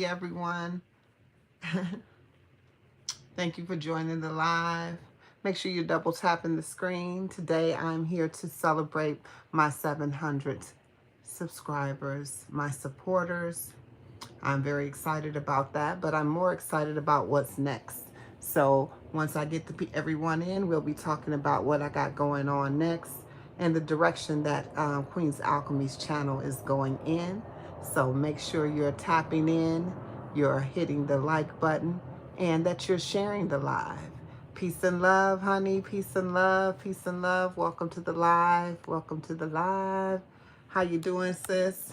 everyone. Thank you for joining the live. Make sure you're double tapping the screen. Today I'm here to celebrate my 700 subscribers, my supporters. I'm very excited about that, but I'm more excited about what's next. So once I get everyone in, we'll be talking about what I got going on next and the direction that Queen's Alchemy's channel is going in. So make sure you're tapping in, you're hitting the like button, and that you're sharing the live. Peace and love, honey. Peace and love. Peace and love. Welcome to the live. Welcome to the live. How you doing, sis?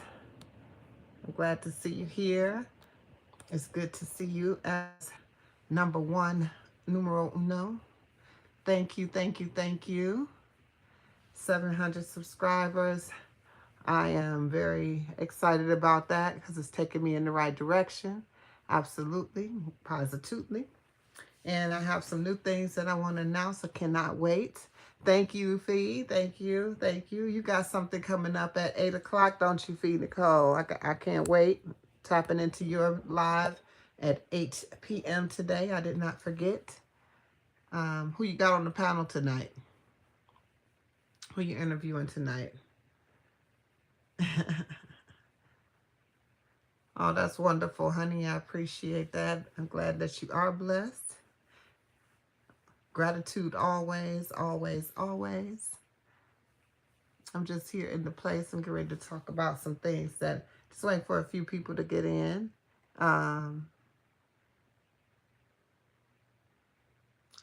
I'm glad to see you here. It's good to see you as number one, numero uno. Thank you, thank you, thank you. 700 subscribers. I am very excited about that because it's taking me in the right direction. Absolutely, positively. And I have some new things that I want to announce. I cannot wait. Thank you, Fee. Thank you. Thank you. You got something coming up at 8 o'clock, don't you, Fee Nicole? I can't wait. Tapping into your live at 8 p.m. today. I did not forget. Who you got on the panel tonight? Who you interviewing tonight? Oh, that's wonderful, honey. I appreciate that. I'm glad that you are blessed. Gratitude always, always, always. I'm just here in the place. I'm getting ready to talk about some things that just waiting for a few people to get in. Oh,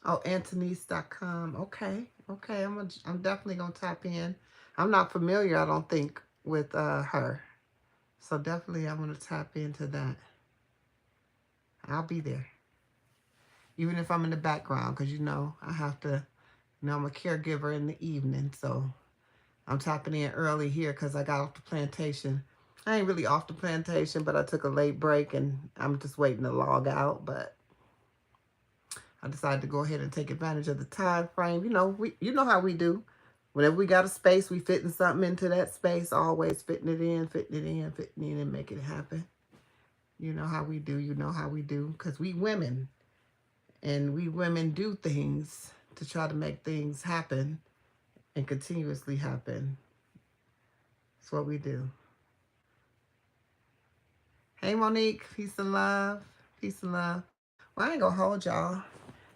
Antonice.com. Okay, okay. I'm definitely gonna tap in. I'm not familiar, I don't think, with her, so definitely I'm gonna tap into that. I'll be there, even if I'm in the background, because I have to. I'm a caregiver in the evening, so I'm tapping in early here because I got off the plantation. I ain't really off the plantation, but I took a late break and I'm just waiting to log out. But I decided to go ahead and take advantage of the time frame. You know how we do. Whenever we got a space, we fitting something into that space, always fitting it in, fitting it in, fitting it in, and make it happen. You know how we do. You know how we do. Because we women, and we women do things to try to make things happen and continuously happen. That's what we do. Hey, Monique. Peace and love. Peace and love. Well, I ain't going to hold y'all.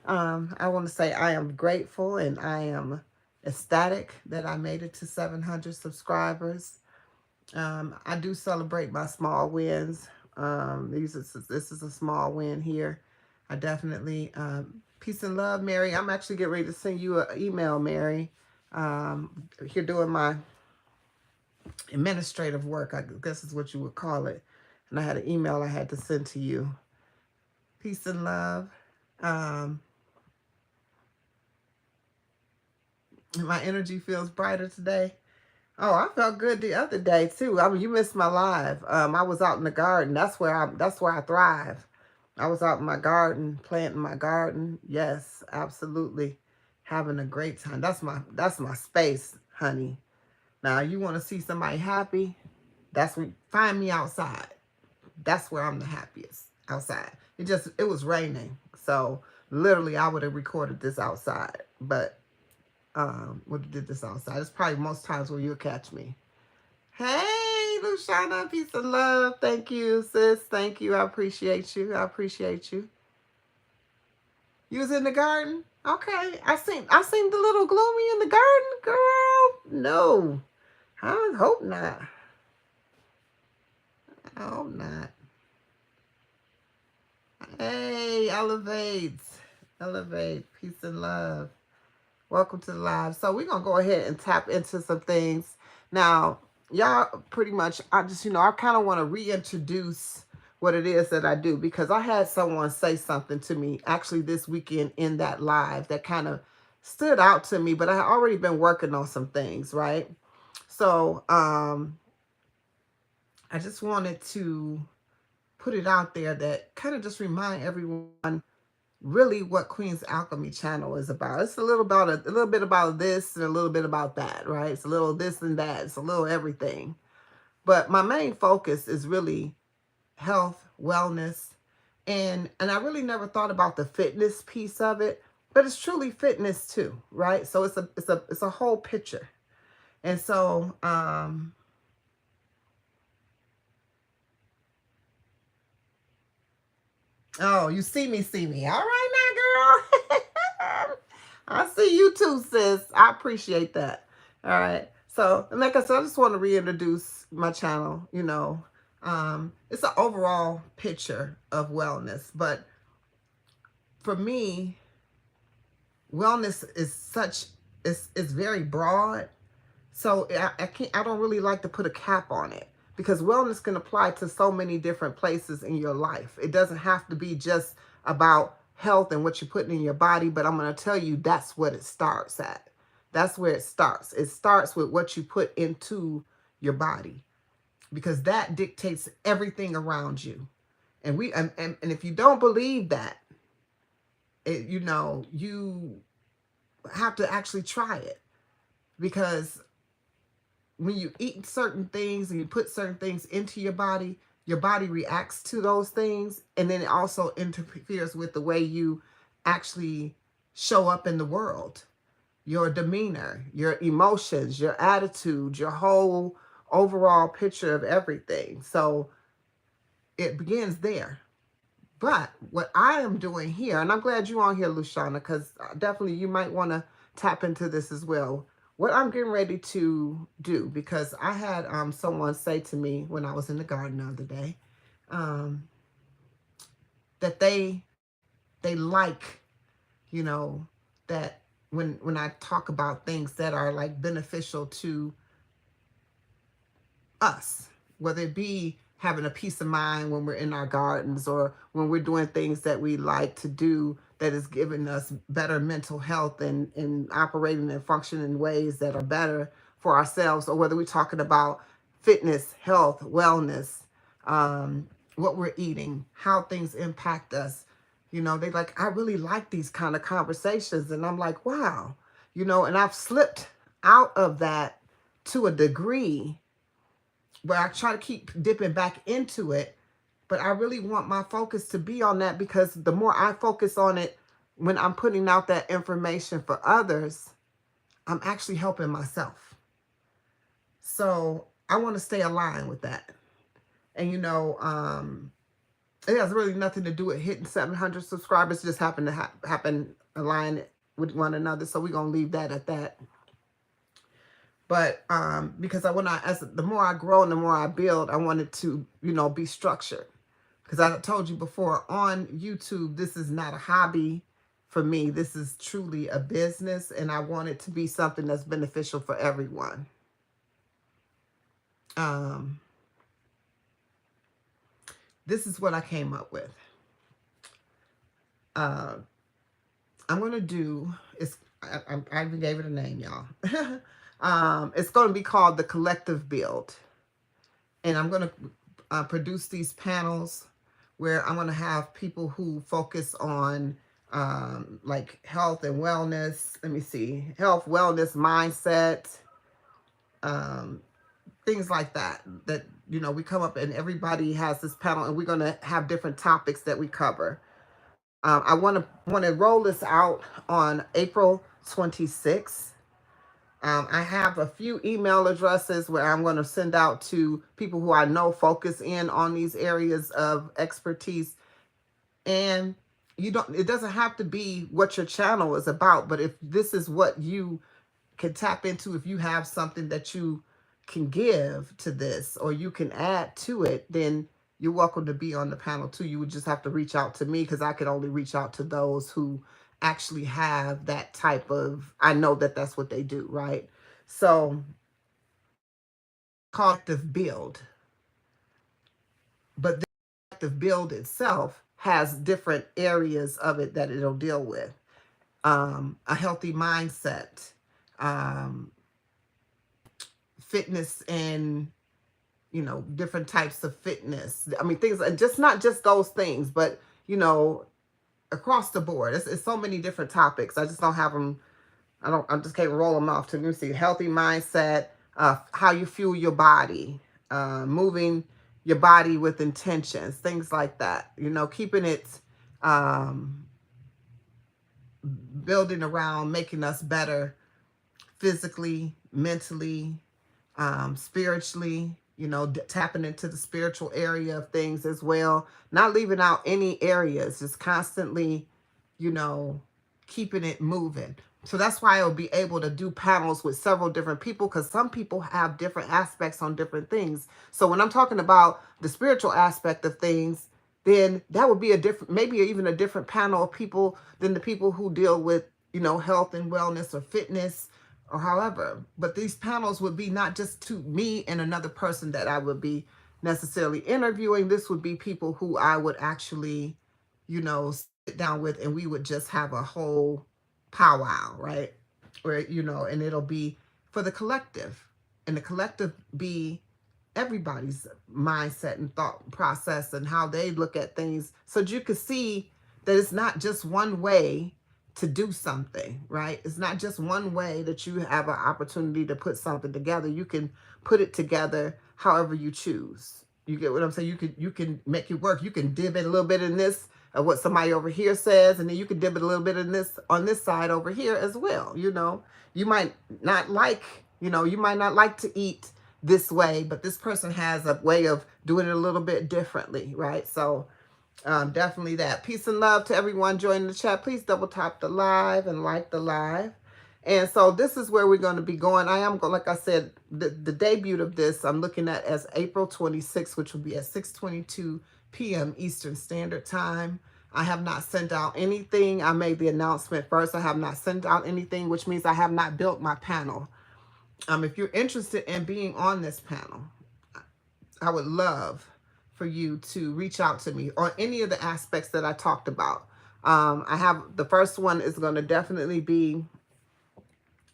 I want to say I am grateful and I am ecstatic that I made it to 700 subscribers. I do celebrate my small wins. This is a small win here. I definitely, peace and love, Mary. I'm actually getting ready to send you an email, Mary. You're doing my administrative work, I guess is what you would call it. And I had an email I had to send to you. Peace and love. My energy feels brighter today. Oh, I felt good the other day too. I mean, you missed my live. I was out in the garden. That's where I thrive. I was out in my garden, planting my garden. Yes, absolutely. Having a great time. That's my space, honey. Now, you want to see somebody happy? Find me outside. That's where I'm the happiest, outside. It was raining. So literally I would have recorded this outside. But would have did this outside. It's probably most times where you'll catch me. Hey, Luciana, peace and love. Thank you, sis. Thank you. I appreciate you. I appreciate you. You was in the garden? Okay. I seen the little gloomy in the garden, girl. No. I hope not. I hope not. Hey, elevate. Elevate. Peace and love. Welcome to the live. So we're going to go ahead and tap into some things. Now, y'all pretty much, I kind of want to reintroduce what it is that I do, because I had someone say something to me actually this weekend in that live that kind of stood out to me, but I had already been working on some things, right? So I just wanted to put it out there that kind of just remind everyone really what Queen's Alchemy channel is about. It's a little bit about this and a little bit about that, right? It's a little this and that. It's a little everything. But my main focus is really health, wellness. And I really never thought about the fitness piece of it, but it's truly fitness too, right? So it's a whole picture. And so oh, you see me. All right now, girl. I see you too, sis. I appreciate that. All right. So, and like I said, I just want to reintroduce my channel. It's an overall picture of wellness, but for me, wellness is such it's very broad. So I don't really like to put a cap on it because wellness can apply to so many different places in your life. It doesn't have to be just about health and what you're putting in your body, but I'm going to tell you that's what it starts at. That's where it starts. It starts with what you put into your body because that dictates everything around you. And if you don't believe that, you have to actually try it because when you eat certain things and you put certain things into your body reacts to those things. And then it also interferes with the way you actually show up in the world, your demeanor, your emotions, your attitude, your whole overall picture of everything. So it begins there. But what I am doing here, and I'm glad you're on here, Lushana, because definitely you might want to tap into this as well. What I'm getting ready to do, because I had someone say to me when I was in the garden the other day, um, that they like, you know, that when I talk about things that are like beneficial to us, whether it be having a peace of mind when we're in our gardens or when we're doing things that we like to do that is giving us better mental health and operating and functioning in ways that are better for ourselves, or whether we're talking about fitness, health, wellness, what we're eating, how things impact us. They like, I really like these kind of conversations. And I'm like, wow, and I've slipped out of that to a degree where I try to keep dipping back into it, but I really want my focus to be on that because the more I focus on it when I'm putting out that information for others, I'm actually helping myself. So I want to stay aligned with that. And it has really nothing to do with hitting 700 subscribers. It just happened to happen aligned with one another. So we're going to leave that at that. But because as the more I grow and the more I build, I want it to, be structured. Because I told you before on YouTube, this is not a hobby for me. This is truly a business, and I want it to be something that's beneficial for everyone. This is what I came up with. I'm going to do, I even gave it a name, y'all. It's going to be called the Collective Build. And I'm going to produce these panels where I'm going to have people who focus on like health and wellness. Let me see. Health, wellness, mindset, things like that. That, we come up and everybody has this panel and we're going to have different topics that we cover. I want to roll this out on April 26th. I have a few email addresses where I'm going to send out to people who I know focus in on these areas of expertise. And it doesn't have to be what your channel is about, but if this is what you can tap into, if you have something that you can give to this or you can add to it, then you're welcome to be on the panel too. You would just have to reach out to me because I could only reach out to those who actually have that type of, I know that that's what they do, right? So, collective build. But the collective build itself has different areas of it that it'll deal with. A healthy mindset, fitness and, different types of fitness. I mean, things, not just those things, but, across the board. It's so many different topics. I just don't have them. I just can't roll them off to you. See, healthy mindset, how you fuel your body, moving your body with intentions, things like that. You know, keeping it um, building around making us better physically, mentally, spiritually, you know, tapping into the spiritual area of things as well, not leaving out any areas, just constantly, you know, keeping it moving. So that's why I'll be able to do panels with several different people, because some people have different aspects on different things. So when I'm talking about the spiritual aspect of things, then that would be a different, maybe even a different panel of people than the people who deal with, you know, health and wellness or fitness or however. But these panels would be not just to me and another person that I would be necessarily interviewing. This would be people who I would actually, you know, sit down with, and we would just have a whole powwow, right? Where, you know, and it'll be for the collective, and the collective be everybody's mindset and thought process and how they look at things, so that you can see that it's not just one way to do something, right? It's not just one way that you have an opportunity to put something together. You can put it together however you choose. You get what I'm saying? You can make it work. You can dib it a little bit in this of what somebody over here says, and then you can dib it a little bit in this on this side over here as well. You know, you might not like, you know, you might not like to eat this way, but this person has a way of doing it a little bit differently, right? So definitely that. Peace and love to everyone joining the chat. Please double tap the live and like the live. And so this is where we're going to be going. I am going, like I said, the debut of this I'm looking at as April 26th, which will be at 6:22 p.m. Eastern Standard Time. I have not sent out anything. I made the announcement first. I have not sent out anything, which means I have not built my panel. If you're interested in being on this panel, I would love for you to reach out to me on any of the aspects that I talked about. I have the first one is going to definitely be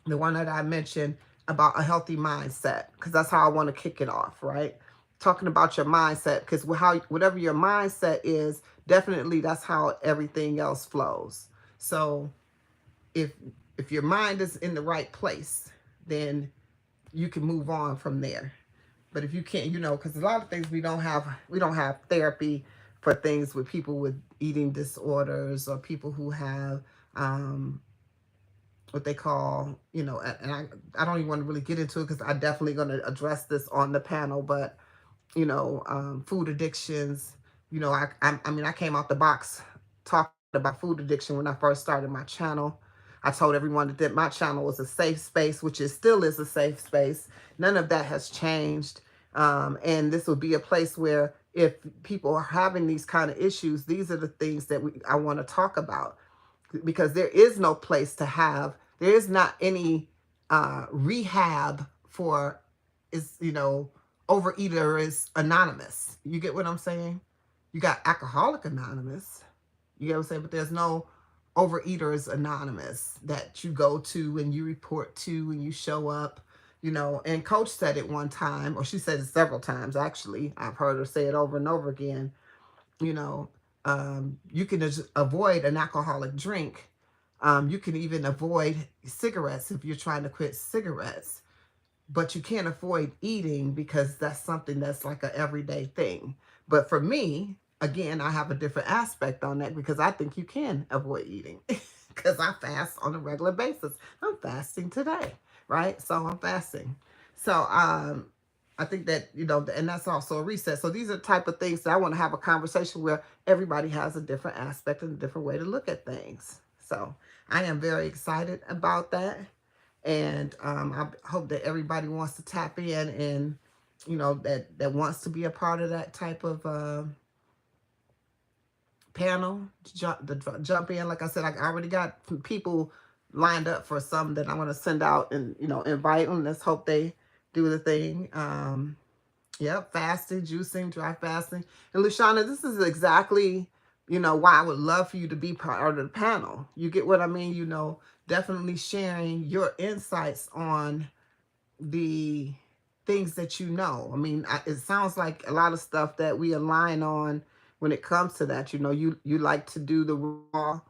the one that I mentioned about a healthy mindset, because that's how I want to kick it off, right? Talking about your mindset, because how whatever your mindset is, definitely that's how everything else flows. So if if your mind is in the right place, then you can move on from there. But if you can't, you know, because a lot of things we don't have therapy for things with people with eating disorders, or people who have what they call, you know, and I don't even want to really get into it, because I'm definitely going to address this on the panel. But you know, food addictions. You know, I mean, I came out the box talking about food addiction when I first started my channel. I told everyone that my channel was a safe space, which it still is a safe space. None of that has changed. And this will be a place where if people are having these kind of issues, these are the things that I want to talk about, because there is no place to have, there is not any rehab for, is, you know, overeater is anonymous. You get what I'm saying? You got Alcoholic Anonymous. You get what I'm saying? But there's no Overeaters Anonymous that you go to and you report to and you show up, you know. And Coach said it one time, or she said it several times actually. I've heard her say it over and over again. You know, you can just avoid an alcoholic drink. You can even avoid cigarettes if you're trying to quit cigarettes, but you can't avoid eating, because that's something that's like a everyday thing. But for me, again, I have a different aspect on that, because I think you can avoid eating because I fast on a regular basis. I'm fasting today, right? So I'm fasting. So I think that, you know, and that's also a reset. So these are the type of things that I want to have a conversation where everybody has a different aspect and a different way to look at things. So I am very excited about that. And I hope that everybody wants to tap in, and, you know, that wants to be a part of that type of panel, jump in. Like I said, I already got people lined up for some that I want to send out and, you know, invite them. Let's hope they do the thing. Yep, fasting, juicing, dry fasting. And Lushana, this is exactly, you know, why I would love for you to be part of the panel. You get what I mean? You know, definitely sharing your insights on the things that you know. I mean, it sounds like a lot of stuff that we align on when it comes to that. You know, you like to do the raw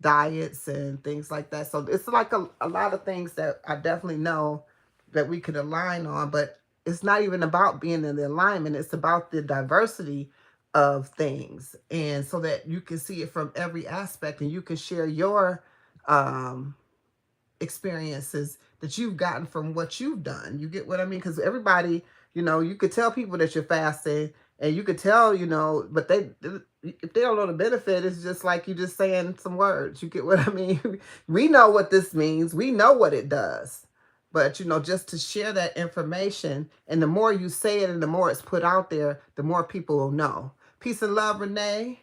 diets and things like that. So it's like a lot of things that I definitely know that we could align on. But it's not even about being in the alignment. It's about the diversity of things. And so that you can see it from every aspect and you can share your um, experiences that you've gotten from what you've done. You get what I mean? Because everybody, you could tell people that you're fasting and you could tell, but if they don't know the benefit, it's just like you just saying some words. You get what I mean? We know what this means. We know what it does. But, just to share that information, and the more you say it and the more it's put out there, the more people will know. Peace and love, Renee.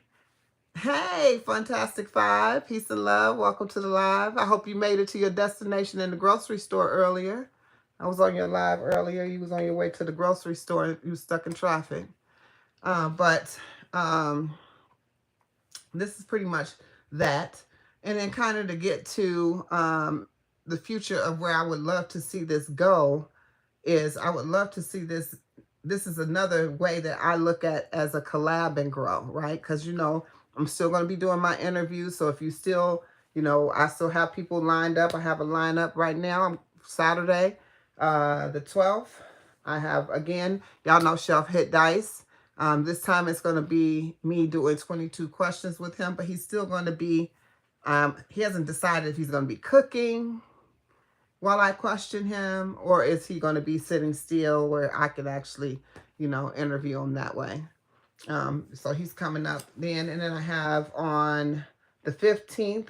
Hey, Fantastic Five. Peace and love. Welcome to the live. I hope you made it to your destination in the grocery store earlier. I was on your live earlier. You was on your way to the grocery store. You was stuck in traffic. But this is pretty much that. And then kind of to get to the future of where I would love to see this go is I would love to see this. This is another way that I look at as a collab and grow, right? Because, I'm still going to be doing my interviews. So if you still, I still have people lined up. I have a lineup right now. I'm Saturday, the 12th. I have, again, y'all know Chef Hit Dice. This time it's going to be me doing 22 questions with him, but he's still going to be, he hasn't decided if he's going to be cooking while I question him, or is he going to be sitting still where I could actually, interview him that way. So he's coming up then. And then I have on the 15th,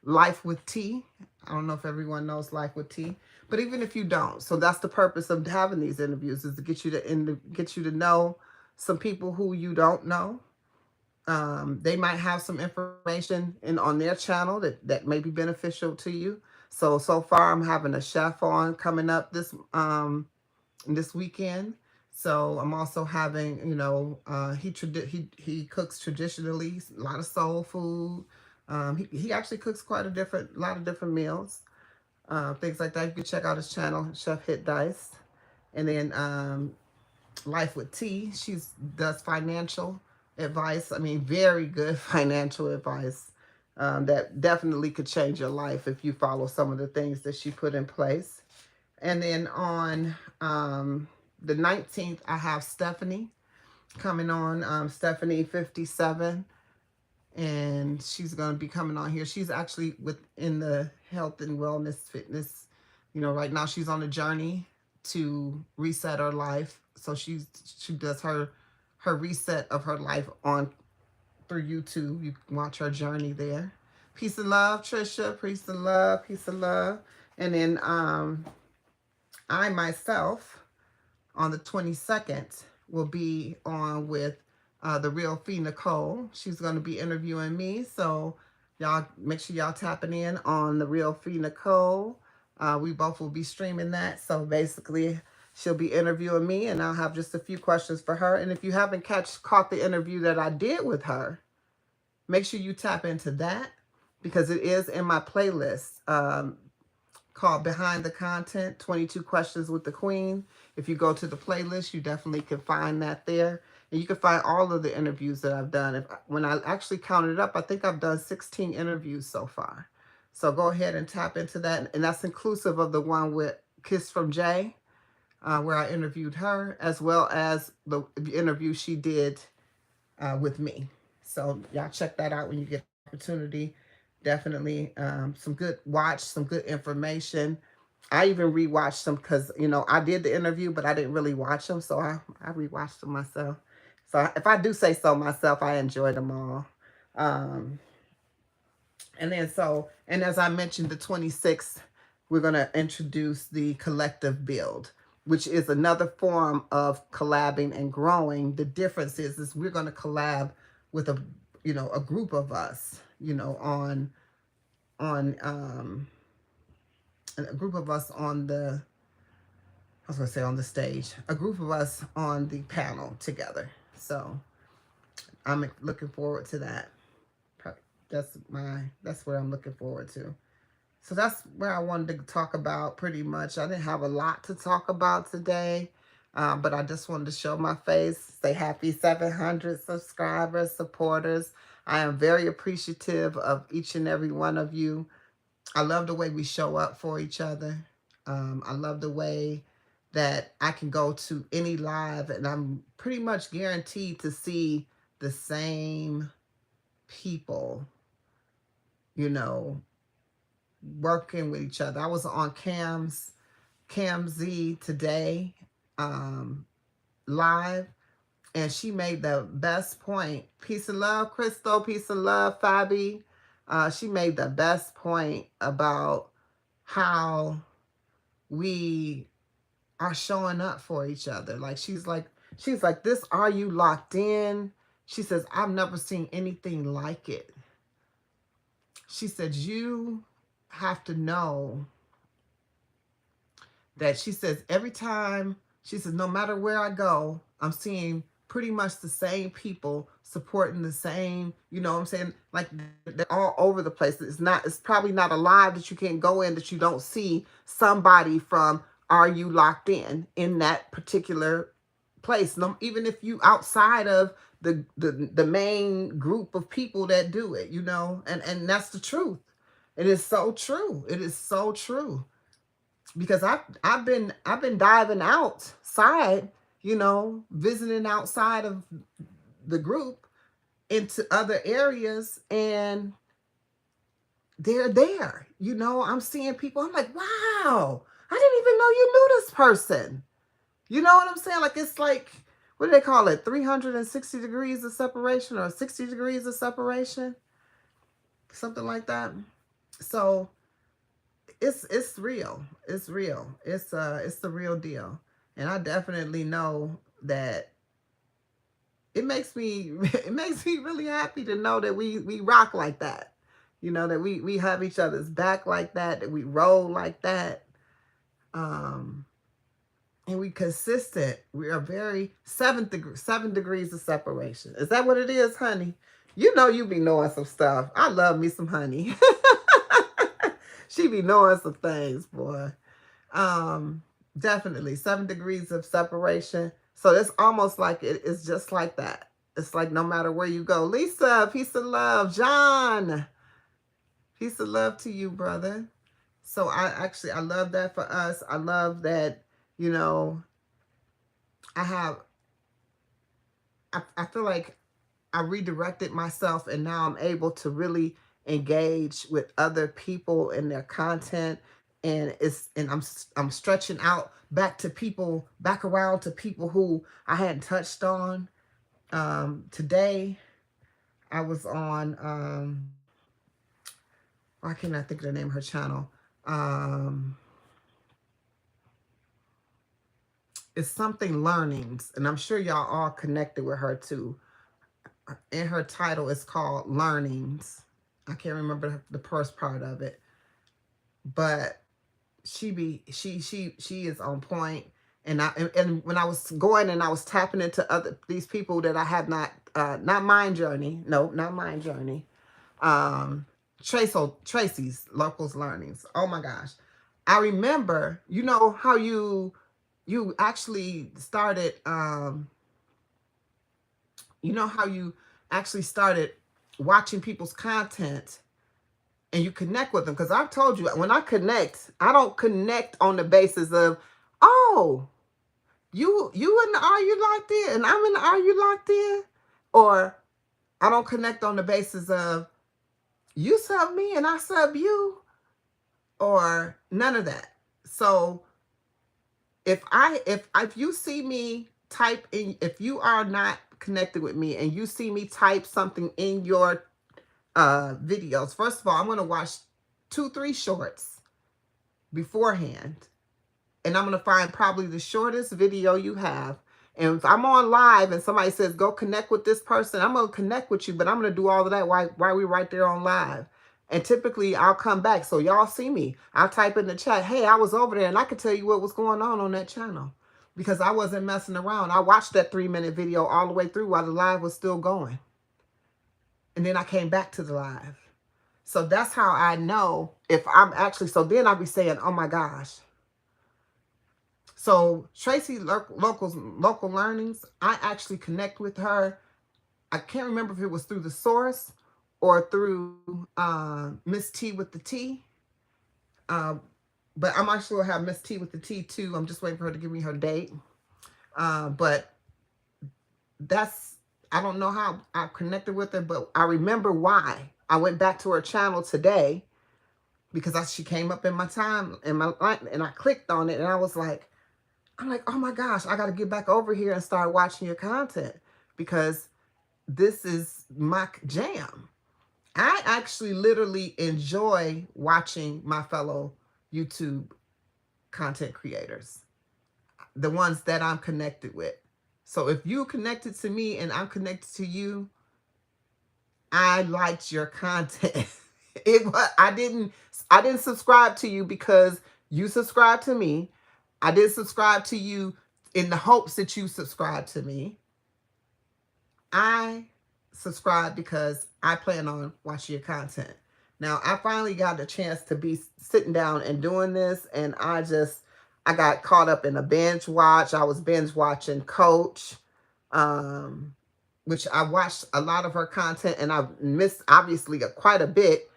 Life with Tea. I don't know if everyone knows Life with Tea, but even if you don't, so that's the purpose of having these interviews, is to get you to know some people who you don't know. They might have some information on their channel that may be beneficial to you. So far I'm having a chef on coming up this weekend. So I'm also having, he cooks traditionally, a lot of soul food. He actually cooks quite a lot of different meals, things like that. You can check out his channel, Chef Hit Dice. And then Life with T, she does financial advice. I mean, very good financial advice that definitely could change your life if you follow some of the things that she put in place. And then on the 19th, I have Stephanie coming on, Stephanie 57, and she's going to be coming on here. She's actually within the health and wellness fitness. Right now she's on a journey to reset her life. So she does her reset of her life on through YouTube. You can watch her journey there. Peace and love, Trisha. Peace and love. Peace and love. And then I myself on the 22nd will be on with the real Fee Nicole. She's going to be interviewing me. So y'all make sure y'all tapping in on the real Fee Nicole. We both will be streaming that. So basically she'll be interviewing me and I'll have just a few questions for her. And if you haven't caught the interview that I did with her, make sure you tap into that because it is in my playlist. Called Behind the Content, 22 Questions with the Queen. If you go to the playlist, you definitely can find that there. And you can find all of the interviews that I've done. When I actually counted up, I think I've done 16 interviews so far. So go ahead and tap into that. And that's inclusive of the one with Kiss from Jay, where I interviewed her, as well as the interview she did with me. So y'all check that out when you get the opportunity. Definitely some good information. I even rewatched them because, I did the interview, but I didn't really watch them. So I rewatched them myself. So if I do say so myself, I enjoyed them all. And as I mentioned, the 26th, we're going to introduce the collective build, which is another form of collabing and growing. The difference is we're going to collab with a group of us, on a group of us on the, I was going to say on the stage, a group of us on the panel together. So I'm looking forward to that. That's where I'm looking forward to. So that's where I wanted to talk about pretty much. I didn't have a lot to talk about today, but I just wanted to show my face, say happy 700 subscribers, supporters. I am very appreciative of each and every one of you. I love the way we show up for each other. I love the way that I can go to any live and I'm pretty much guaranteed to see the same people, you know, working with each other. I was on Cam Z today, um, live, and she made the best point. Peace and love, Crystal. Peace and love, Fabi. She made the best point about how we are showing up for each other. Like she's like, this, are you locked in? She says, I've never seen anything like it. She said, you have to know that, she says, every time, she says, no matter where I go, I'm seeing pretty much the same people supporting the same, you know what I'm saying? Like they're all over the place. It's probably not a live that you can go in that you don't see somebody from Are You Locked in that particular place. No, even if you outside of the main group of people that do it, you know, and that's the truth. It is so true. It is so true, because I've been diving outside, you know, visiting outside of the group into other areas, and they're there. You know, I'm seeing people. I'm like, wow, I didn't even know you knew this person. You know what I'm saying? Like, it's like, what do they call it? 360 degrees of separation, or 60 degrees of separation, something like that. So it's real. It's real. It's the real deal. And I definitely know that it makes me it makes me really happy to know that we rock like that. You know, that we have each other's back like that we roll like that. Um and we consistent. We are very 7 degrees of separation. Is that what it is, honey? You know, you be knowing some stuff. I love me some honey. She be knowing some things, boy. Um, Definitely 7 degrees of separation. So it's almost like it's just like that. It's like no matter where you go. Lisa, peace of love. John, peace of love to you, brother. So I love that for us. I love that, you know, I have I feel like I redirected myself, and now I'm able to really engage with other people and their content, and I'm stretching out back around to people who I hadn't touched on. Today I was on why can't I think of the name of her channel? Um, it's something learnings, and I'm sure y'all all connected with her too. In her title is called Learnings. I can't remember the first part of it, but she is on point. And when I was going and I was tapping into these people that I have not Mind Journey, no, not Mind Journey, um, Tracy's Locals Learnings. Oh my gosh, I remember. You know how you actually started. You know how you actually started watching people's content and you connect with them. Because I've told you, when I connect, I don't connect on the basis of, oh, you in the Are You Locked In and I'm in the Are You Locked In? Or I don't connect on the basis of you sub me and I sub you, or none of that. So if you see me type in, if you are not connected with me and you see me type something in your videos, first of all, I'm going to watch 2-3 shorts beforehand, and I'm going to find probably the shortest video you have. And if I'm on live and somebody says go connect with this person, I'm going to connect with you, but I'm going to do all of that while we're right there on live. And typically I'll come back so y'all see me. I'll type in the chat, hey, I was over there, and I could tell you what was going on that channel, because I wasn't messing around. I watched that 3-minute video all the way through while the live was still going. And then I came back to the live. So that's how I know if I'm actually, so then I'll be saying, oh my gosh. So Tracy Local Learnings, I actually connect with her. I can't remember if it was through the source or through Miss T with the T. But I'm actually going to have Miss T with the T too. I'm just waiting for her to give me her date. But that's, I don't know how I connected with her, but I remember why. I went back to her channel today because she came up in my time in my life, and I clicked on it, and I was like, I'm like, oh my gosh, I got to get back over here and start watching your content because this is my jam. I actually literally enjoy watching my fellow YouTube content creators, the ones that I'm connected with. So if you're connected to me and I'm connected to you, I liked your content. I didn't subscribe to you because you subscribed to me. I didn't subscribe to you in the hopes that you subscribe to me. I subscribe because I plan on watching your content. Now, I finally got a chance to be sitting down and doing this, and I got caught up in a binge watch. I was binge watching Coach, which I watched a lot of her content, and I missed obviously quite a bit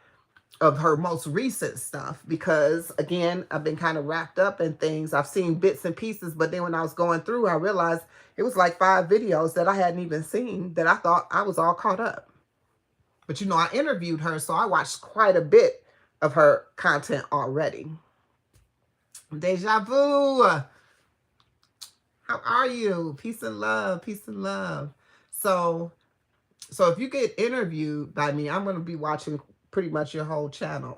of her most recent stuff because, again, I've been kind of wrapped up in things. I've seen bits and pieces, but then when I was going through, I realized it was like 5 videos that I hadn't even seen that I thought I was all caught up. But you know, I interviewed her, so I watched quite a bit of her content already. Deja vu. How are you? Peace and love. Peace and love. So if you get interviewed by me, I'm going to be watching pretty much your whole channel.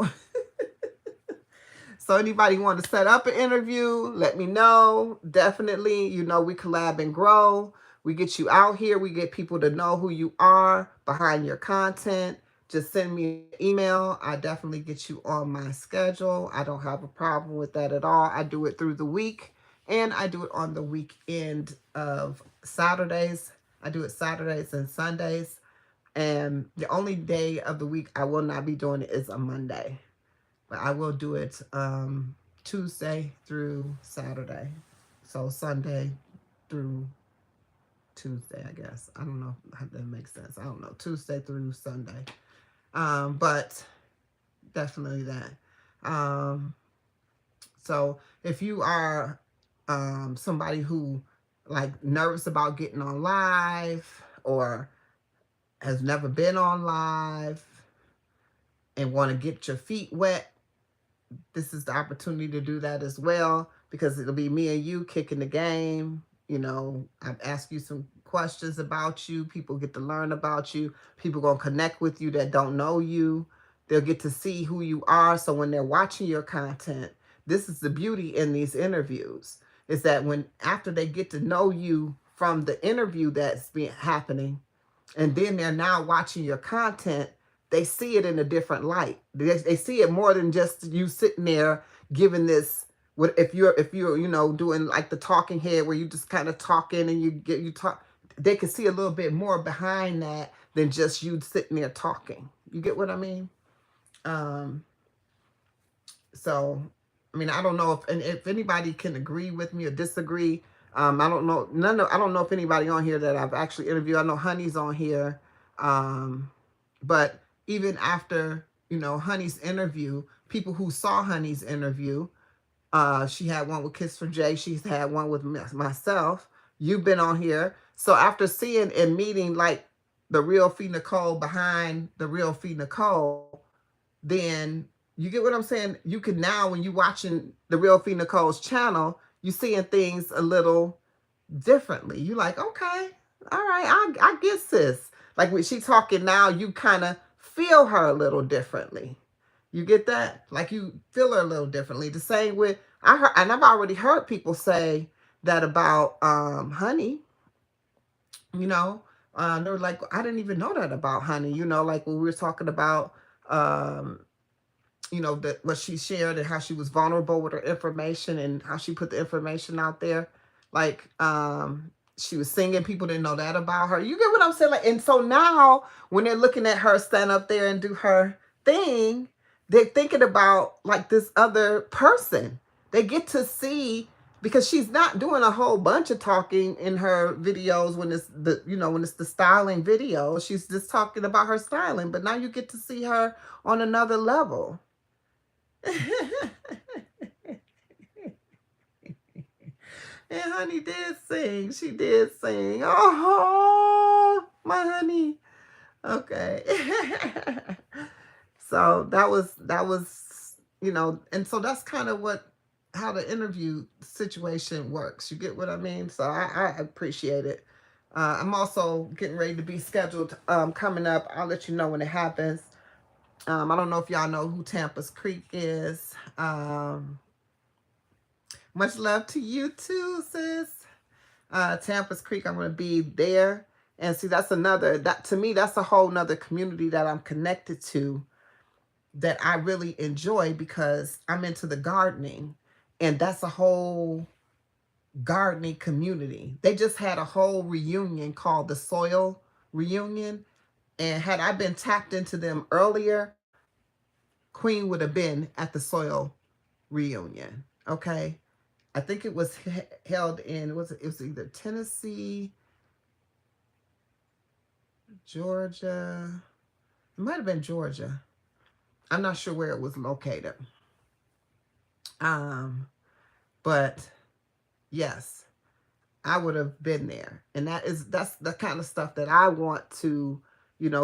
So anybody want to set up an interview, let me know. Definitely, you know, we collab and grow. We get you out here. We get people to know who you are behind your content. Just send me an email. I definitely get you on my schedule. I don't have a problem with that at all. I do it through the week, and I do it on the weekend of Saturdays. I do it Saturdays and Sundays. And the only day of the week I will not be doing it is a Monday. But I will do it Tuesday through Saturday. So Sunday through Tuesday, I guess. I don't know if that makes sense. I don't know. Tuesday through Sunday. But definitely that. So if you are somebody who like nervous about getting on live or has never been on live and want to get your feet wet, this is the opportunity to do that as well, because it'll be me and you kicking the game. You know, I've asked you some questions about you. People get to learn about you. People going to connect with you that don't know you. They'll get to see who you are. So when they're watching your content, this is the beauty in these interviews, is that when after they get to know you from the interview that's been happening, and then they're now watching your content, they see it in a different light. They see it more than just you sitting there giving this. What if you're you know doing like the talking head where you just kind of talking and you talk. They can see a little bit more behind that than just you sitting there talking. You get what I mean? So I mean, I don't know if anybody can agree with me or disagree. I don't know. I don't know if anybody on here that I've actually interviewed. I know Honey's on here. But even after, you know, Honey's interview, people who saw Honey's interview, she had one with Kiss for Jay. She's had one with myself. You've been on here. So after seeing and meeting like the real Fee Nicole behind the real Fee Nicole, then you get what I'm saying? You can now, when you're watching the real Fee Nicole's channel, you're seeing things a little differently. You like, okay, all right, I get this. Like when she's talking now, you kind of feel her a little differently. You get that? Like you feel her a little differently. The same with, I heard, and I've already heard people say that about Honey. You know, they were like, I didn't even know that about Honey. You know, like when we were talking about, you know, what she shared and how she was vulnerable with her information and how she put the information out there. Like, she was singing. People didn't know that about her. You get what I'm saying? Like, and so now when they're looking at her stand up there and do her thing, they're thinking about like this other person. They get to see, because she's not doing a whole bunch of talking in her videos when it's the, you know, when it's the styling video. She's just talking about her styling. But now you get to see her on another level. And honey did sing. She did sing. Oh, my honey. Okay. So that was, and so that's kind of how the interview situation works. You get what I mean? So I appreciate it. I'm also getting ready to be scheduled coming up. I'll let you know when it happens. I don't know if y'all know who Tampa's Creek is. Much love to you too, sis. Tampa's Creek, I'm going to be there. And see, that to me, that's a whole nother community that I'm connected to that I really enjoy because I'm into the gardening. And that's a whole gardening community. They just had a whole reunion called the Soil Reunion. And had I been tapped into them earlier, Queen would have been at the Soil Reunion. Okay. I think it was held in, it was either Tennessee, Georgia. It might have been Georgia. I'm not sure where it was located. Um, but yes, I would have been there. And that's the kind of stuff that I want to,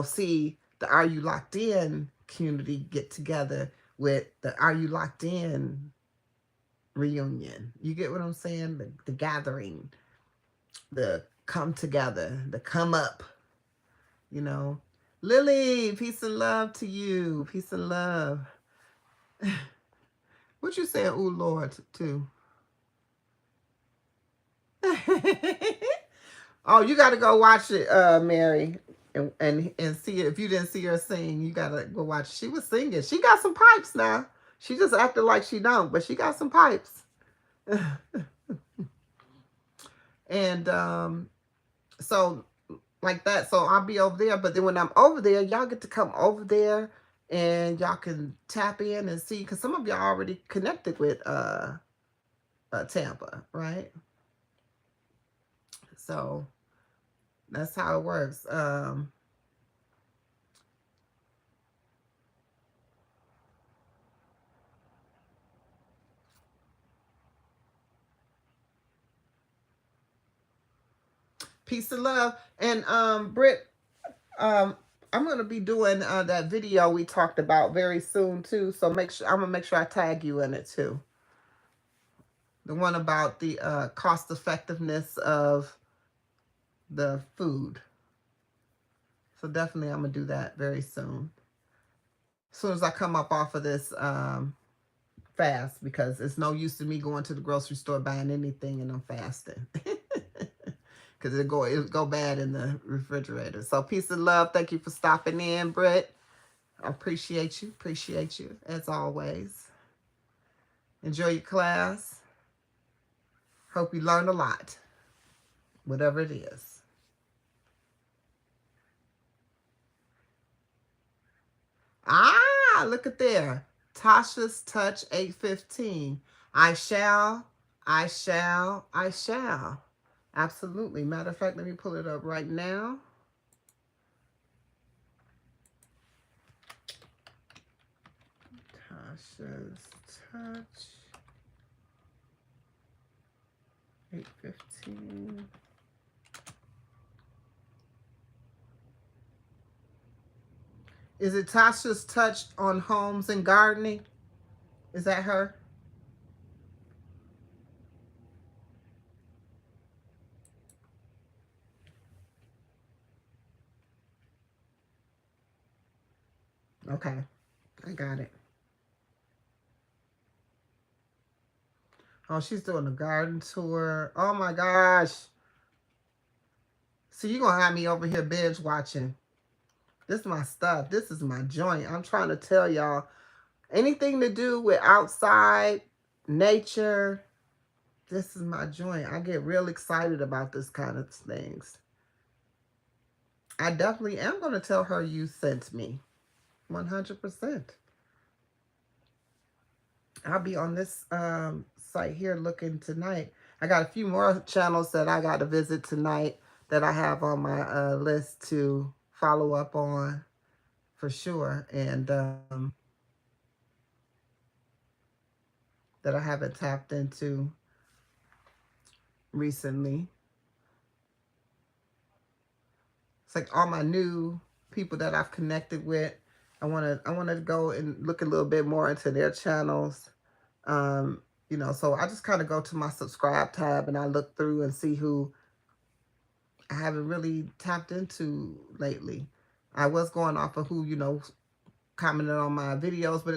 see the Are You Locked In community get together with the Are You Locked In reunion. You get what I'm saying? The gathering, the come together, the come up, you know. Lily, peace and love to you. Peace and love. What you saying, ooh Lord, too? Oh, you got to go watch it, Mary, and see it. If you didn't see her sing, you got to go watch it. She was singing. She got some pipes now. She just acted like she don't, but she got some pipes. And so like that. So I'll be over there. But then when I'm over there, y'all get to come over there and y'all can tap in and see, because some of y'all already connected with Tampa, right? So that's how it works. Peace and love. And Britt, um, I'm gonna be doing that video we talked about very soon too. So I'm gonna make sure I tag you in it too. The one about the cost effectiveness of the food. So definitely I'm gonna do that very soon. As soon as I come up off of this fast, because it's no use to me going to the grocery store buying anything and I'm fasting. Because it'll go bad in the refrigerator. So peace and love. Thank you for stopping in, Britt. I appreciate you. Appreciate you as always. Enjoy your class. Hope you learned a lot. Whatever it is. Ah, look at there. Tasha's Touch 815. I shall, I shall, I shall. Absolutely. Matter of fact, let me pull it up right now. Tasha's Touch 815. Is it Tasha's Touch on Homes and Gardening? Is that her? Okay, I got it. Oh, she's doing a garden tour. Oh my gosh. So you're going to have me over here binge watching. This is my stuff. This is my joint. I'm trying to tell y'all, anything to do with outside, nature, this is my joint. I get real excited about this kind of things. I definitely am going to tell her you sent me. 100%. I'll be on this site here looking tonight. I got a few more channels that I got to visit tonight that I have on my list to follow up on for sure. And that I haven't tapped into. recently. It's like all my new people that I've connected with. I want to go and look a little bit more into their channels. Um, so I just kind of go to my subscribe tab and I look through and see who I haven't really tapped into lately. I was going off of who, commented on my videos, but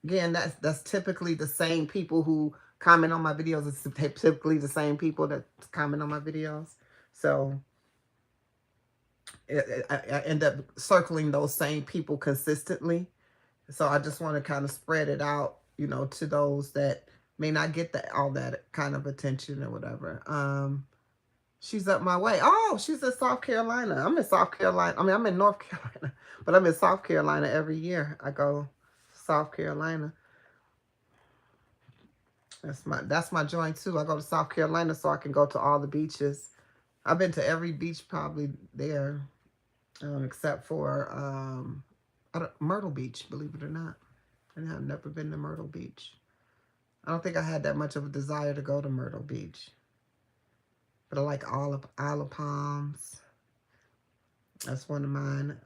again, that's typically the same people who comment on my videos. It's typically the same people that comment on my videos. So I end up circling those same people consistently. So I just want to kind of spread it out, to those that may not get all that kind of attention or whatever. She's up my way. Oh, she's in South Carolina. I'm in South Carolina. I mean, I'm in North Carolina, but I'm in South Carolina every year. I go to South Carolina. That's my joint too. I go to South Carolina so I can go to all the beaches. I've been to every beach probably there, except for Myrtle Beach. Believe it or not, and I've never been to Myrtle Beach. I don't think I had that much of a desire to go to Myrtle Beach, but I like Isle of Palms. That's one of mine.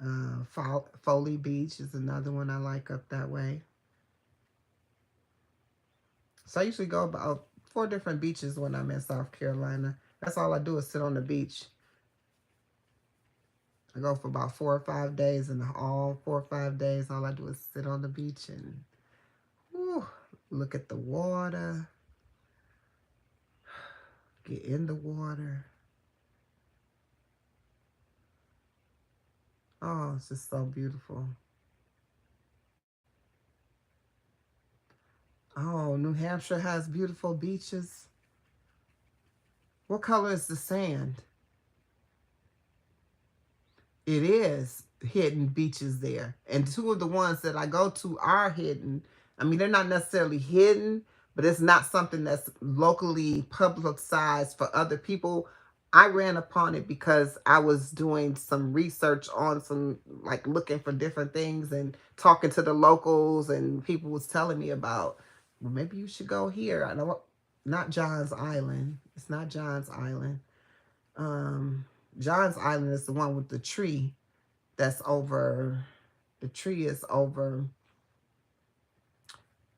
Foley Beach is another one I like up that way. So I usually go about 4 different beaches when I'm in South Carolina. That's all I do is sit on the beach. I go for about 4 or 5 days, and all 4 or 5 days, all I do is sit on the beach and look at the water, get in the water. Oh, it's just so beautiful. Oh, New Hampshire has beautiful beaches. What color is the sand? It is hidden beaches there. And 2 of the ones that I go to are hidden. I mean, they're not necessarily hidden, but it's not something that's locally publicized for other people. I ran upon it because I was doing some research on some, like looking for different things and talking to the locals, and people was telling me about, well, maybe you should go here. I know, not John's Island. It's not John's Island. John's Island is the one with the tree that's over, the tree is over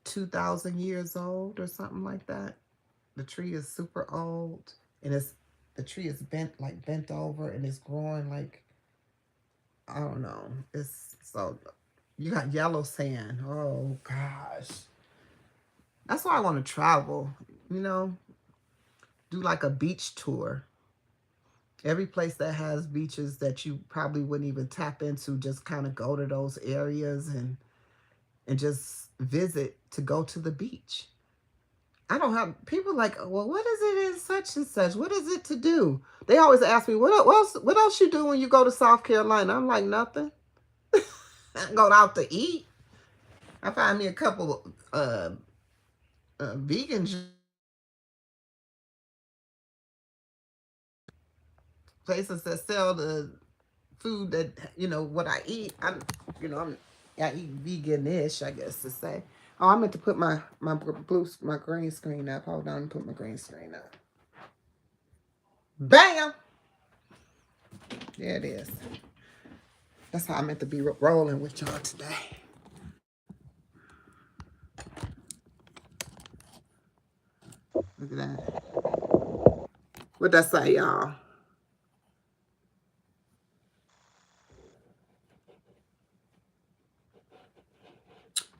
2,000 years old or something like that. The tree is super old, and the tree is bent over, and it's growing like, I don't know. It's so, you got yellow sand. Oh gosh. That's why I want to travel, do like a beach tour. Every place that has beaches that you probably wouldn't even tap into, just kind of go to those areas and just visit to go to the beach. I don't have people like, well, what is it in such and such? What is it to do? They always ask me, what else you do when you go to South Carolina? I'm like, nothing. I go out to eat. I find me a couple vegan places that sell the food that, what I eat. I eat vegan-ish, I guess to say. Oh, I meant to put my green screen up. Hold on, and put my green screen up. Bam! There it is. That's how I meant to be rolling with y'all today. Look at that. What that say, y'all?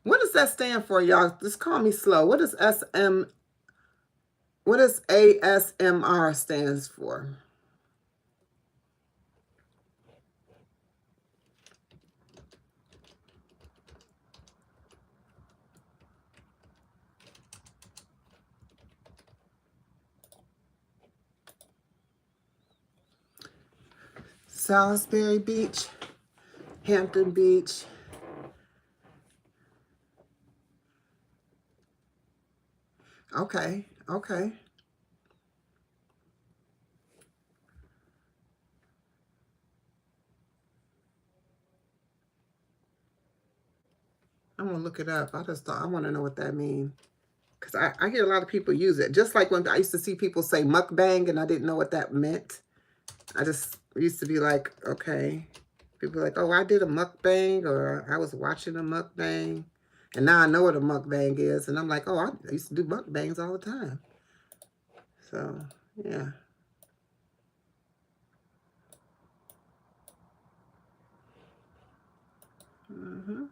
What does that stand for, y'all? Just call me slow. What does what does ASMR stands for? Salisbury Beach, Hampton Beach. Okay, okay. I'm gonna look it up. I want to know what that means. Because I hear a lot of people use it. Just like when I used to see people say mukbang and I didn't know what that meant. I just used to be like, okay. People are like, oh, I did a mukbang or I was watching a mukbang. And now I know what a mukbang is. And I'm like, oh, I used to do mukbangs all the time. So, yeah. Mm-hmm.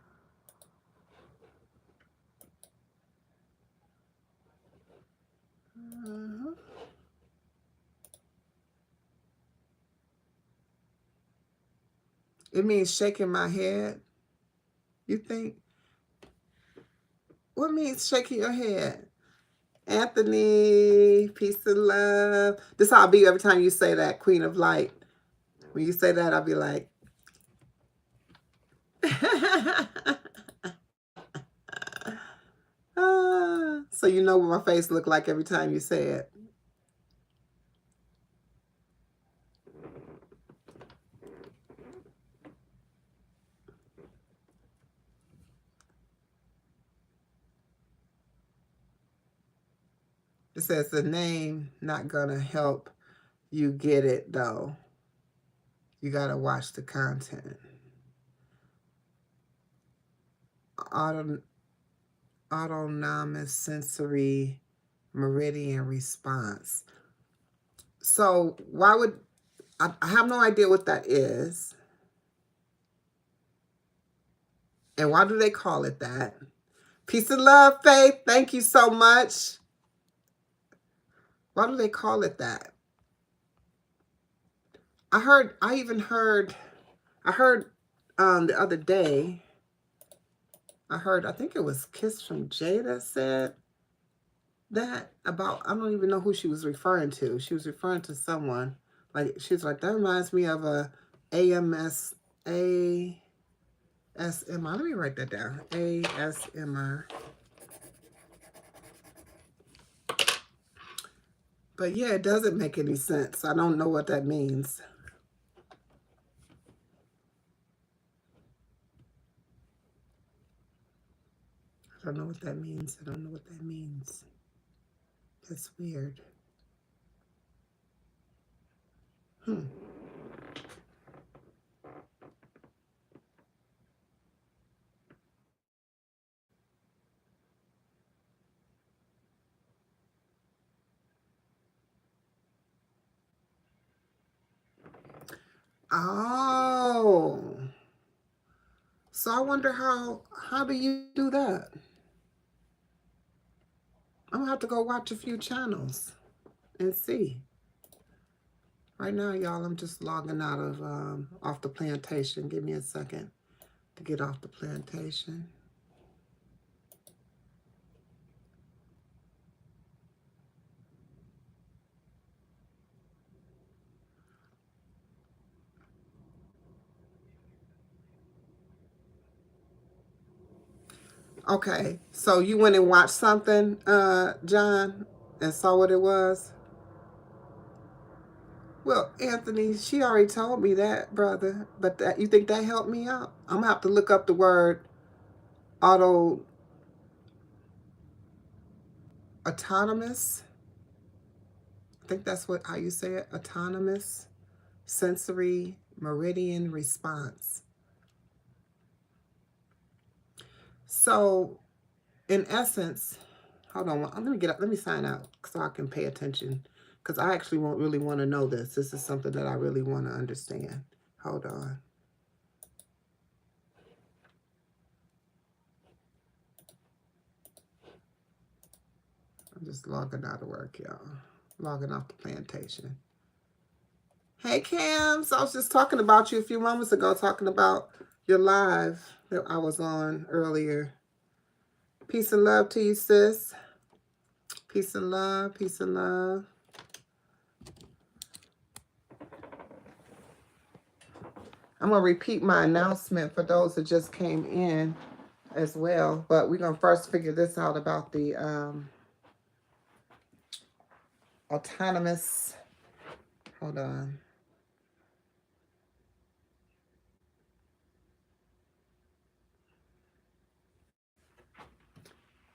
Mm-hmm. It means shaking my head. You think? What means shaking your head? Anthony, peace and love. This how I'll be every time you say that, Queen of Light. When you say that, I'll be like, so you know what my face look like every time you say it. It says the name not gonna help you get it though. You gotta watch the content. Autonomous sensory meridian response. So why would I have no idea what that is? And why do they call it that? Peace and love, Faith. Thank you so much. Why do they call it that? I heard the other day, I think it was Kiss from Jada said that about, I don't even know who she was referring to. She was referring to someone. Like, she's like, that reminds me of a ASMR. Let me write that down. ASMR. But yeah, it doesn't make any sense. I don't know what that means. I don't know what that means. I don't know what that means. That's weird. Oh. So I wonder how do you do that? I'm gonna have to go watch a few channels and see. Right now, y'all, I'm just logging out of off the plantation. Give me a second to get off the plantation. Okay, so you went and watched something, John, and saw what it was? Well, Anthony, she already told me that, brother. But you think that helped me out? I'm gonna have to look up the word auto autonomous. I think that's how you say it. Autonomous sensory meridian response. So, in essence, hold on. Let me get up. Let me sign out so I can pay attention. Because I actually really want to know this. This is something that I really want to understand. Hold on. I'm just logging out of work, y'all. Logging off the plantation. Hey, Cam. So I was just talking about you a few moments ago, talking about your live that I was on earlier. Peace and love to you, sis. Peace and love. Peace and love. I'm going to repeat my announcement for those that just came in as well. But we're going to first figure this out about the autonomous. Hold on.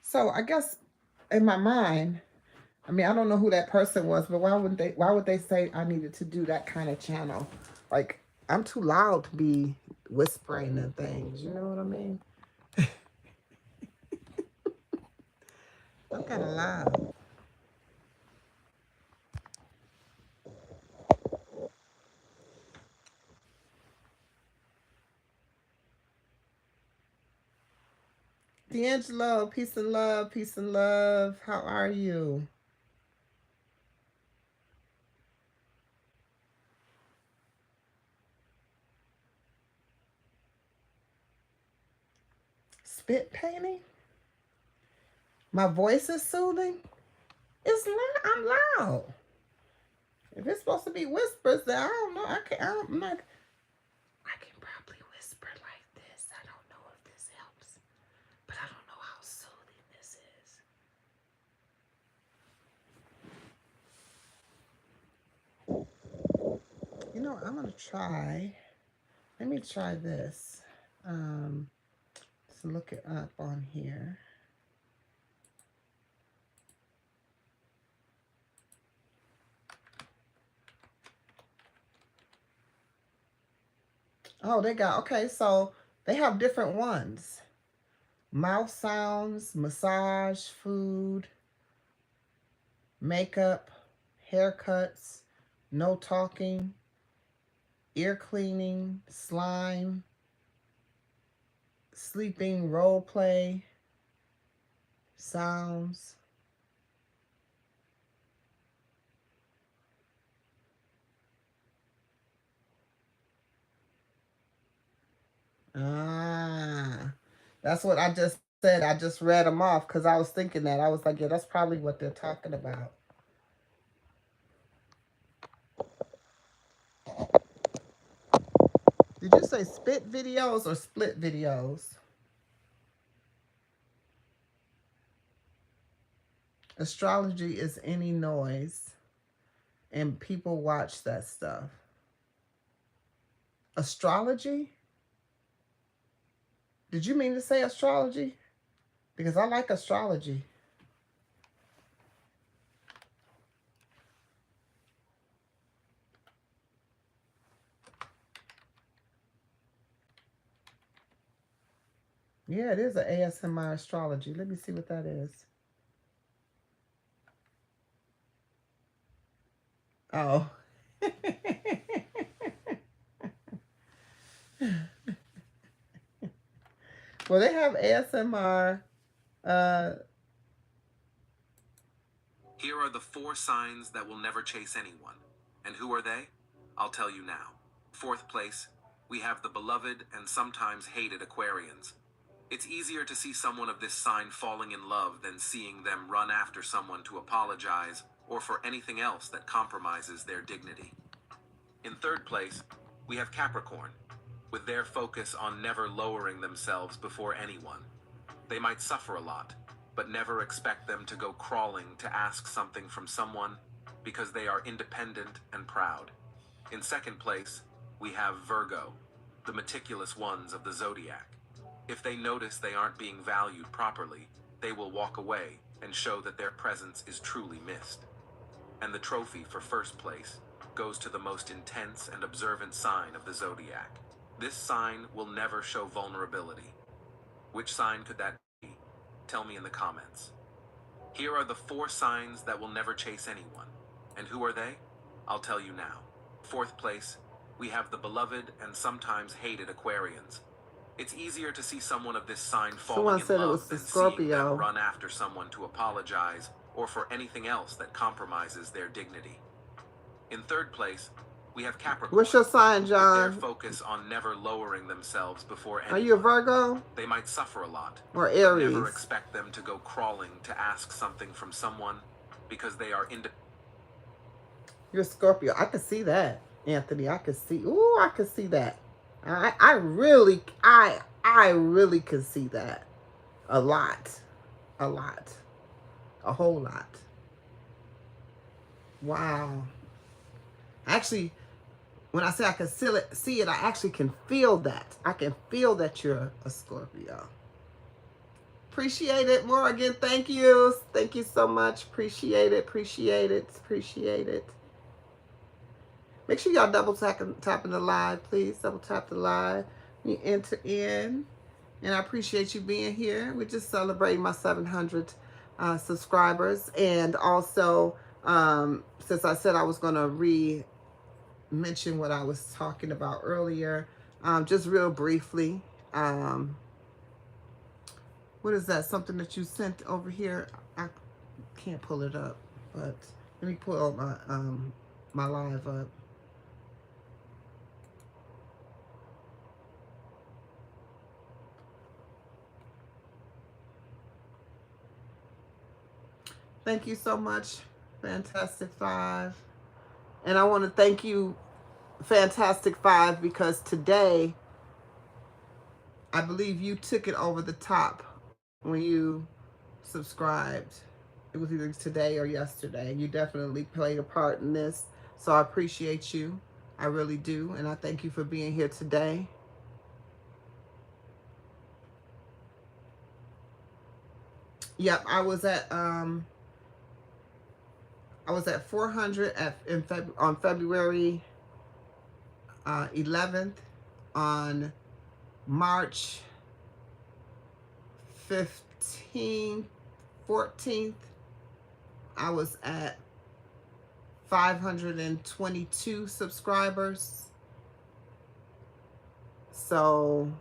So I guess in my mind, I mean, I don't know who that person was, but why would they say I needed to do that kind of channel? Like, I'm too loud to be whispering and things. You know what I mean? I'm kind of loud. D'Angelo, peace and love, peace and love. How are you? Spit painting? My voice is soothing? It's loud. I'm loud. If it's supposed to be whispers, then I don't know. I'm not. I can probably whisper like this. I don't know if this helps, but I don't know how soothing this is. You know, I'm gonna try. Let me try this. Let's look it up on here. Oh, they got, okay, so they have different ones. Mouth sounds, massage, food, makeup, haircuts, no talking, ear cleaning, slime, sleeping, role play, sounds. Ah, that's what I just said. I just read them off because I was thinking that. I was like, yeah, that's probably what they're talking about. Did you say spit videos or split videos? Astrology is any noise, and people watch that stuff. Astrology? Did you mean to say astrology? Because I like astrology. Yeah, it is an ASMR astrology. Let me see what that is. Oh. Well, they have ASMR. Here are the 4 signs that will never chase anyone. And who are they? I'll tell you now. 4th place, we have the beloved and sometimes hated Aquarians. It's easier to see someone of this sign falling in love than seeing them run after someone to apologize or for anything else that compromises their dignity. In 3rd place, we have Capricorn, with their focus on never lowering themselves before anyone. They might suffer a lot, but never expect them to go crawling to ask something from someone because they are independent and proud. In 2nd place, we have Virgo, the meticulous ones of the zodiac. If they notice they aren't being valued properly, they will walk away and show that their presence is truly missed. And the trophy for 1st place goes to the most intense and observant sign of the zodiac. This sign will never show vulnerability. Which sign could that be? Tell me in the comments. Here are the 4 signs that will never chase anyone. And who are they? I'll tell you now. 4th place, we have the beloved and sometimes hated Aquarians. It's easier to see someone of this sign falling in love than seeing them run after someone to apologize or for anything else that compromises their dignity. In 3rd place, we have Capricorn. What's your sign, John? With their focus on never lowering themselves before anyone. Are you a Virgo? They might suffer a lot. Or Aries? But never expect them to go crawling to ask something from someone because they are You're a Scorpio. I could see that, Anthony. I could see. Ooh, I could see that. I really could see that. A lot. A lot. A whole lot. Wow. Actually, when I say I can see it, I actually can feel that. I can feel that you're a Scorpio. Appreciate it, Morgan. Thank you. Thank you so much. Appreciate it. Appreciate it. Appreciate it. Make sure y'all double tapping the live, please. Double tap the live. You enter in. And I appreciate you being here. We're just celebrating my 700 subscribers. And also, since I said I was going to mention what I was talking about earlier, just real briefly. What is that? Something that you sent over here? I can't pull it up, but let me pull my live up. Thank you so much, Fantastic Five. And I want to thank you, Fantastic Five, because today, I believe you took it over the top when you subscribed. It was either today or yesterday. You definitely played a part in this. So I appreciate you. I really do. And I thank you for being here today. Yep, I was at 400 on February 11th. On March 15th, 14th, I was at 522 subscribers. So,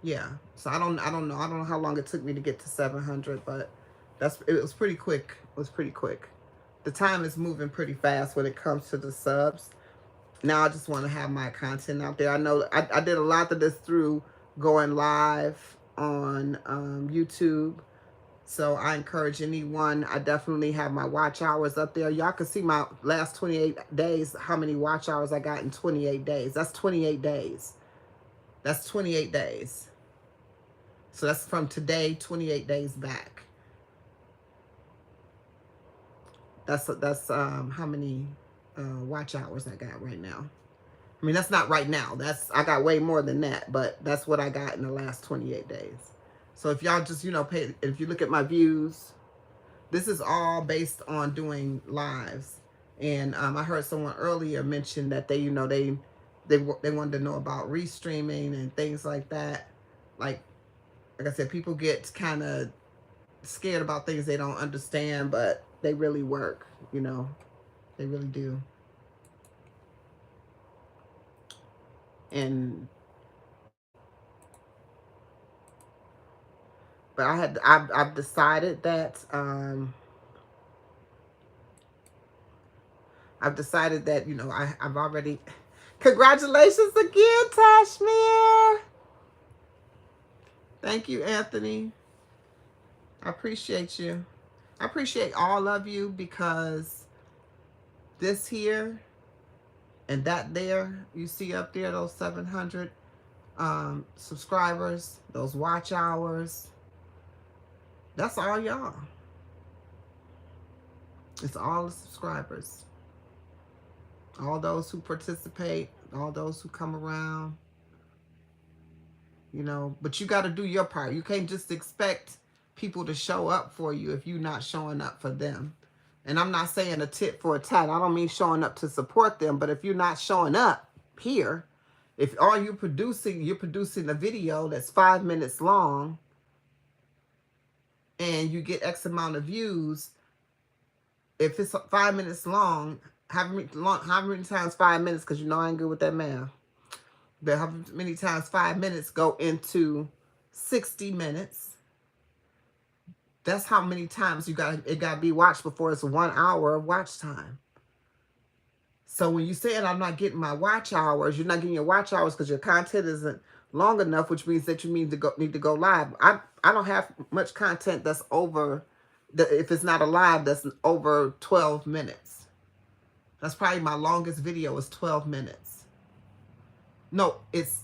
yeah. So I don't know how long it took me to get to 700, but it was pretty quick. It was pretty quick. The time is moving pretty fast when it comes to the subs. Now I just want to have my content out there. I know I did a lot of this through going live on YouTube. So I encourage anyone. I definitely have my watch hours up there. Y'all can see my last 28 days, how many watch hours I got in 28 days. That's 28 days. That's 28 days. So that's from today, 28 days back. That's how many watch hours I got right now. I mean, that's not right now. I got way more than that, but that's what I got in the last 28 days. So if y'all just, if you look at my views, this is all based on doing lives. And I heard someone earlier mention that they wanted to know about restreaming and things like that. Like I said, people get kind of scared about things they don't understand, but they really work, they really do. And but I've decided that I've already. Congratulations again, Tashmir. Thank you, Anthony. I appreciate you. I appreciate all of you, because this here and that there, you see up there, those 700 subscribers, those watch hours, that's all y'all. It's all the subscribers. All those who participate, all those who come around, but you got to do your part. You can't just expect people to show up for you if you're not showing up for them. And I'm not saying a tit for a tat. I don't mean showing up to support them, but if you're not showing up here, if all you're producing a video that's 5 minutes long and you get X amount of views, if it's 5 minutes long, how many times 5 minutes, because I ain't good with that math, but how many times 5 minutes go into 60 minutes? That's how many times it got to be watched before it's 1 hour of watch time. So when you say I'm not getting my watch hours, you're not getting your watch hours because your content isn't long enough, which means that you need to go live. I don't have much content that's over, if it's not a live, that's over 12 minutes. That's probably my longest video is 12 minutes. No, it's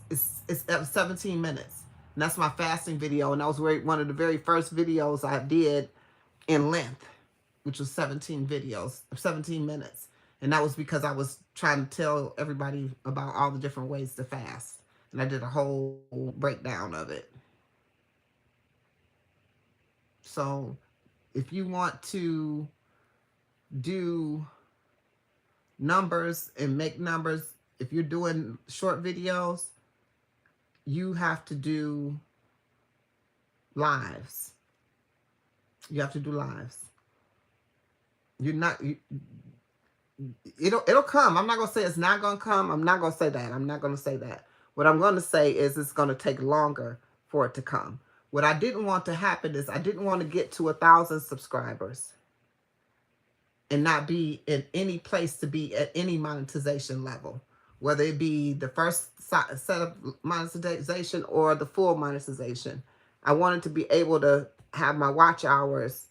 17 minutes. And that's my fasting video. And that was one of the very first videos I did in length, which was 17 minutes. And that was because I was trying to tell everybody about all the different ways to fast. And I did a whole breakdown of it. So if you want to do numbers and make numbers, if you're doing short videos, you have to do lives. You have to do lives. You're not. It'll come. I'm not gonna say it's not gonna come. I'm not gonna say that. I'm not gonna say that. What I'm gonna say is it's gonna take longer for it to come. What I didn't want to happen is I didn't want to get to 1,000 subscribers and not be in any place to be at any monetization level, whether it be the first set of monetization or the full monetization. I wanted to be able to have my watch hours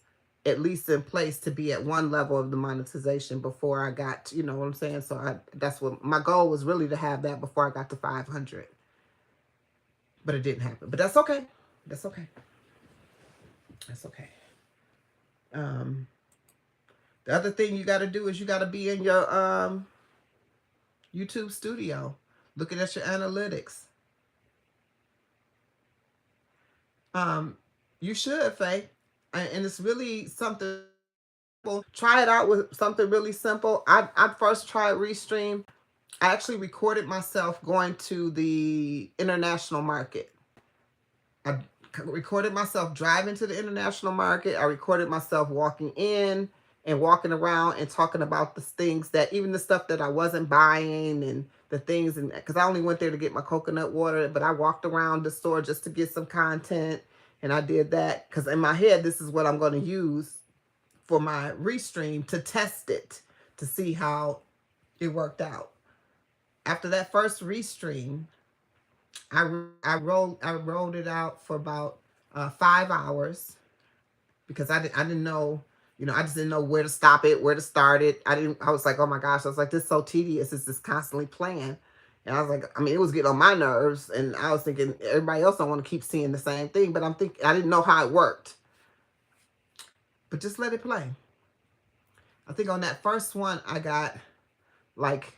at least in place to be at one level of the monetization before I got, you know what I'm saying? So that's what my goal was, really to have that before I got to 500. But it didn't happen. But that's okay. That's okay. That's okay. Um, the other thing you got to do is you got to be in your YouTube studio, looking at your analytics. You should, Faye. And it's really something simple. Try it out with something really simple. I first tried Restream. I actually recorded myself going to the international market. I recorded myself driving to the international market. I recorded myself walking in and walking around and talking about the things that, even the stuff that I wasn't buying, and the things, and because I only went there to get my coconut water, but I walked around the store just to get some content. And I did that because in my head, this is what I'm going to use for my Restream to test it, to see how it worked out. After that first Restream, I rolled it out for about 5 hours, because I didn't know, I just didn't know where to stop it, where to start it. I was like, oh my gosh, I was like, this is so tedious. It's just constantly playing. And I was like, I mean, it was getting on my nerves, and I was thinking everybody else don't want to keep seeing the same thing, but I didn't know how it worked. But just let it play. I think on that first one, I got like,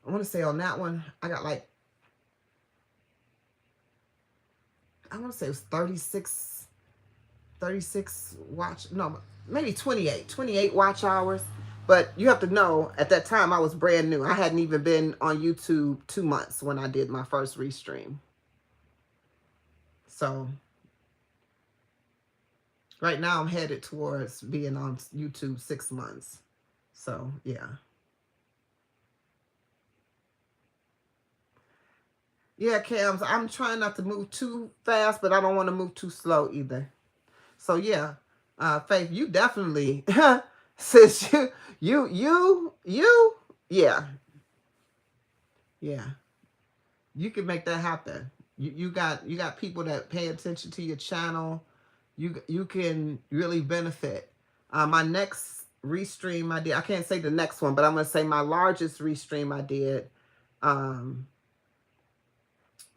I want to say on that one, I got like, I want to say it was 36 watch, no, maybe 28 watch hours. But you have to know, at that time, I was brand new. I hadn't even been on YouTube 2 months when I did my first Restream. So right now I'm headed towards being on YouTube 6 months. So yeah. Yeah, Cams, I'm trying not to move too fast, but I don't want to move too slow either. So yeah, Faith, you definitely, sis, yeah, yeah, you can make that happen. You got people that pay attention to your channel. You can really benefit. My next Restream I did, I can't say the next one, but I'm gonna say my largest Restream I did, um,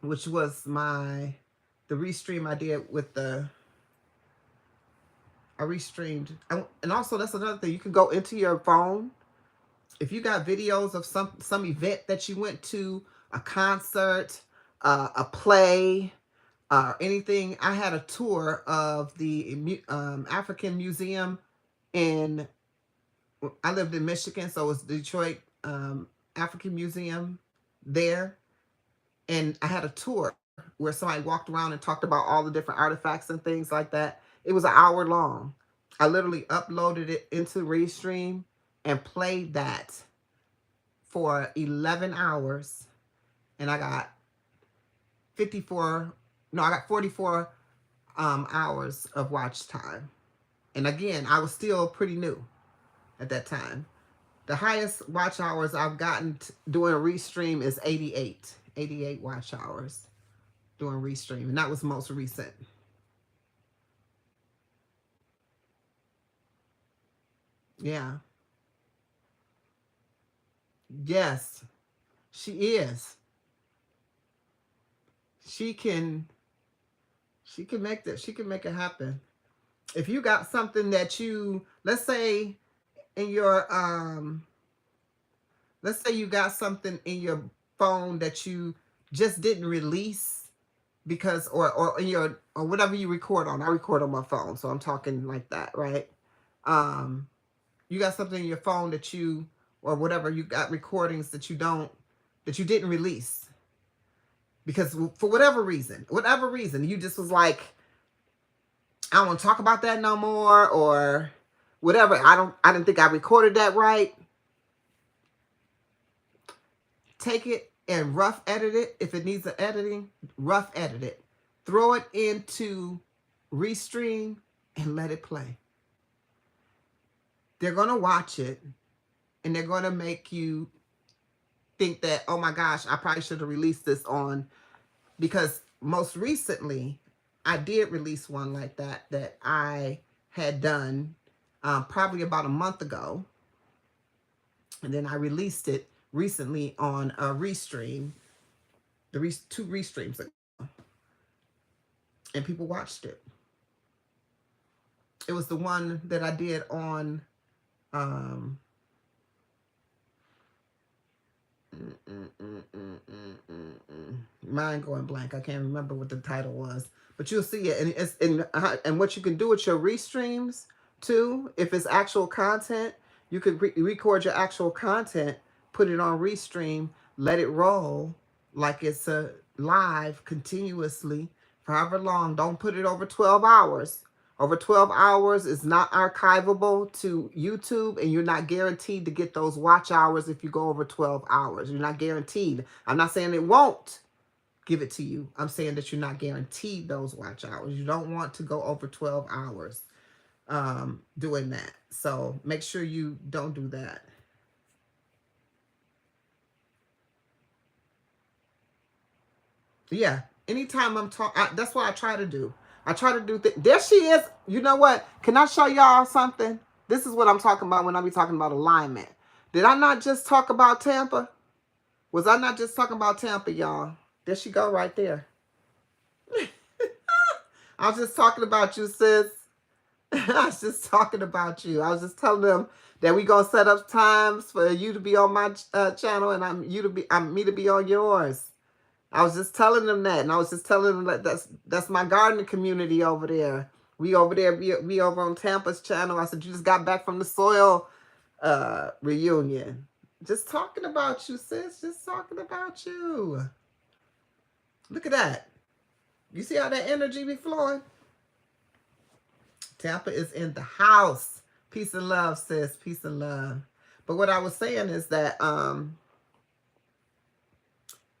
which was the Restream I did with I Restreamed. And also, that's another thing. You can go into your phone. If you got videos of some event that you went to, a concert, a play, anything. I had a tour of the African Museum in, I lived in Michigan, so it was Detroit African Museum there. And I had a tour where somebody walked around and talked about all the different artifacts and things like that. It was an hour long. I literally uploaded it into Restream and played that for 11 hours. And I got 44 hours of watch time. And again, I was still pretty new at that time. The highest watch hours I've gotten doing a Restream is 88 watch hours doing Restream. And that was most recent. Yeah. Yes, she is. She can make that. She can make it happen. If you got something that let's say in your let's say you got something in your phone that you just didn't release because or in your or whatever you record on. I record on my phone, so I'm talking like that, right? Um, you got something in your phone that you or whatever you got recordings that you didn't release because for whatever reason, you just was like, I don't want to talk about that no more or whatever. I didn't think I recorded that right. Take it and rough edit it. If it needs an editing, rough edit it. Throw it into Restream and let it play. They're going to watch it and they're going to make you think that, oh my gosh, I probably should have released this on, because most recently I did release one like that I had done probably about a month ago. And then I released it recently on a Restream, two Restreams ago, and people watched it. It was the one that I did on um mind going blank. I can't remember what the title was, but you'll see it. And it's and what you can do with your restreams too, if it's actual content, you could record your actual content, put it on Restream, let it roll like it's a live continuously for however long. Don't put it over 12 hours. Over 12 hours is not archivable to YouTube, and you're not guaranteed to get those watch hours if you go over 12 hours. You're not guaranteed. I'm not saying it won't give it to you. I'm saying that you're not guaranteed those watch hours. You don't want to go over 12 hours doing that. So make sure you don't do that. Yeah, anytime I'm talking, that's what I try to do. I try to do there she is. You know what? Can I show y'all something? This is what I'm talking about when I be talking about alignment. Did I not just talk about Tampa? Was I not just talking about Tampa, y'all? There she go right there. I was just talking about you, sis. I was just talking about you. I was just telling them that we gonna set up times for you to be on my channel, and I'm me to be on yours. I was just telling them that, and I was just telling them that that's my gardening community over there. We over there, we over on Tampa's channel. I said, you just got back from the soil reunion. Just talking about you, sis. Just talking about you. Look at that. You see how that energy be flowing? Tampa is in the house. Peace and love, sis. Peace and love. But what I was saying is that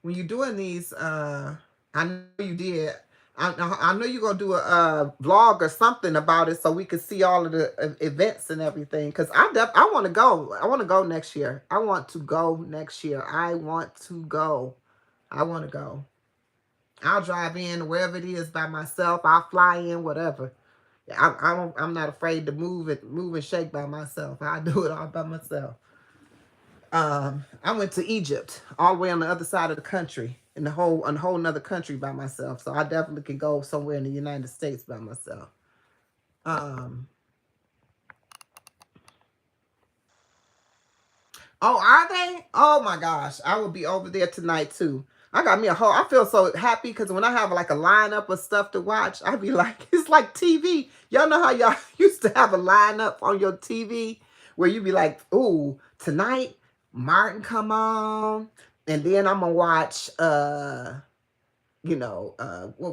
when you're doing these, I know you did. I know you're gonna do a vlog or something about it so we can see all of the events and everything. Cause I want to go. I want to go next year. I want to go next year. I want to go. I want to go. I'll drive in wherever it is by myself. I'll fly in, whatever. I'm not afraid to move and shake by myself. I do it all by myself. I went to Egypt, all the way on the other side of the country, in a whole another country by myself. So I definitely can go somewhere in the United States by myself. Um, oh, are they? Oh my gosh, I will be over there tonight too. I got me a whole. I feel so happy because when I have like a lineup of stuff to watch, I be like, it's like TV. Y'all know how y'all used to have a lineup on your TV where you be like, ooh, tonight Martin come on, and then I'm gonna watch what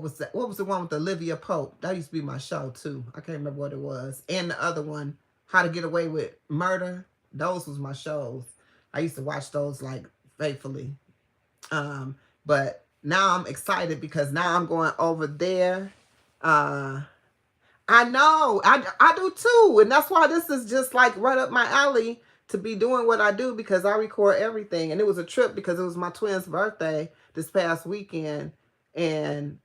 was that? What was the one with Olivia Pope? That used to be my show too. I can't remember what it was. And the other one, How to Get Away with Murder. Those was my shows. I used to watch those like faithfully. But now I'm excited because now I'm going over there. I know. I do too. And that's why this is just like right up my alley to be doing what I do, because I record everything. And it was a trip because it was my twin's birthday this past weekend. And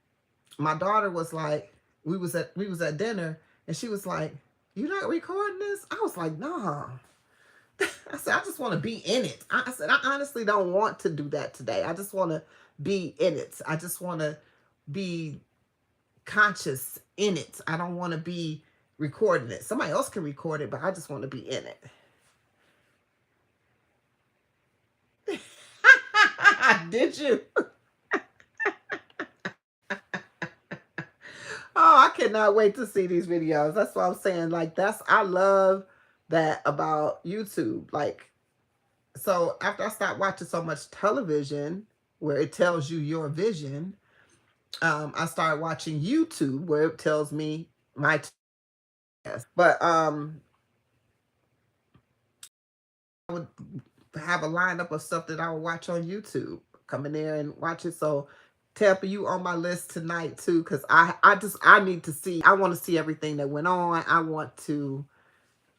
my daughter was like, we was at dinner, and she was like, "You not recording this?" I was like, "No." I said, "I just want to be in it." I said, "I honestly don't want to do that today. I just want to be in it. I just want to be conscious in it. I don't want to be recording it. Somebody else can record it, but I just want to be in it." Did you? Oh, I cannot wait to see these videos. That's what I'm saying. Like, I love that about YouTube. Like, so after I stopped watching so much television where it tells you your vision, I started watching YouTube where it tells me my test. But I would have a lineup of stuff that I would watch on YouTube. Come in there and watch it. So Tampa, you on my list tonight too, because I need to see. I want to see everything that went on.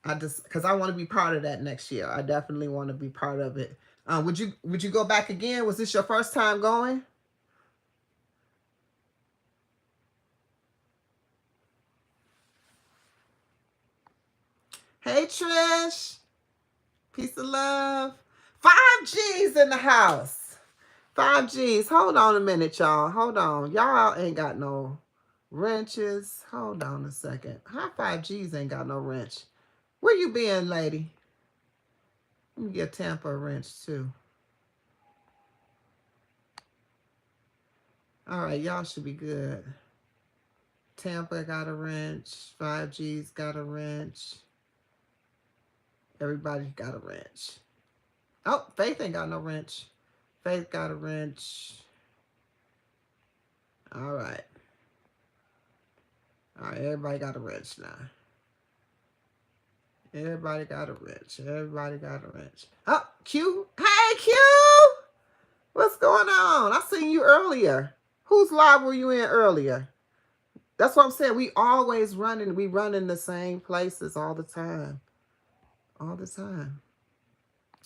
Because I want to be part of that next year. I definitely want to be part of it. Would you go back again? Was this your first time going? Hey Trish, peace of love. 5G's in the house. 5G's. Hold on a minute, y'all. Hold on. Y'all ain't got no wrenches. Hold on a second. How 5G's ain't got no wrench? Where you been, lady? Let me get Tampa a wrench too. All right, y'all should be good. Tampa got a wrench. 5G's got a wrench. Everybody got a wrench. Oh, Faith ain't got no wrench. Faith got a wrench. All right. All right, everybody got a wrench now. Everybody got a wrench. Everybody got a wrench. Oh, Q. Hey, Q. What's going on? I seen you earlier. Whose live were you in earlier? That's what I'm saying. We always running. We run in the same places all the time. All the time.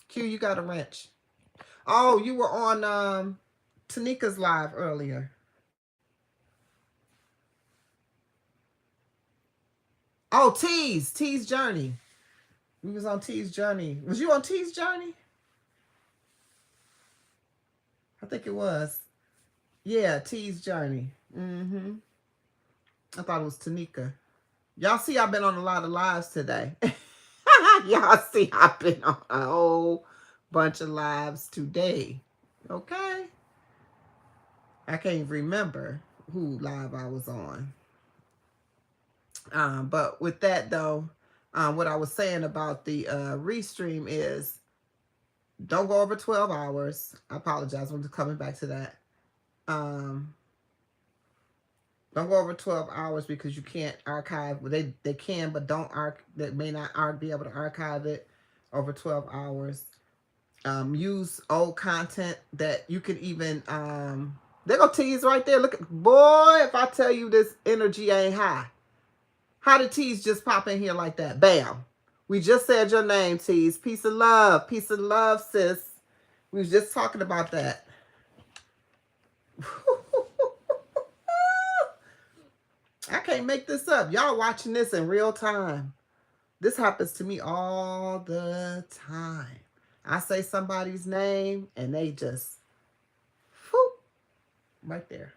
Q, you got a wrench. Oh, you were on Tanika's live earlier. Oh, T's Journey. We was on T's Journey. Was you on T's Journey? I think it was. Yeah, T's Journey. Mm-hmm. I thought it was Tanika. Y'all see I've been on a lot of lives today. Y'all see I've been on a whole bunch of lives today. Okay? I can't remember who live I was on. But with that though, what I was saying about the restream is don't go over 12 hours. I apologize. I'm just coming back to that. Don't go over 12 hours because you can't archive. They can, but don't they may not be able to archive it over 12 hours. Use old content that you could even they're gonna tease right there. Look at boy, if I tell you this energy ain't high. How did Tease just pop in here like that? Bam. We just said your name, Tease. Peace of love. Peace of love, sis. We was just talking about that. I can't make this up. Y'all watching this in real time. This happens to me all the time. I say somebody's name and they just, whoop, right there.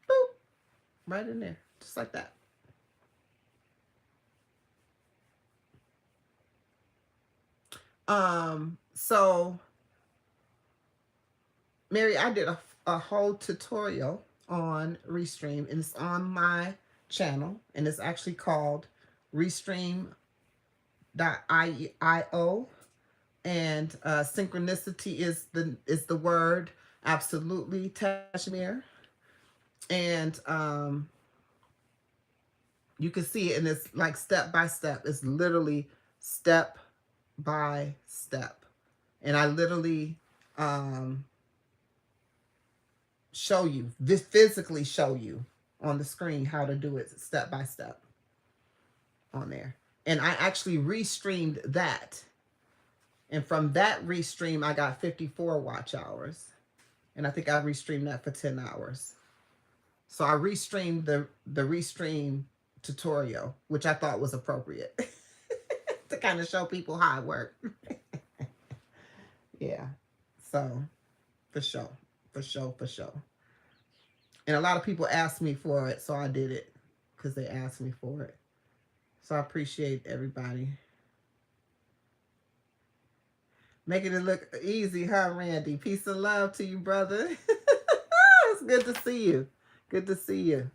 Boop, right in there. Just like that. So Mary, I did a whole tutorial on Restream, and it's on my channel, and it's actually called Restream.io, and synchronicity is the word. Absolutely, Tashmir. And you can see it, and it's like step by step. It's literally step by step, and I literally show you, physically show you on the screen how to do it step by step on there. And I actually restreamed that. And from that restream, I got 54 watch hours. And I think I restreamed that for 10 hours. So I restreamed the restream tutorial, which I thought was appropriate to kind of show people how it worked. Yeah. So for sure. For sure. For sure. And a lot of people asked me for it, so I did it because they asked me for it. So I appreciate everybody. Making it look easy, huh, Randy? Peace and love to you, brother. It's good to see you. Good to see you.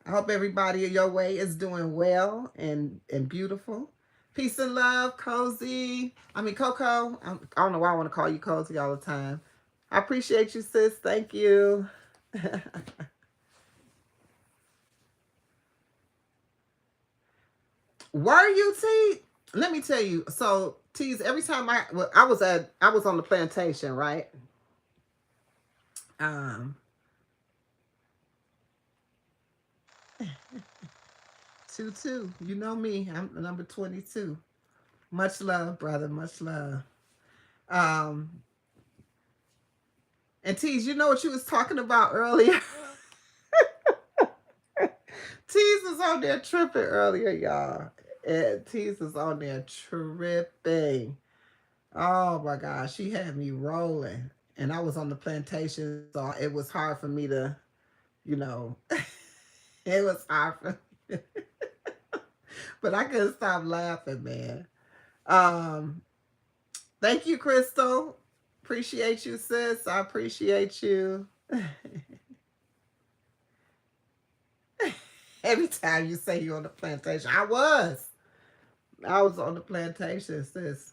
I hope everybody your way is doing well and beautiful. Peace and love, Cozy. I mean, Coco. I don't know why I want to call you Cozy all the time. I appreciate you, sis. Thank you. Were you, T? Let me tell you. So, T's, every time I was on the plantation, right? Um, 22. You know me. I'm number 22. Much love, brother. Much love. Um, and T's, you know what you was talking about earlier? T's was on there tripping earlier, y'all. And T's was on there tripping. Oh my gosh, she had me rolling. And I was on the plantation, so it was hard for me to, you know, it was hard for me. But I couldn't stop laughing, man. Um, Thank you, Crystal. Appreciate you, sis. I appreciate you. Every time you say you're on the plantation, I was. I was on the plantation, sis.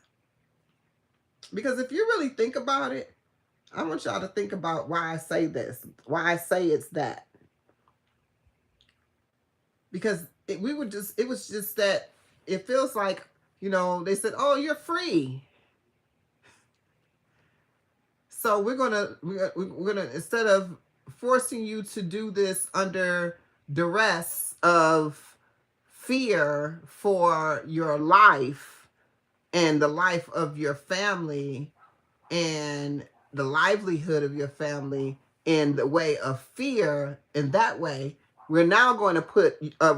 Because if you really think about it, I want y'all to think about why I say this, why I say it's that. Because it was just that it feels like, they said, oh, you're free. So we're gonna instead of forcing you to do this under duress of fear for your life and the life of your family and the livelihood of your family in the way of fear, in that way, we're now going to put a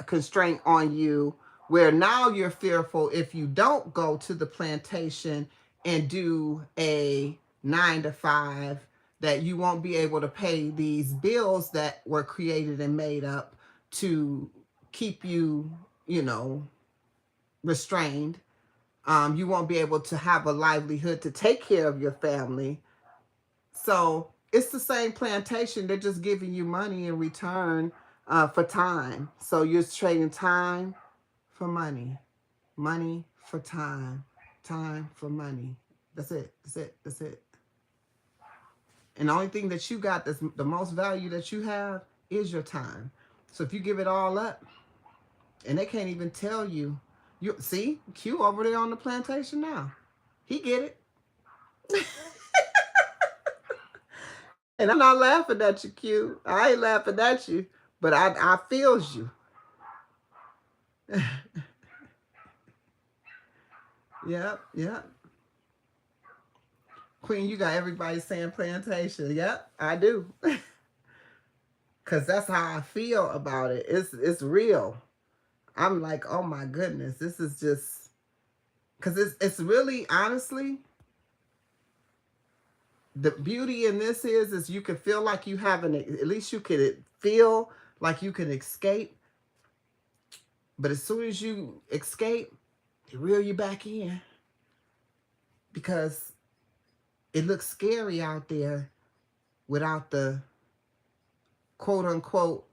constraint on you where now you're fearful if you don't go to the plantation and do a 9 to 5 that you won't be able to pay these bills that were created and made up to keep you, restrained. You won't be able to have a livelihood to take care of your family. So it's the same plantation. They're just giving you money in return for time. So you're trading time for money, money for time, time for money. That's it. That's it. That's it. And the only thing that you got that's the most value that you have is your time. So if you give it all up, and they can't even tell you, you see Q over there on the plantation now. He get it. And I'm not laughing at you, Q. I ain't laughing at you, but I feels you. Yep, yep. Queen, you got everybody saying plantation. Yep, I do. Cause that's how I feel about it. It's real. I'm like, oh my goodness, this is just because it's really honestly the beauty in this is you can feel like you have at least you can feel like you can escape, but as soon as you escape, they reel you back in because it looks scary out there without the quote unquote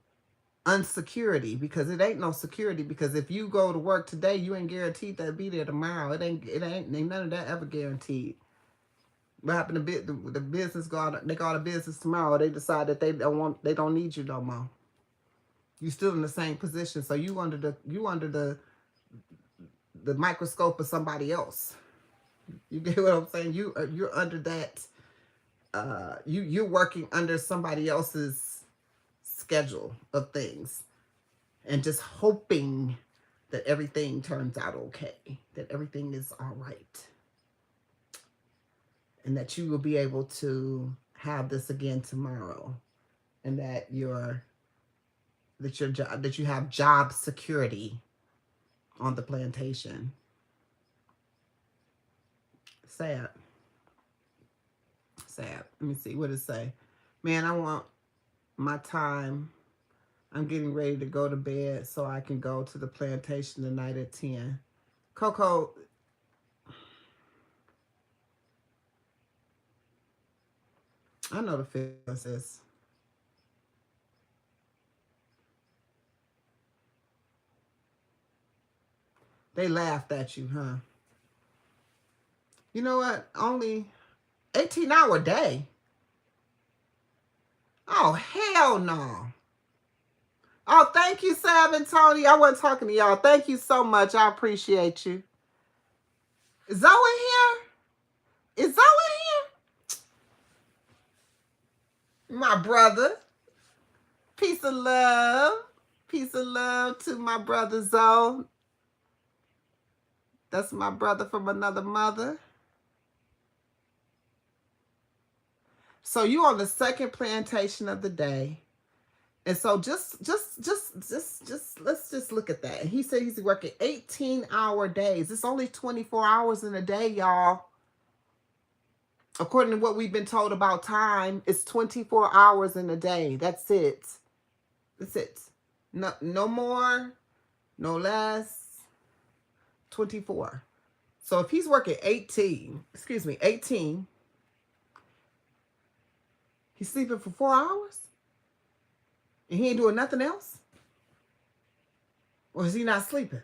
unsecurity, because it ain't no security, because if you go to work today you ain't guaranteed to be there tomorrow. It ain't none of that ever guaranteed. What happened to the business they go out of business tomorrow, they decide that they don't need you no more. You still in the same position, so you under the microscope of somebody else. You get what I'm saying? You're under that. You're working under somebody else's schedule of things, and just hoping that everything turns out okay, that everything is all right, and that you will be able to have this again tomorrow, and that that you have job security on the plantation. Sad. Sad. Let me see what it say. Man, I want my time. I'm getting ready to go to bed so I can go to the plantation tonight at 10. Coco, I know the feelings is. They laughed at you, huh? You know what? Only 18-hour day. Oh, hell no. Oh, thank you, Sav and Tony. I wasn't talking to y'all. Thank you so much. I appreciate you. Is Zoe here? Is Zoe here? My brother. Peace of love. Peace of love to my brother Zoe. That's my brother from another mother. So you on the second plantation of the day. And so just let's just look at that. He said he's working 18-hour days. It's only 24 hours in a day, y'all. According to what we've been told about time, it's 24 hours in a day. That's it. That's it. No more, no less. 24. So if he's working 18, he's sleeping for 4 hours? And he ain't doing nothing else? Or is he not sleeping?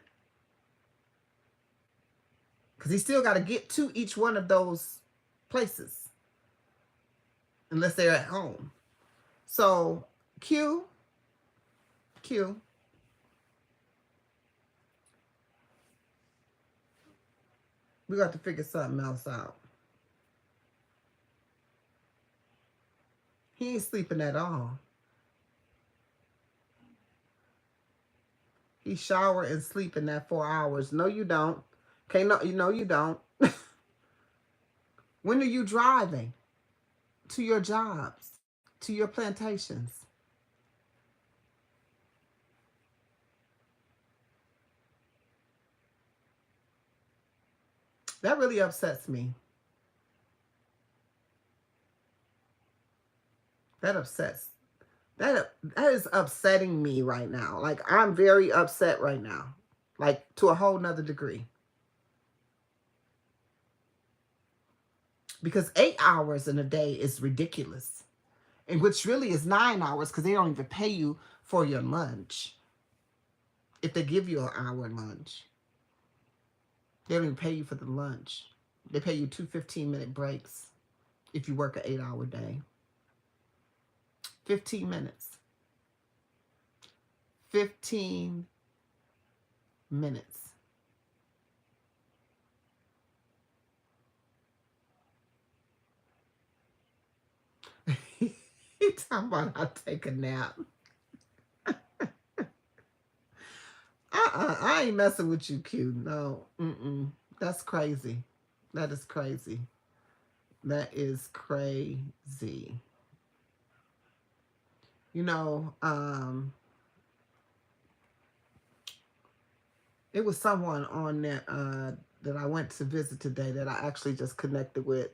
Because he still got to get to each one of those places. Unless they're at home. So, Q. We got to figure something else out. He ain't sleeping at all. He shower and sleep in that 4 hours. No, you don't. Okay, no, you don't. When are you driving to your jobs, to your plantations? That really upsets me. That is upsetting me right now. Like, I'm very upset right now. Like, to a whole nother degree. Because 8 hours in a day is ridiculous. And which really is 9 hours because they don't even pay you for your lunch. If they give you an hour lunch. They don't even pay you for the lunch. They pay you 2 15-minute breaks if you work an 8-hour day. 15 minutes. 15 minutes. He talking about I'll take a nap. I ain't messing with you, Q. No. That's crazy. That is crazy. That is crazy. You know, it was someone on that that I went to visit today that I actually just connected with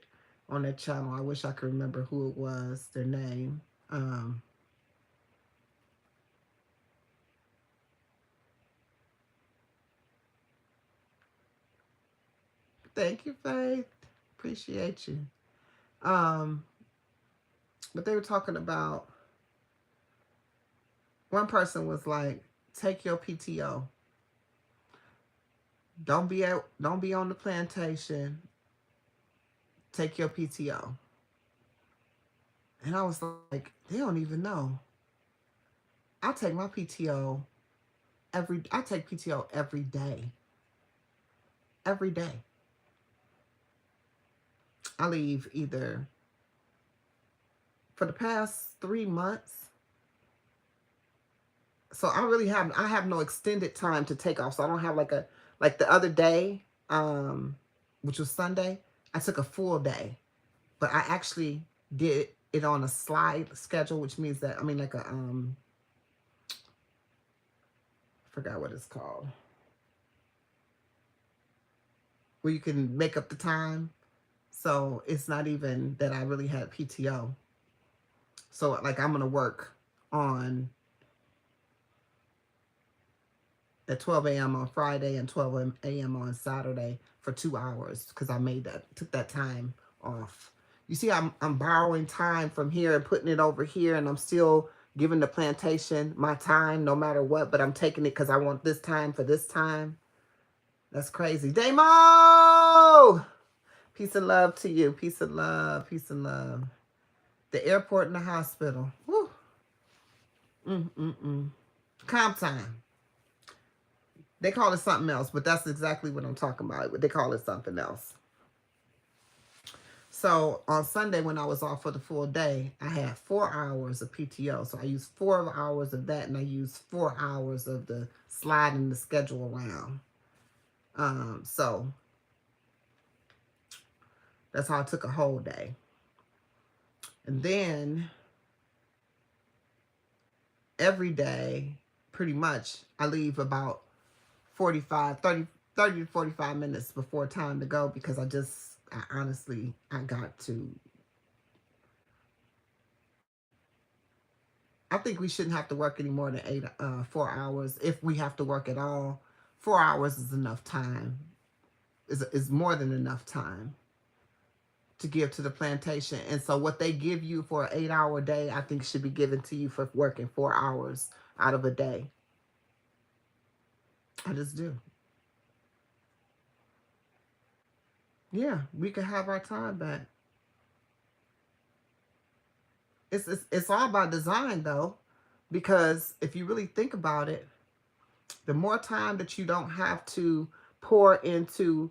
on that channel. I wish I could remember who it was, their name. Thank you, Faith. Appreciate you. But they were talking about, one person was like, take your PTO. Don't be on the plantation. Take your PTO. And I was like, they don't even know. I take my PTO I take PTO every day. Every day. I leave either for the past 3 months. So I have no extended time to take off. So I don't have like the other day, which was Sunday, I took a full day. But I actually did it on a slide schedule, which means that, like a, I forgot what it's called. Where you can make up the time. So it's not even that I really had PTO. So like I'm going to work on at 12 a.m. on Friday and 12 a.m. on Saturday for 2 hours because I took that time off. You see, I'm borrowing time from here and putting it over here, and I'm still giving the plantation my time no matter what, but I'm taking it because I want this time for this time. That's crazy. Damo! Peace and love to you. Peace and love. Peace and love. The airport and the hospital. Woo. Comp time. They call it something else, but that's exactly what I'm talking about. They call it something else. So on Sunday, when I was off for the full day, I had 4 hours of PTO. So I used 4 hours of that, and I used 4 hours of the sliding the schedule around. So that's how I took a whole day. And then every day, pretty much, I leave about 30 to 45 minutes before time to go because I honestly, I got to. I think we shouldn't have to work any more than 4 hours if we have to work at all. 4 hours is enough time. Is more than enough time to give to the plantation. And so what they give you for an 8-hour day, I think should be given to you for working 4 hours out of a day. I just do. Yeah, we can have our time back. It's all about design though, because if you really think about it, the more time that you don't have to pour into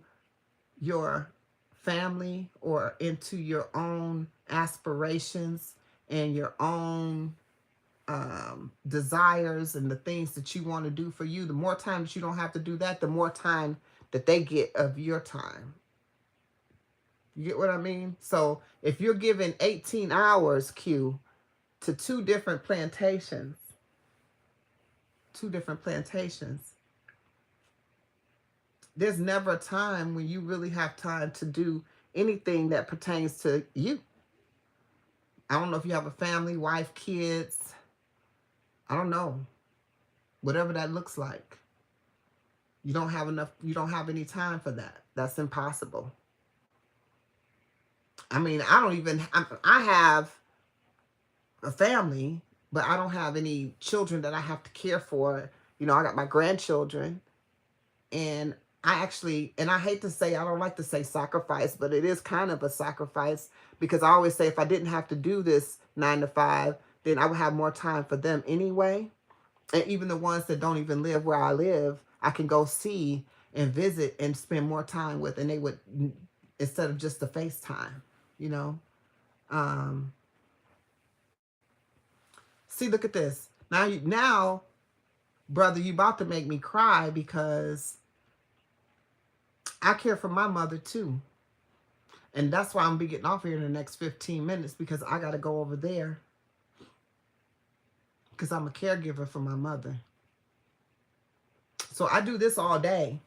your family or into your own aspirations and your own desires and the things that you want to do for you, the more time that you don't have to do that, the more time that they get of your time. You get what I mean? So if you're giving 18 hours, Q, to two different plantations, there's never a time when you really have time to do anything that pertains to you. I don't know if you have a family, wife, kids. I don't know. Whatever that looks like. You don't have any time for that. That's impossible. I mean, I have a family, but I don't have any children that I have to care for. I got my grandchildren, and and I hate to say, I don't like to say sacrifice, but it is kind of a sacrifice because I always say if I didn't have to do this 9 to 5, then I would have more time for them anyway. And even the ones that don't even live where I live, I can go see and visit and spend more time with, and they would, instead of just the FaceTime, you know. Um, See, look at this. Now, brother, you about to make me cry because I care for my mother too. And that's why I'm be getting off here in the next 15 minutes because I got to go over there because I'm a caregiver for my mother. So I do this all day.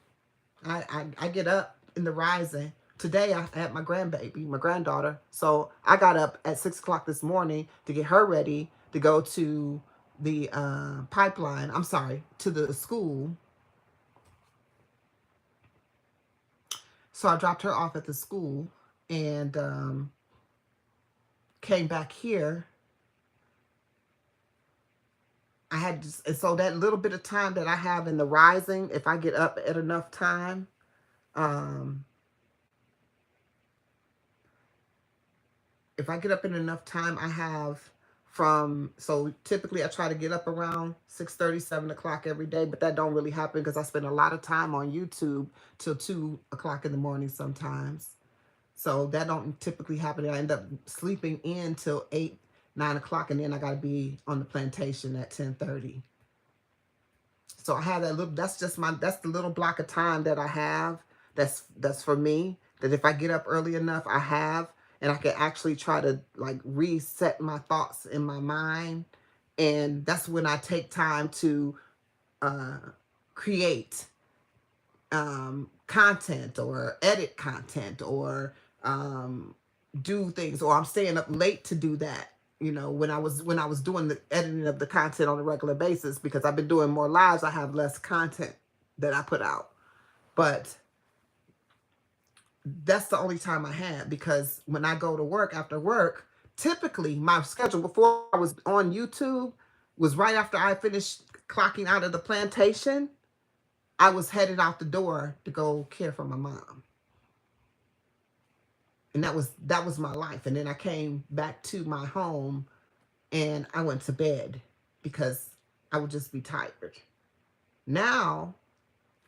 I get up in the rising. Today I had my grandbaby, my granddaughter. So I got up at 6 o'clock this morning to get her ready to go to the pipeline. I'm sorry, to the school. So I dropped her off at the school and came back here. And so that little bit of time that I have in the rising, if I get up at enough time, if I get up in enough time, I have so typically I try to get up around 6:30, 7 o'clock every day, but that don't really happen because I spend a lot of time on YouTube till 2 o'clock in the morning sometimes. So that don't typically happen. I end up sleeping in till 8, 9 o'clock, and then I got to be on the plantation at 10:30. So I have that little. That's the little block of time that I have. That's for me. That if I get up early enough, I have, and I can actually try to like reset my thoughts in my mind, and that's when I take time to create content or edit content or do things, or I'm staying up late to do that. When I was doing the editing of the content on a regular basis, because I've been doing more lives, I have less content that I put out. But that's the only time I had, because when I go to work after work, typically my schedule before I was on YouTube was right after I finished clocking out of the plantation. I was headed out the door to go care for my mom. And that was my life. And then I came back to my home and I went to bed because I would just be tired. Now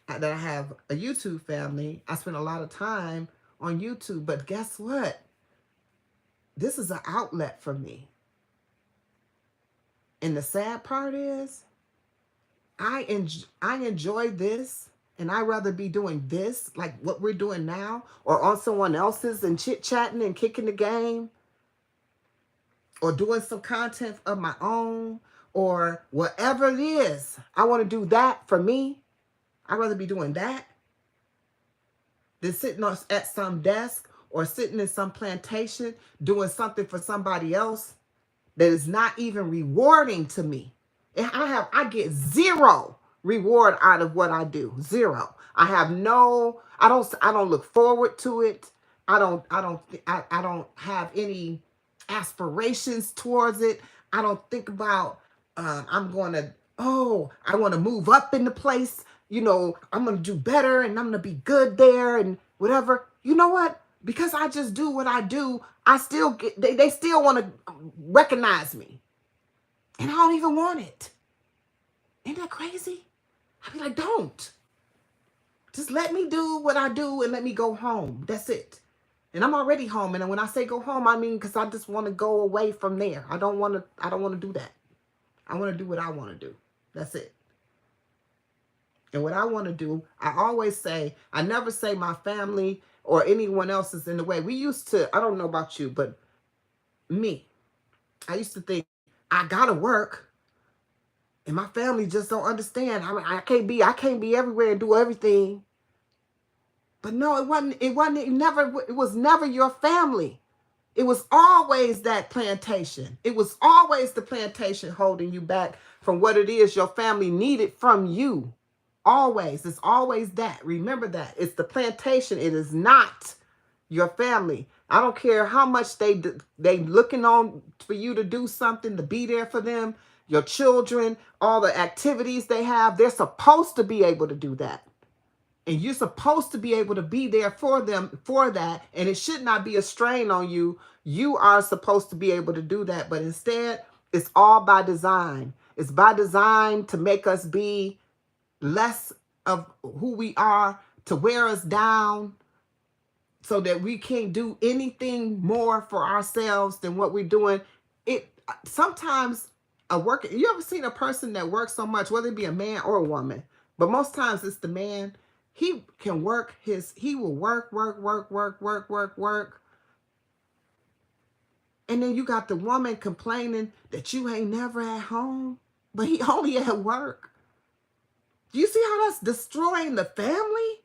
that I have a YouTube family, I spend a lot of time on YouTube. But guess what? This is an outlet for me. And the sad part is, I enjoy this, and I'd rather be doing this, like what we're doing now, or on someone else's and chit-chatting and kicking the game, or doing some content of my own, or whatever it is. I want to do that for me. I'd rather be doing that than sitting at some desk or sitting in some plantation doing something for somebody else that is not even rewarding to me. And I get zero reward out of what I do. Zero. I don't look forward to it. I don't have any aspirations towards it. I don't think about I'm going to, oh, I want to move up in the place. You know, I'm going to do better and I'm going to be good there and whatever. You know what? Because I just do what I do, I still get, they still want to recognize me. And I don't even want it. Ain't that crazy? I'd be like, don't. Just let me do what I do and let me go home. That's it. And I'm already home. And when I say go home, I mean because I just want to go away from there. I don't want to do that. I want to do what I want to do. That's it. And what I want to do, I always say, I never say my family or anyone else is in the way. We used to, I don't know about you, but me, I used to think I gotta work, and my family just don't understand. I can't be everywhere and do everything. But no, it was never your family. It was always that plantation. It was always the plantation holding you back from what it is your family needed from you. Always. It's always that. Remember that. It's the plantation. It is not your family. I don't care how much they looking on for you to do something, to be there for them, your children, all the activities they have. They're supposed to be able to do that. And you're supposed to be able to be there for them for that. And it should not be a strain on you. You are supposed to be able to do that. But instead, it's all by design. It's by design to make us be less of who we are, to wear us down so that we can't do anything more for ourselves than what we're doing. It sometimes you ever seen a person that works so much, whether it be a man or a woman, but most times it's the man. He can work he will work. And then you got the woman complaining that you ain't never at home, but he only at work. Do you see how that's destroying the family?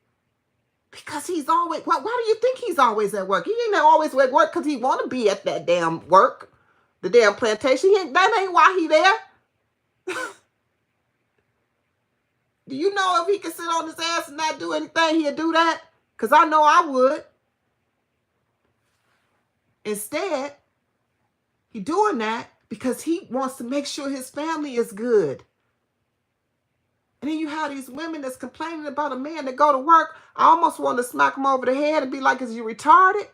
Because he's always, why do you think he's always at work? He ain't always at work because he want to be at that damn work, the damn plantation. That ain't why he there. Do you know if he could sit on his ass and not do anything, he'd do that? Because I know I would. Instead, he doing that because he wants to make sure his family is good. And then you have these women that's complaining about a man that go to work. I almost want to smack him over the head and be like, is you retarded?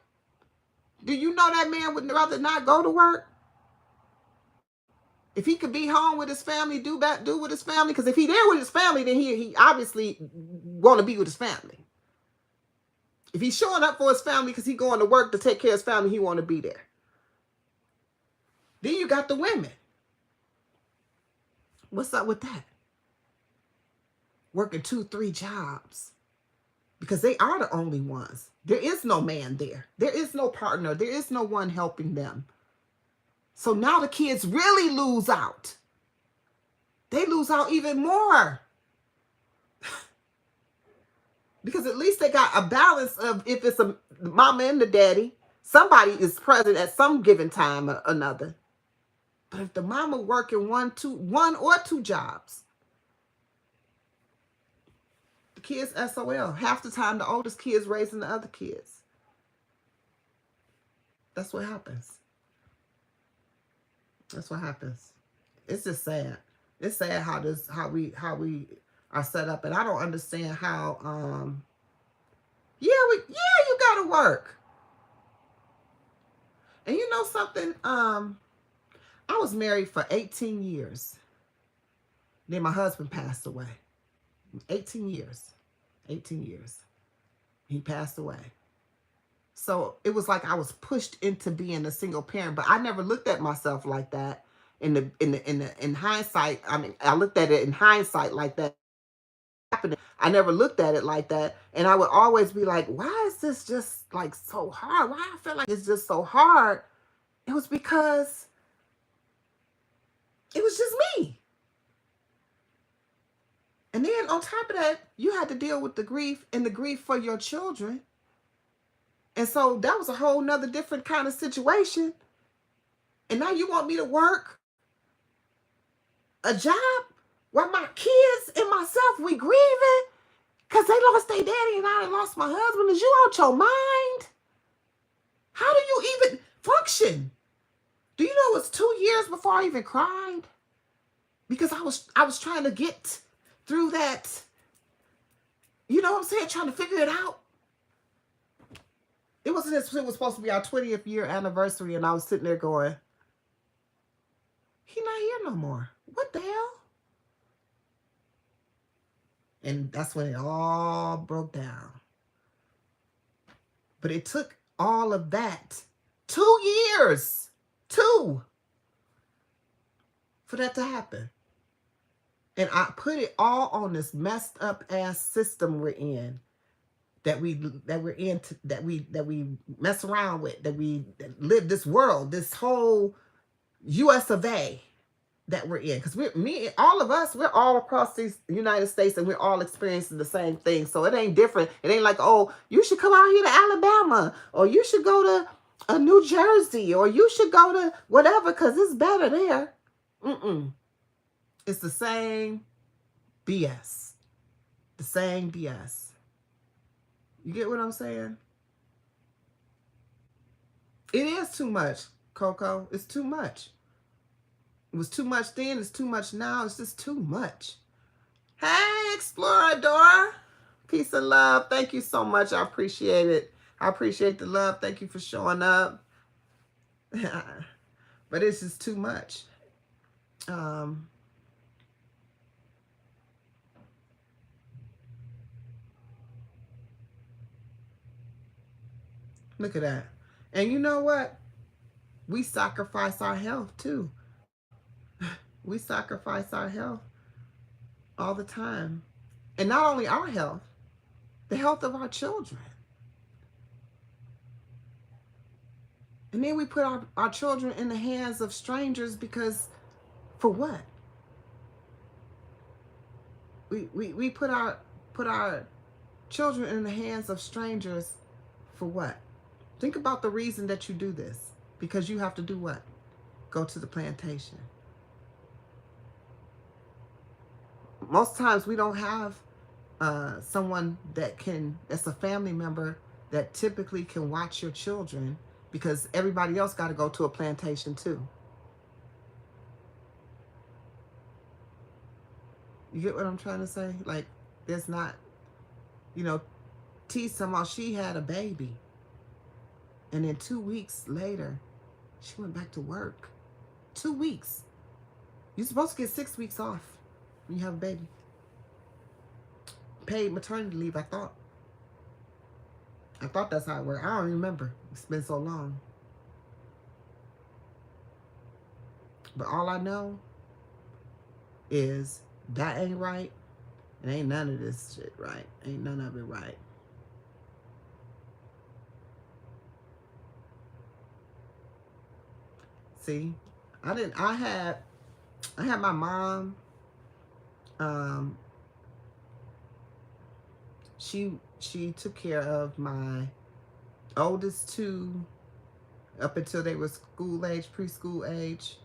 Do you know that man would rather not go to work? If he could be home with his family, do with his family. Because if he there with his family, then he obviously want to be with his family. If he's showing up for his family because he going to work to take care of his family, he want to be there. Then you got the women. What's up with that? Working 2-3 jobs because they are the only ones. There is no man there. There is no partner. There is no one helping them. So now the kids really lose out. They lose out even more. Because at least they got a balance of, if it's a mama and the daddy, somebody is present at some given time or another. But if the mama working one or two jobs, the kids SOL. Half the time, the oldest kid's raising the other kids. That's what happens. That's what happens. It's just sad. It's sad how are set up. And I don't understand how, you gotta work. And you know something? I was married for 18 years. Then my husband passed away. 18 years. 18 years. He passed away. So it was like I was pushed into being a single parent, but I never looked at myself like that. In hindsight, I mean, I looked at it in hindsight like that. I never looked at it like that, and I would always be like, "Why is this just like so hard? Why I feel like it's just so hard?" It was because it was just me. And then on top of that, you had to deal with the grief and the grief for your children. And so that was a whole nother different kind of situation. And now you want me to work a job while my kids and myself, we grieving because they lost their daddy and I lost my husband. Is you out your mind? How do you even function? Do you know it was 2 years before I even cried? Because I was trying to get through that, you know what I'm saying, trying to figure it out. It was supposed to be our 20th year anniversary, and I was sitting there going, he not here no more. What the hell? And that's when it all broke down. But it took all of that 2 years, for that to happen. And I put it all on this messed up ass system we're in, that we mess around with, that live this world, this whole US of A that we're in. Because all of us, we're all across these United States and we're all experiencing the same thing. So it ain't different. It ain't like, oh, you should come out here to Alabama, or you should go to New Jersey, or you should go to whatever because it's better there. It's the same BS. The same BS. You get what I'm saying? It is too much, Coco. It's too much. It was too much then. It's too much now. It's just too much. Hey, Explorador. Peace and love. Thank you so much. I appreciate it. I appreciate the love. Thank you for showing up. But it's just too much. Look at that. And you know what? We sacrifice our health too. We sacrifice our health all the time. And not only our health, the health of our children. And then we put our children in the hands of strangers because, for what? We put our children in the hands of strangers for what? Think about the reason that you do this. Because you have to do what? Go to the plantation. Most times we don't have someone that's a family member that typically can watch your children, because everybody else got to go to a plantation too. You get what I'm trying to say? Like, there's not, T somehow she had a baby. And then 2 weeks later, she went back to work. 2 weeks. You're supposed to get 6 weeks off when you have a baby. Paid maternity leave, I thought. I thought that's how it worked. I don't remember. It's been so long. But all I know is that ain't right. And ain't none of this shit right. Ain't none of it right. See, I had my mom, she took care of my oldest two up until they were school age, preschool age,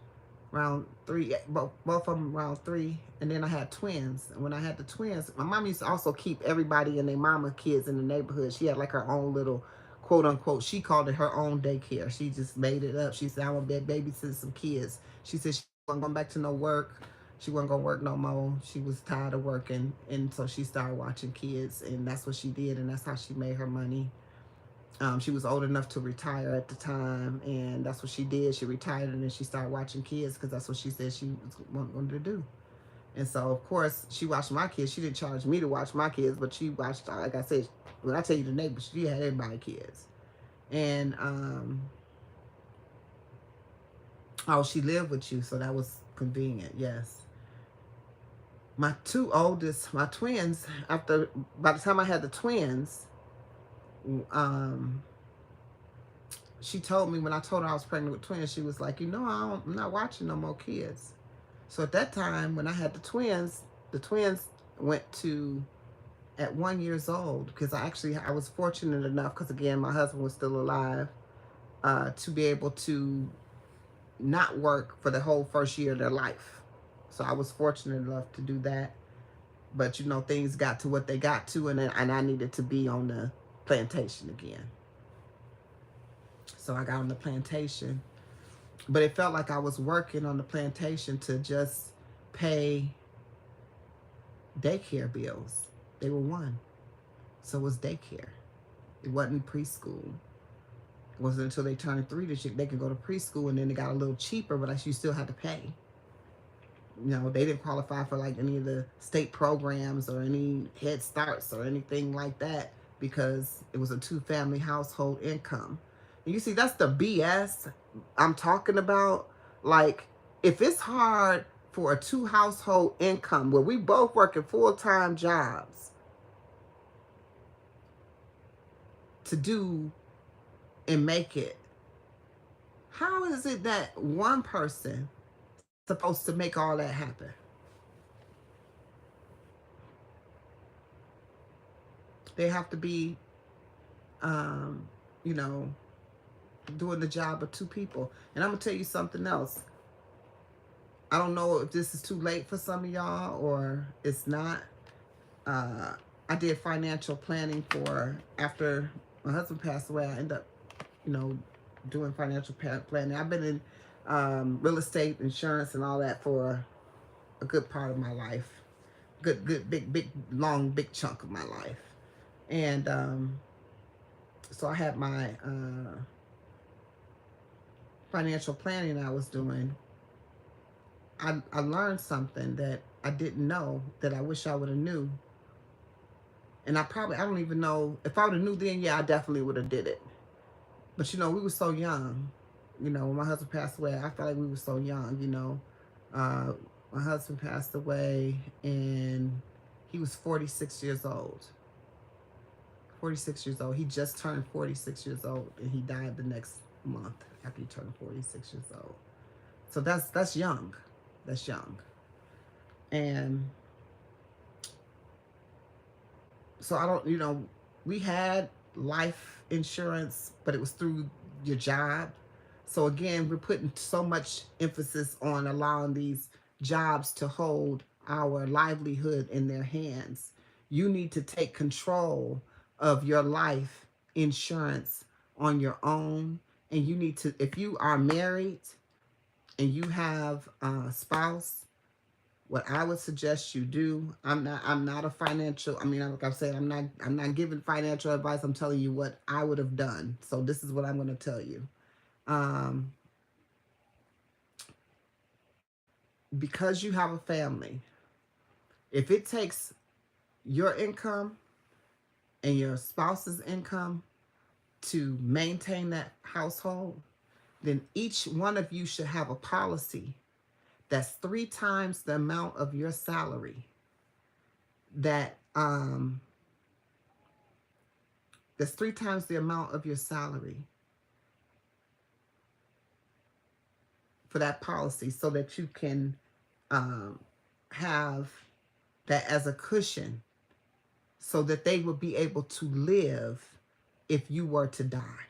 around 3, both of them around 3. And then I had twins. And when I had the twins, my mom used to also keep everybody and their mama kids in the neighborhood. She had like her own little, quote unquote, she called it her own daycare. She just made it up. She said, I want to babysit some kids. She said she wasn't going back to no work. She wasn't gonna work no more. She was tired of working, and so she started watching kids, and that's what she did, and that's how she made her money. She was old enough to retire at the time, and that's what she did. She retired, and then she started watching kids because that's what she said she wanted to do. And so, of course, she watched my kids. She didn't charge me to watch my kids, but she watched, like I said, when I tell you the neighbors, she had everybody kids. And, oh, she lived with you, so that was convenient, yes. My two oldest, my twins, by the time I had the twins, um, she told me when I told her I was pregnant with twins, she was like, I'm not watching no more kids. So at that time, when I had the twins went to at 1 year old because I was fortunate enough because again my husband was still alive to be able to not work for the whole first year of their life. So I was fortunate enough to do that. But things got to what they got to, and I needed to be on the plantation again. So I got on the plantation, but it felt like I was working on the plantation to just pay daycare bills. They were one, so it was daycare. It wasn't preschool. It wasn't until they turned 3 that they could go to preschool, and then it got a little cheaper, but you still had to pay. They didn't qualify for like any of the state programs or any Head Starts or anything like that because it was a 2-family household income. And you see, that's the BS I'm talking about. Like, if it's hard for a 2 household income where we both working full-time jobs to do and make it, how is it that one person supposed to make all that happen? They have to be, um, you know, doing the job of 2 people. And I'm gonna tell you something else. I don't know if this is too late for some of y'all or it's not. Uh, I did financial planning for after my husband passed away. I ended up, doing financial planning. I've been in real estate, insurance, and all that for a good part of my life. Good, big, long, big chunk of my life. And so I had my financial planning I was doing. I learned something that I didn't know that I wish I would have knew. And I don't even know if I would have knew then. Yeah, I definitely would have did it. But we were so young. When my husband passed away, I felt like we were so young. Uh, my husband passed away, and he was 46 years old. 46 years old. He just turned 46 years old, and he died the next month after he turned 46 years old. So that's young. That's young. And so I don't, we had life insurance, but it was through your job. So again, we're putting so much emphasis on allowing these jobs to hold our livelihood in their hands. You need to take control of your life insurance on your own. And you need to, if you are married and you have a spouse, what I would suggest you do, I'm not a financial, like I said, I'm not giving financial advice. I'm telling you what I would have done. So this is what I'm going to tell you. Because you have a family, if it takes your income and your spouse's income to maintain that household, then each one of you should have a policy that's 3 times the amount of your salary that's 3 times the amount of your salary for that policy so that you can have that as a cushion so that they will be able to live if you were to die.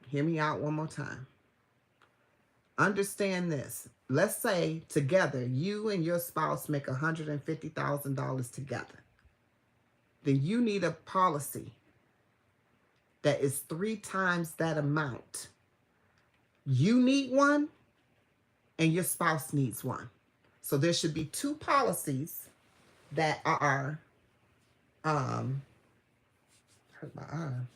Hear me out one more time. Understand this. Let's say together you and your spouse make $150,000 together. Then you need a policy that is 3 times that amount. You need one, and your spouse needs one. So there should be two policies that um hurt my arm,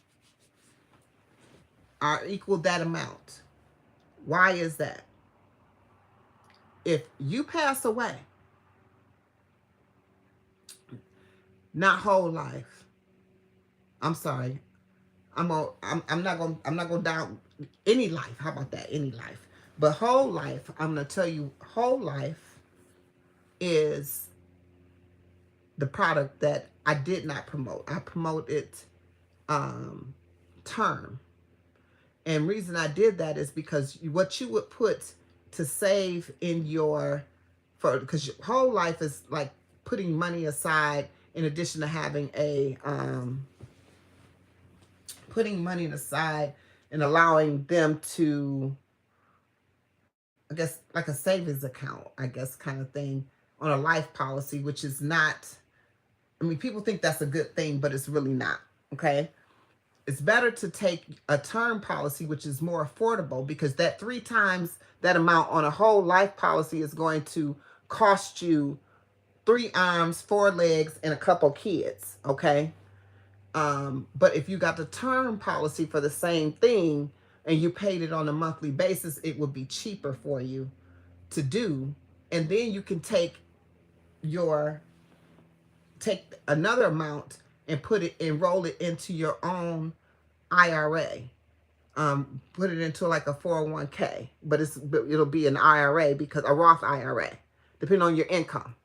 are equal that amount. Why is that? If you pass away, not whole life. I'm sorry. I'm not gonna down any life. How about that? Any life. But whole life, I'm gonna tell you, whole life is the product that I did not promote. I promoted um term. And reason I did that is because what you would put to save in your, for, because your whole life is like putting money aside in addition to having a putting money aside and allowing them to, I guess, like a savings account, I guess, kind of thing, on a life policy, which is not, I mean, people think that's a good thing, but it's really not. Okay. It's better to take a term policy, which is more affordable, because that 3 times that amount on a whole life policy is going to cost you 3 arms, 4 legs, and a couple kids. Okay. But if you got the term policy for the same thing and you paid it on a monthly basis, it would be cheaper for you to do. And then you can your take another amount and put it, enroll it into your own IRA. Put it into like a 401k, but it'll be an IRA, because a Roth IRA, depending on your income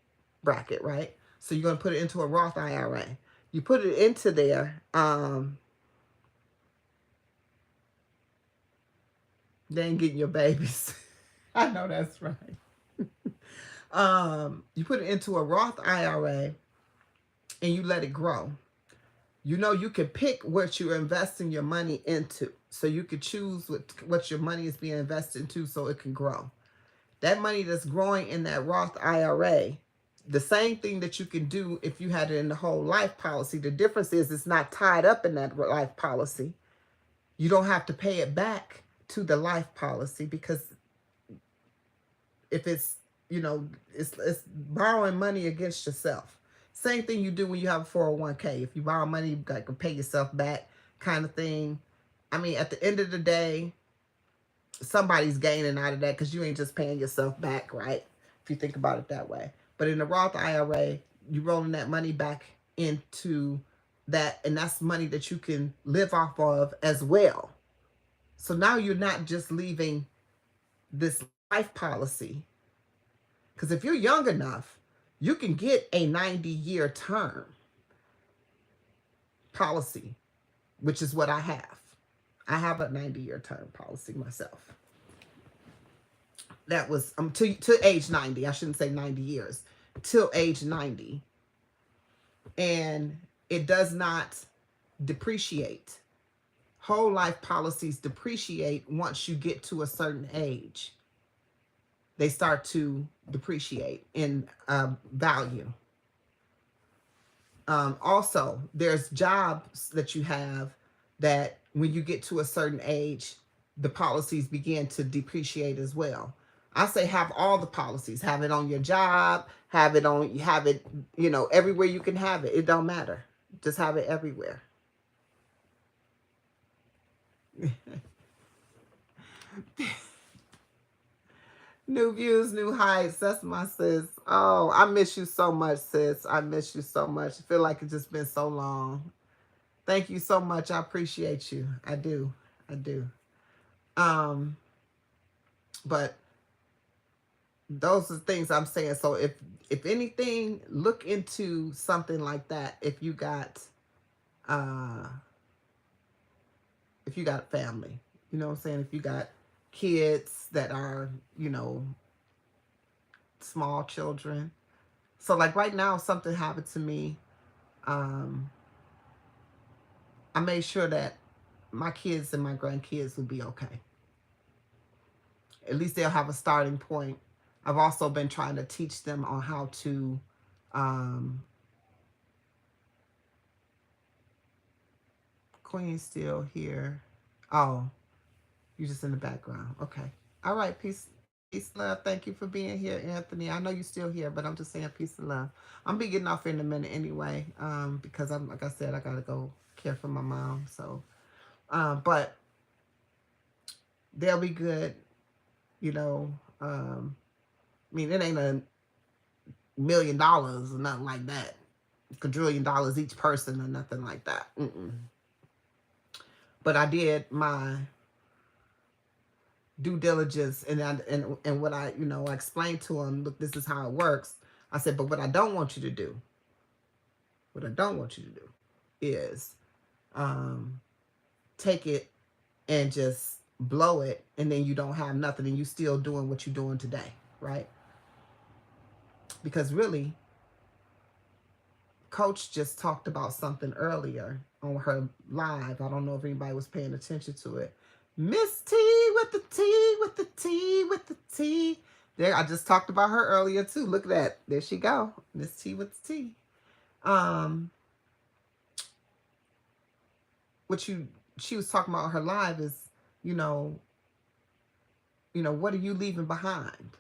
bracket, right? So you're gonna put it into a Roth IRA. You put it into there, they ain't getting your babies. I know that's right. You put it into a Roth IRA and you let it grow. You know, you can pick what you're investing your money into. So you could choose what your money is being invested into so it can grow. That money that's growing in that Roth IRA, the same thing that you can do if you had it in the whole life policy. The difference is it's not tied up in that life policy. You don't have to pay it back to the life policy, because if it's, it's borrowing money against yourself. Same thing you do when you have a 401k. If you borrow money, you got to pay yourself back, kind of thing. I mean, at the end of the day, somebody's gaining out of that, because you ain't just paying yourself back, right? If you think about it that way. But in the Roth IRA, you rolling that money back into that, and that's money that you can live off of as well. So now you're not just leaving this life policy, because if you're young enough, you can get a 90-year term policy, which is what I have. I have a 90-year term policy myself. That was to age 90. I shouldn't say 90 years. Till age 90. And it does not depreciate. Whole life policies depreciate once you get to a certain age. They start to depreciate in value. Also, there's jobs that you have that when you get to a certain age, the policies begin to depreciate as well. I say have all the policies. Have it on your job. Have it, everywhere you can have it. It don't matter. Just have it everywhere. New views, new heights. That's my sis. Oh, I miss you so much, sis. I miss you so much. I feel like it's just been so long. Thank you so much. I appreciate you. I do. I do. Um, but those are things I'm saying. So if anything, look into something like that. Uh if you got family, you know what I'm saying? If you got kids that are, small children. So like right now, something happened to me. Um, I made sure that my kids and my grandkids would be okay. At least they'll have a starting point. I've also been trying to teach them on how to Queen's still here. Oh, you're just in the background. Okay. All right, peace. Peace and love. Thank you for being here, Anthony. I know you're still here, but I'm just saying peace and love. I'm be getting off in a minute anyway, because I'm like I said, I gotta go care for my mom. So, but they'll be good. You know, I mean, it ain't $1 million or nothing like that. $1 quadrillion each person or nothing like that. Mm-mm. But I did my due diligence, and what I explained to him. Look, this is how it works. I said, but what I don't want you to do, what I don't want you to do, is take it and just blow it, and then you don't have nothing, and you still doing what you're doing today, right? Because really, Coach just talked about something earlier on her live. I don't know if anybody was paying attention to it. Miss T with the T with the T with the T. There, I just talked about her earlier too. Look at that. There she go. Miss T with the T. What she was talking about her live is, you know, what are you leaving behind?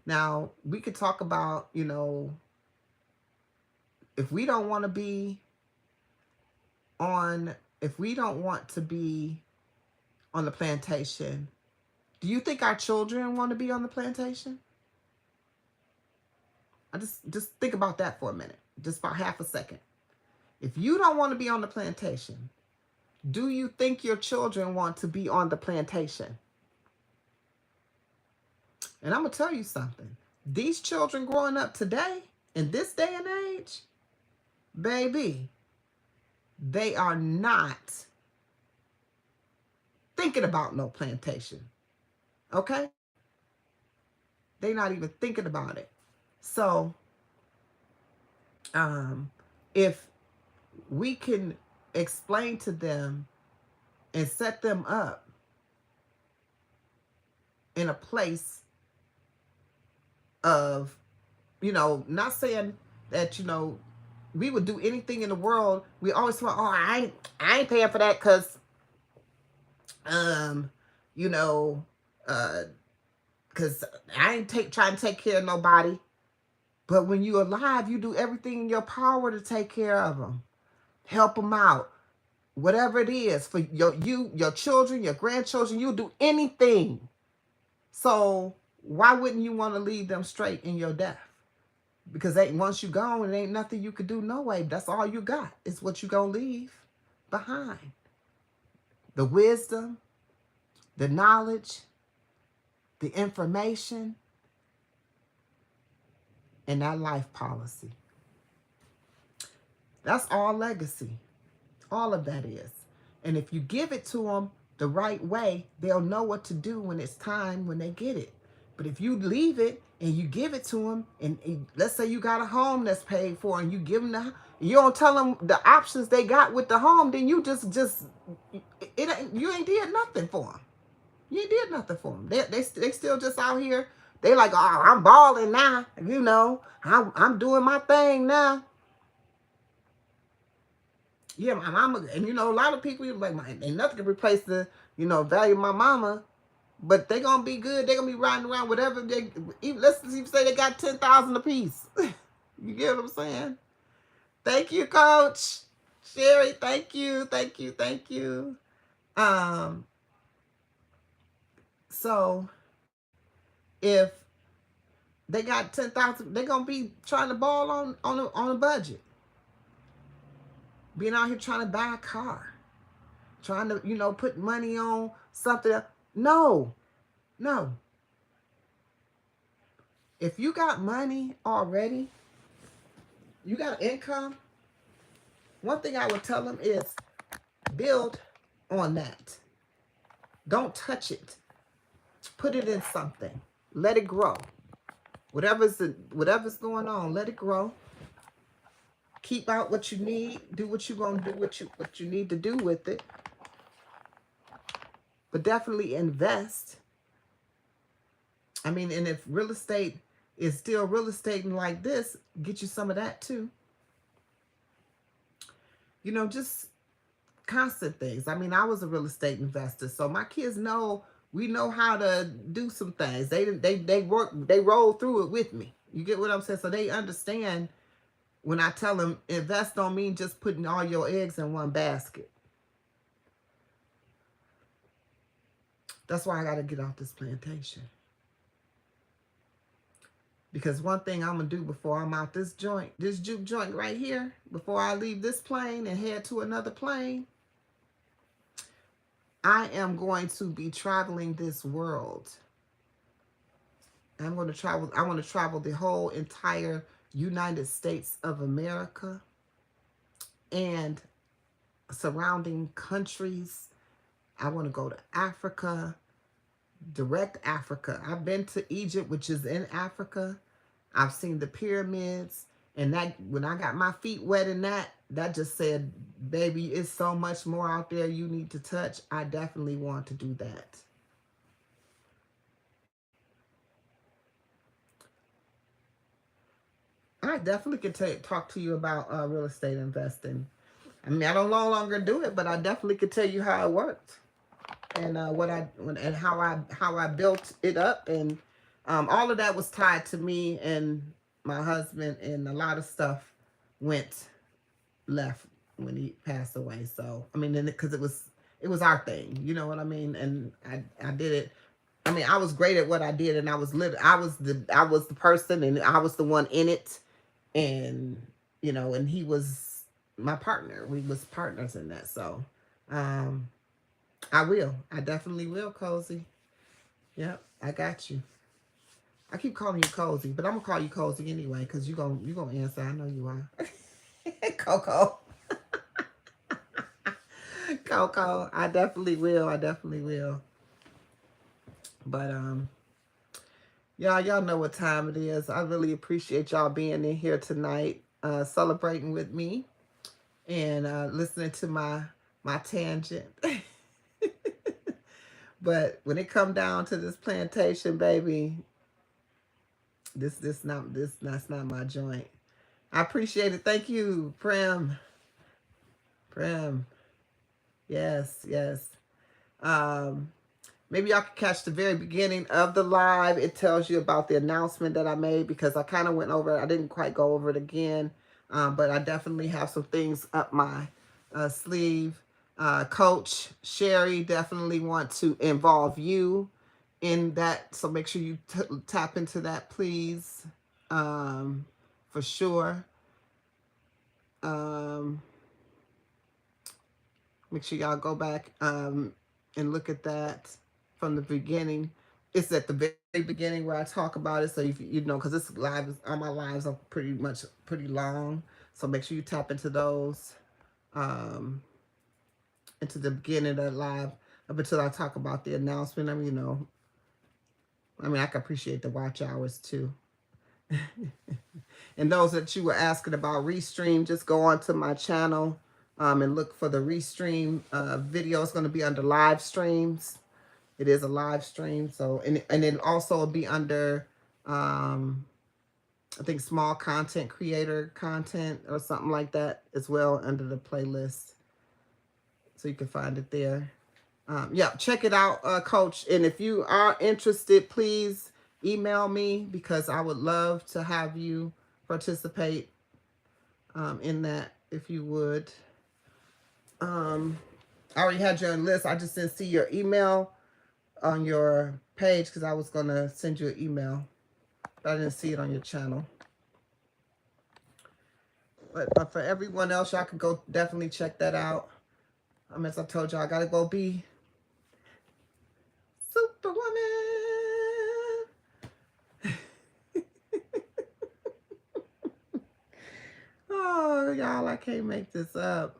Now, we could talk about, if we don't want to be if we don't want to be on the plantation, do you think our children want to be on the plantation? I just think about that for a minute, just about half a second. If you don't want to be on the plantation, do you think your children want to be on the plantation? And I'm going to tell you something. These children growing up today, in this day and age, baby, they are not thinking about no plantation. Okay? They're not even thinking about it. So, if we can explain to them and set them up in a place of, not saying that, we would do anything in the world. We always want, oh, I ain't paying for that because, you know, because I ain't trying to take care of nobody. But when you're alive, you do everything in your power to take care of them, help them out, whatever it is for your children, your grandchildren. You'll do anything. So why wouldn't you want to lead them straight in your death? Because once you gone, it ain't nothing you could do no way. That's all you got. It's what you gonna leave behind. The wisdom, the knowledge, the information, and that life policy. That's all legacy. All of that is. And if you give it to them the right way, they'll know what to do when it's time, when they get it. But if you leave it and you give it to them, and let's say you got a home that's paid for, and you give them you don't tell them the options they got with the home, then you you ain't did nothing for them. You ain't did nothing for them. They still just out here. They like, oh, I'm balling now. I'm doing my thing now. Yeah, my mama, and a lot of people like, ain't nothing can replace the, value of my mama. But they gonna be good. They gonna be riding around whatever let's even say they got 10,000 apiece. You get what I'm saying? Thank you, Coach Sherry. Thank you. So if they got 10,000, they're gonna be trying to ball on a budget. Being out here trying to buy a car, trying to put money on something. No. If you got money already, you got income. One thing I would tell them is build on that. Don't touch it. Put it in something. Let it grow. Whatever's going on, let it grow. Keep out what you need. Do what you're gonna do. What you need to do with it. But definitely invest. I mean, and if real estate is still real estate and like this, get you some of that too. Just constant things. I mean, I was a real estate investor, so my kids know We know how to do some things. They roll through it with me. You get what I'm saying? So they understand when I tell them invest don't mean just putting all your eggs in one basket. That's why I got to get off this plantation. Because one thing I'm going to do before I'm out this joint, this juke joint right here, before I leave this plane and head to another plane, I am going to be traveling this world. I'm going to travel. I want to travel the whole entire United States of America and surrounding countries. I want to go to Africa, direct Africa. I've been to Egypt, which is in Africa. I've seen the pyramids. And that when I got my feet wet in that, that just said, baby, it's so much more out there you need to touch. I definitely want to do that. I definitely could talk to you about real estate investing. I mean, I don't no longer do it, but I definitely could tell you how it worked and and how I built it up, and all of that was tied to me and my husband, and a lot of stuff went left when he passed away. So I mean, because it was our thing, you know what I mean, and I did it. I mean, I was great at what I did, and I was the person, and I was the one in it, and and he was my partner. We was partners in that. So um I definitely will, Cozy. Yep, I got you. I keep calling you Cozy, but I'm gonna call you Cozy anyway, because you gonna answer. I know you are. Coco. Coco. I definitely will. I definitely will. But y'all know what time it is. I really appreciate y'all being in here tonight, celebrating with me and listening to my tangent. But when it come down to this plantation, baby, that's not my joint. I appreciate it. Thank you, Prim. Prim. Yes, yes. Um, Maybe y'all can catch the very beginning of the live. It tells you about the announcement that I made, because I kind of went over it. I didn't quite go over it again, but I definitely have some things up my sleeve. Coach Sherry, definitely want to involve you in that. So make sure you tap into that, please, for sure. Um, Make sure y'all go back and look at that from the beginning. It's at the very beginning where I talk about it. So you know, because this live all my lives are pretty long. So make sure you tap into those, um, into the beginning of the live up until I talk about the announcement. I mean, I can appreciate the watch hours too. And those that you were asking about Restream, just go onto my channel and look for the Restream video. It's going to be under live streams. It is a live stream. So, and then also it'll be under, I think, small content creator content or something like that as well, under the playlist. So you can find it there. Yeah, check it out, Coach. And if you are interested, please email me, because I would love to have you participate in that, if you would. I already had you on list. I just didn't see your email on your page, because I was going to send you an email, but I didn't see it on your channel. But for everyone else, y'all can go definitely check that out. As I told y'all, I got to go be Superwoman. Oh, y'all, I can't make this up.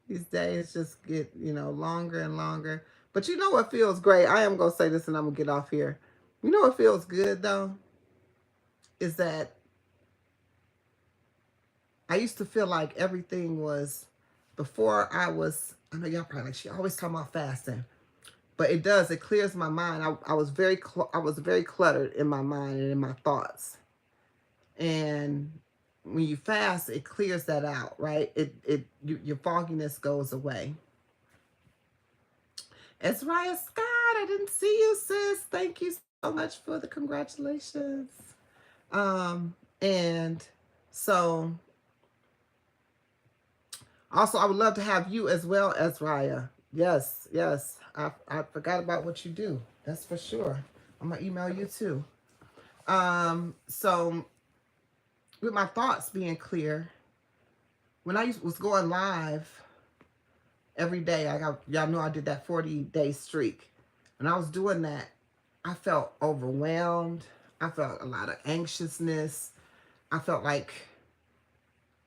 These days just get, longer and longer. But you know what feels great? I am going to say this and I'm going to get off here. You know what feels good, though? Is that I used to feel like everything was, before I know y'all probably like, she always talking about fasting. But it clears my mind. I was very cluttered in my mind and in my thoughts. And when you fast, it clears that out, right? Your fogginess goes away. Ezra Scott, I didn't see you, sis. Thank you so much for the congratulations. And so also I would love to have you as well, Ezra. Yes, yes. I forgot about what you do. That's for sure. I'm gonna email you too. So with my thoughts being clear, when was going live every day, y'all know I did that 40-day streak. When I was doing that, I felt overwhelmed. I felt a lot of anxiousness. I felt like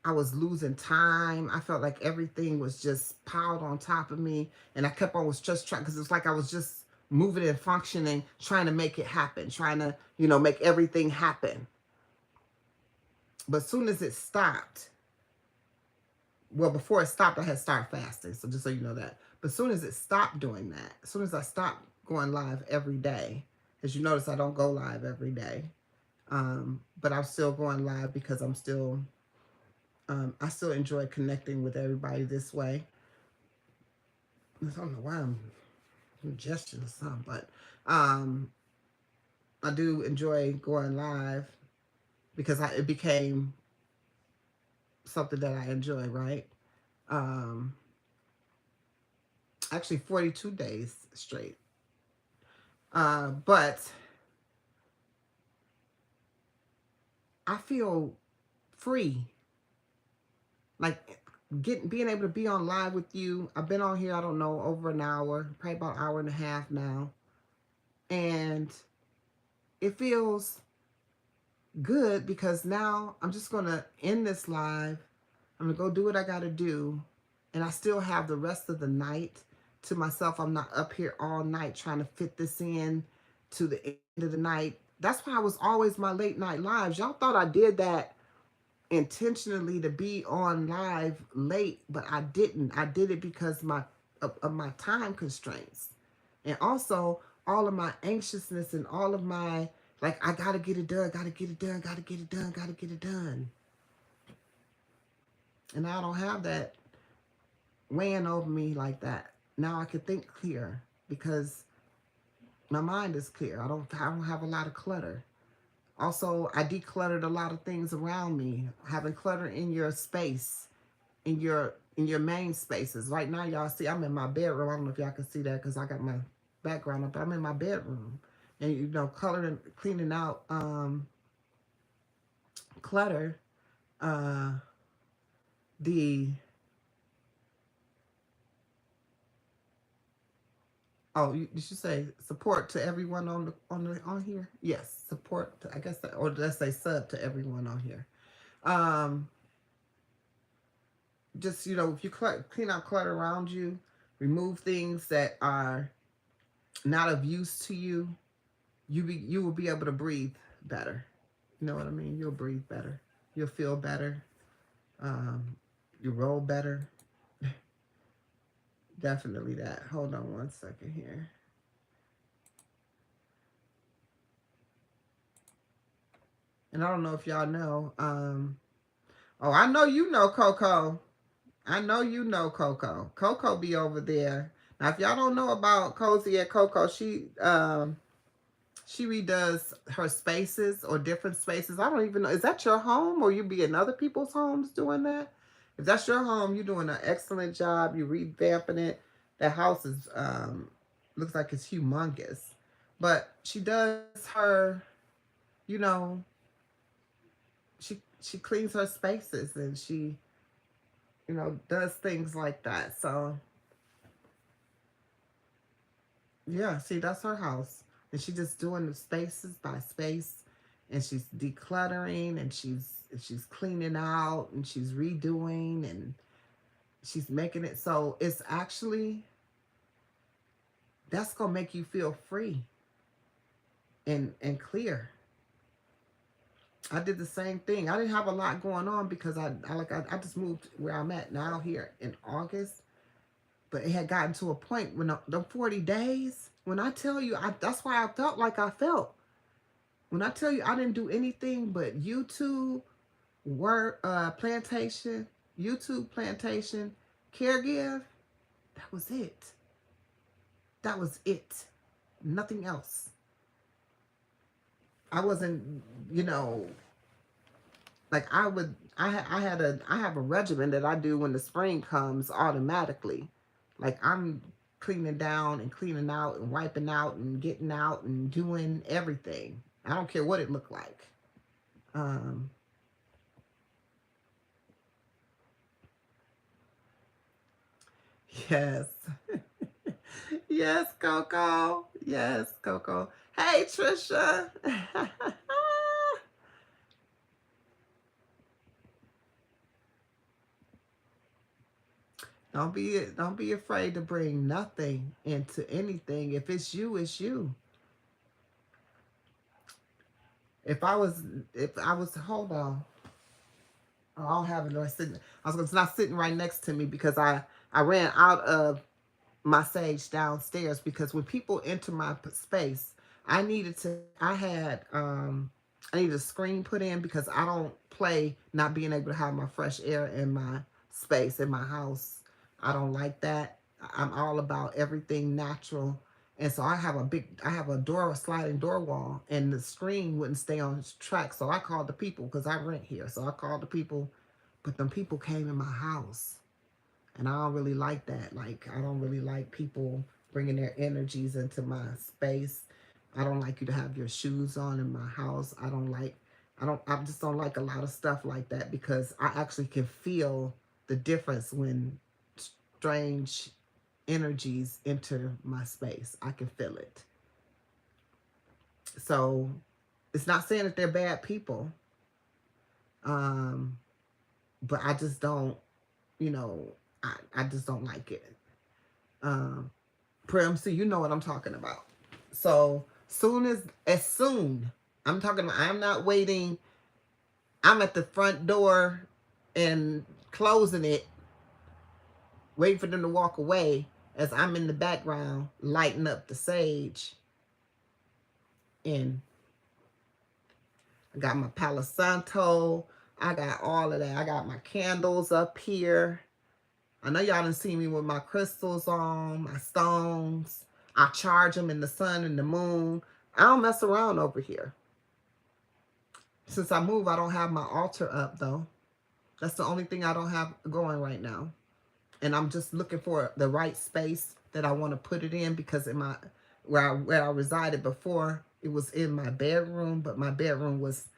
I was losing time. I felt like everything was just piled on top of me. And I kept on was just trying, because it's like I was just moving and functioning, trying to make it happen, trying to, make everything happen. But as soon as it stopped, well, before it stopped, I had started fasting. So just so you know that. But as soon as it stopped doing that, as soon as I stopped going live every day, as you notice, I don't go live every day. But I'm still going live because I still enjoy connecting with everybody this way. I don't know why I'm congestion or something, but I do enjoy going live because it became something that I enjoy, right? Um, actually, 42 days straight. But I feel free, like being able to be on live with you. I've been on here, I don't know, over an hour, probably about an hour and a half now, and it feels good because now I'm just gonna end this live. I'm gonna go do what I gotta do, and I still have the rest of the night to myself. I'm not up here all night trying to fit this in to the end of the night. That's why I was always my late night lives. Y'all thought I did that intentionally to be on live late, but I didn't. I did it because of my time constraints, and also all of my anxiousness and all of my, like, I gotta get it done, gotta get it done, gotta get it done, gotta get it done. And I don't have that weighing over me like that. Now I can think clear because my mind is clear. I don't have a lot of clutter. Also, I decluttered a lot of things around me. Having clutter in your space, in your main spaces. Right now, y'all see I'm in my bedroom. I don't know if y'all can see that because I got my background up. I'm in my bedroom, and coloring, cleaning out clutter. Uh, the Oh, did you say support to everyone on here? Yes, support. I guess that, or let's say sub to everyone on here. Um, just if you clean out clutter around you, remove things that are not of use to you, you will be able to breathe better. You know what I mean? You'll breathe better. You'll feel better. Um, you roll better. Definitely that. Hold on one second here. And I don't know if y'all know. Oh, I know you know Coco. I know you know Coco. Coco be over there. Now, if y'all don't know about Cozy at Coco, she redoes her spaces or different spaces. I don't even know. Is that your home or you be in other people's homes doing that? If that's your home, you're doing an excellent job. You're revamping it. That house is looks like it's humongous. But she does her, you know, she cleans her spaces and she, does things like that. So yeah, see, that's her house. And she's just doing the spaces by space. And she's decluttering and she's cleaning out and she's redoing and she's making it so it's actually, that's gonna make you feel free and clear. I did the same thing. I didn't have a lot going on because I just moved where I'm at now here in August. But it had gotten to a point when the 40 days, when I tell you, that's why I felt like I felt. When I tell you I didn't do anything but plantation, YouTube plantation, caregive, that was it. That was it. Nothing else. I wasn't, you know, like I would. I have a regimen that I do when the spring comes automatically. Like I'm cleaning down and cleaning out and wiping out and getting out and doing everything. I don't care what it looked like. Um, yes. Yes, Coco. Yes, Coco. Hey, Trisha. Don't be afraid to bring nothing into anything. If it's you, it's you. If I was if I was hold on. I don't have it or sitting. It's not sitting right next to me because I ran out of my sage downstairs because when people enter my space, I needed a screen put in because I don't play not being able to have my fresh air in my space in my house. I don't like that. I'm all about everything natural. And so I have a sliding door wall, and the screen wouldn't stay on track. So I called the people because I rent here. So I called the people, but them people came in my house, and I don't really like that. Like, I don't really like people bringing their energies into my space. I don't like you to have your shoes on in my house. I just don't like a lot of stuff like that because I actually can feel the difference when strange energies enter my space. I can feel it. So it's not saying that they're bad people, um, but I just don't, you know, I just don't like it. Um, Prim, so you know what I'm talking about. So as soon I'm talking about, I'm not waiting. I'm at the front door and closing it, waiting for them to walk away as I'm in the background lighting up the sage. And I got my Palo Santo. I got all of that. I got my candles up here. I know y'all done see me with my crystals on, my stones. I charge them in the sun and the moon. I don't mess around over here. Since I moved, I don't have my altar up though. That's the only thing I don't have going right now. And I'm just looking for the right space that I want to put it in because in my where I resided before, it was in my bedroom, but my bedroom was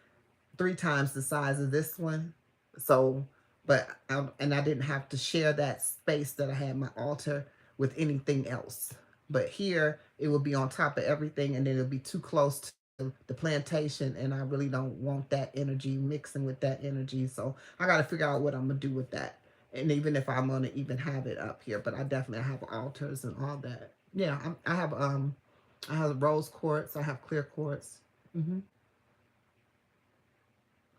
3 times the size of this one. So, and I didn't have to share that space that I had my altar with anything else. But here, it will be on top of everything, and then it'll be too close to the plantation, and I really don't want that energy mixing with that energy. So I got to figure out what I'm gonna do with that, and even if I'm gonna even have it up here, but I definitely have altars and all that. Yeah, I have rose quartz. I have clear quartz. I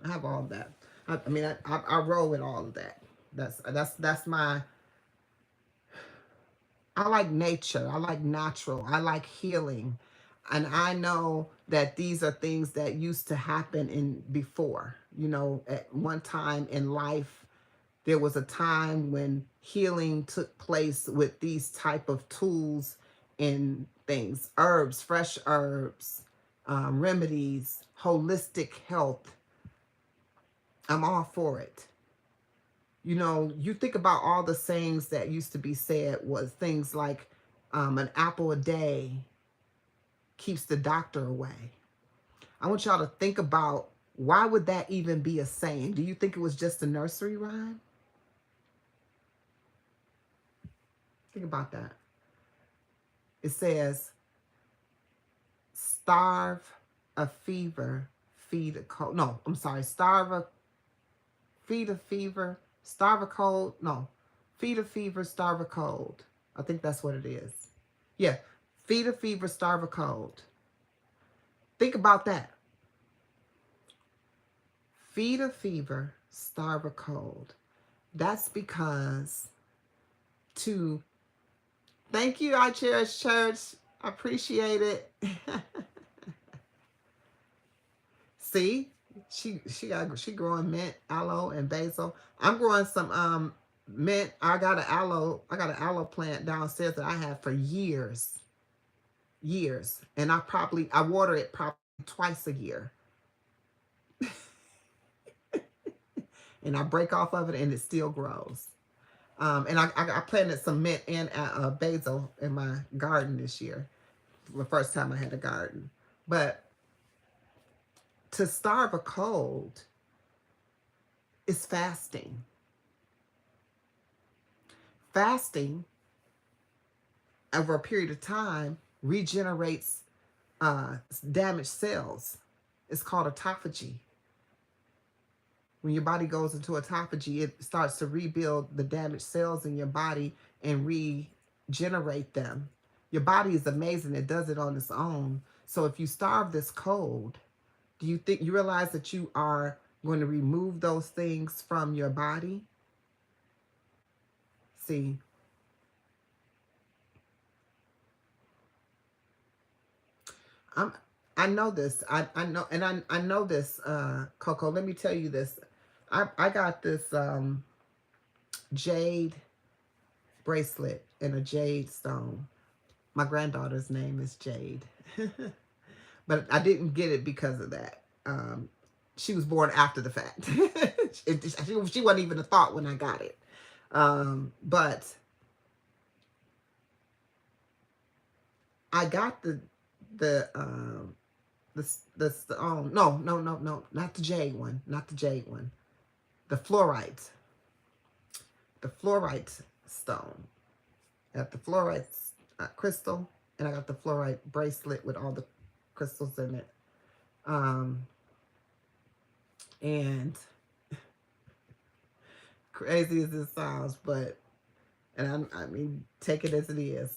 have all of that. I mean, I roll with all of that. That's my. I like nature. I like natural. I like healing, and I know that these are things that used to happen in before. You know, at one time in life, there was a time when healing took place with these type of tools and things, herbs, fresh herbs, remedies, holistic health. I'm all for it. You know, you think about all the sayings that used to be said was things like an apple a day keeps the doctor away. I want y'all to think about why would that even be a saying? Do you think it was just a nursery rhyme? Think about that. It says, starve a fever, feed a cold. No, I'm sorry. Feed a fever, starve a cold. No, feed a fever, starve a cold. I think that's what it is. Yeah, feed a fever, starve a cold. Think about that. Feed a fever, starve a cold. That's because to thank you, I cherish church. I appreciate it. See, she growing mint, aloe, and basil. I'm growing some mint. I got an aloe plant downstairs that I had for years. years. And I water it probably twice a year. And I break off of it and it still grows. And I planted some mint and basil in my garden this year. The first time I had a garden. But to starve a cold is fasting. Fasting over a period of time regenerates damaged cells. It's called autophagy. When your body goes into autophagy, it starts to rebuild the damaged cells in your body and regenerate them. Your body is amazing. It does it on its own. So if you starve this cold, do you realize that you are going to remove those things from your body? See, I'm I know this. I know, and I know this, Coco. Let me tell you this. I got this jade bracelet and a jade stone. My granddaughter's name is Jade. But I didn't get it because of that. She was born after the fact. She wasn't even a thought when I got it. But I got no, not the jade one, not the jade one, the fluorite stone. I got the fluorite crystal, and I got the fluorite bracelet with all the crystals in it. And crazy as this sounds, but I mean, take it as it is.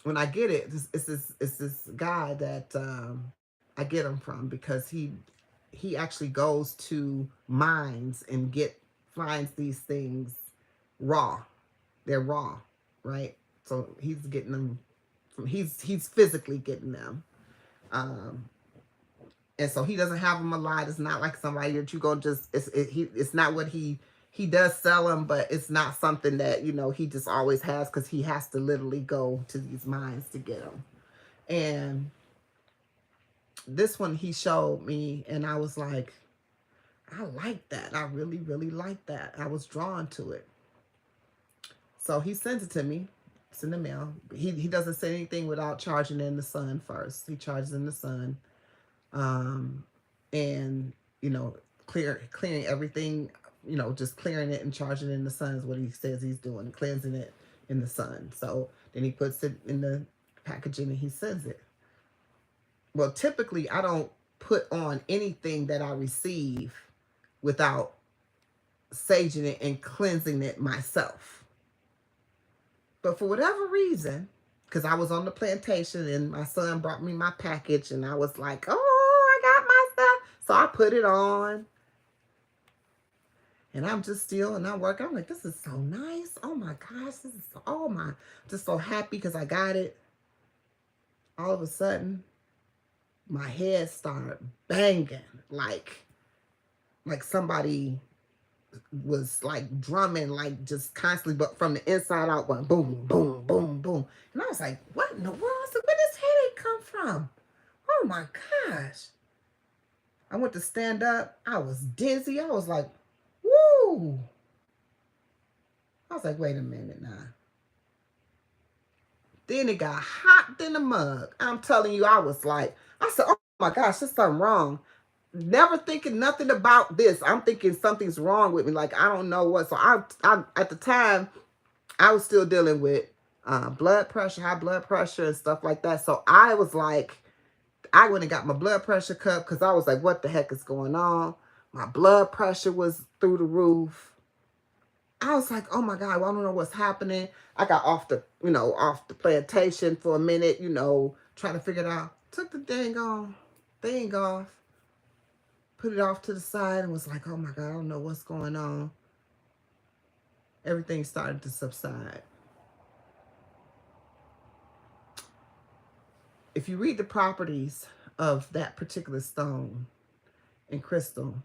When I get it, it's this guy that I get him from because he actually goes to mines and finds these things raw. They're raw, right? So he's getting them from he's physically getting them. Um, and so he doesn't have them a lot. It's not like somebody that you go just it's not what he does sell them, but it's not something that he just always has because he has to literally go to these mines to get them. And this one he showed me, and I was like, I like that. I really, really like that. I was drawn to it. So he sends it to me. It's in the mail. He doesn't say anything without charging in the sun first. He charges in the sun. And clearing everything, just clearing it and charging it in the sun is what he says he's doing, cleansing it in the sun. So then he puts it in the packaging and he sends it. Well, typically I don't put on anything that I receive without saging it and cleansing it myself. But for whatever reason, because I was on the plantation and my son brought me my package and I was like, oh, I got my stuff. So I put it on and I'm just still and I'm working. I'm like, this is so nice. Oh my gosh, this is just so happy because I got it. All of a sudden, my head started banging like somebody was like drumming, like just constantly, but from the inside out, going boom, boom, boom, boom. And I was like, what in the world? I said, where does this headache come from? Oh my gosh. I went to stand up. I was dizzy. I was like, woo. I was like, wait a minute now. Then it got hot in the mug. I'm telling you, I said, oh my gosh, there's something wrong. Never thinking nothing about this. I'm thinking something's wrong with me. Like, I don't know what. So I at the time, I was still dealing with blood pressure, high blood pressure and stuff like that. So I was like, I went and got my blood pressure cup because I was like, what the heck is going on? My blood pressure was through the roof. I was like, oh my God, well, I don't know what's happening. I got off the plantation for a minute, trying to figure it out. Took the thing off, put it off to the side and was like, oh my God, I don't know what's going on. Everything started to subside. If you read the properties of that particular stone and crystal,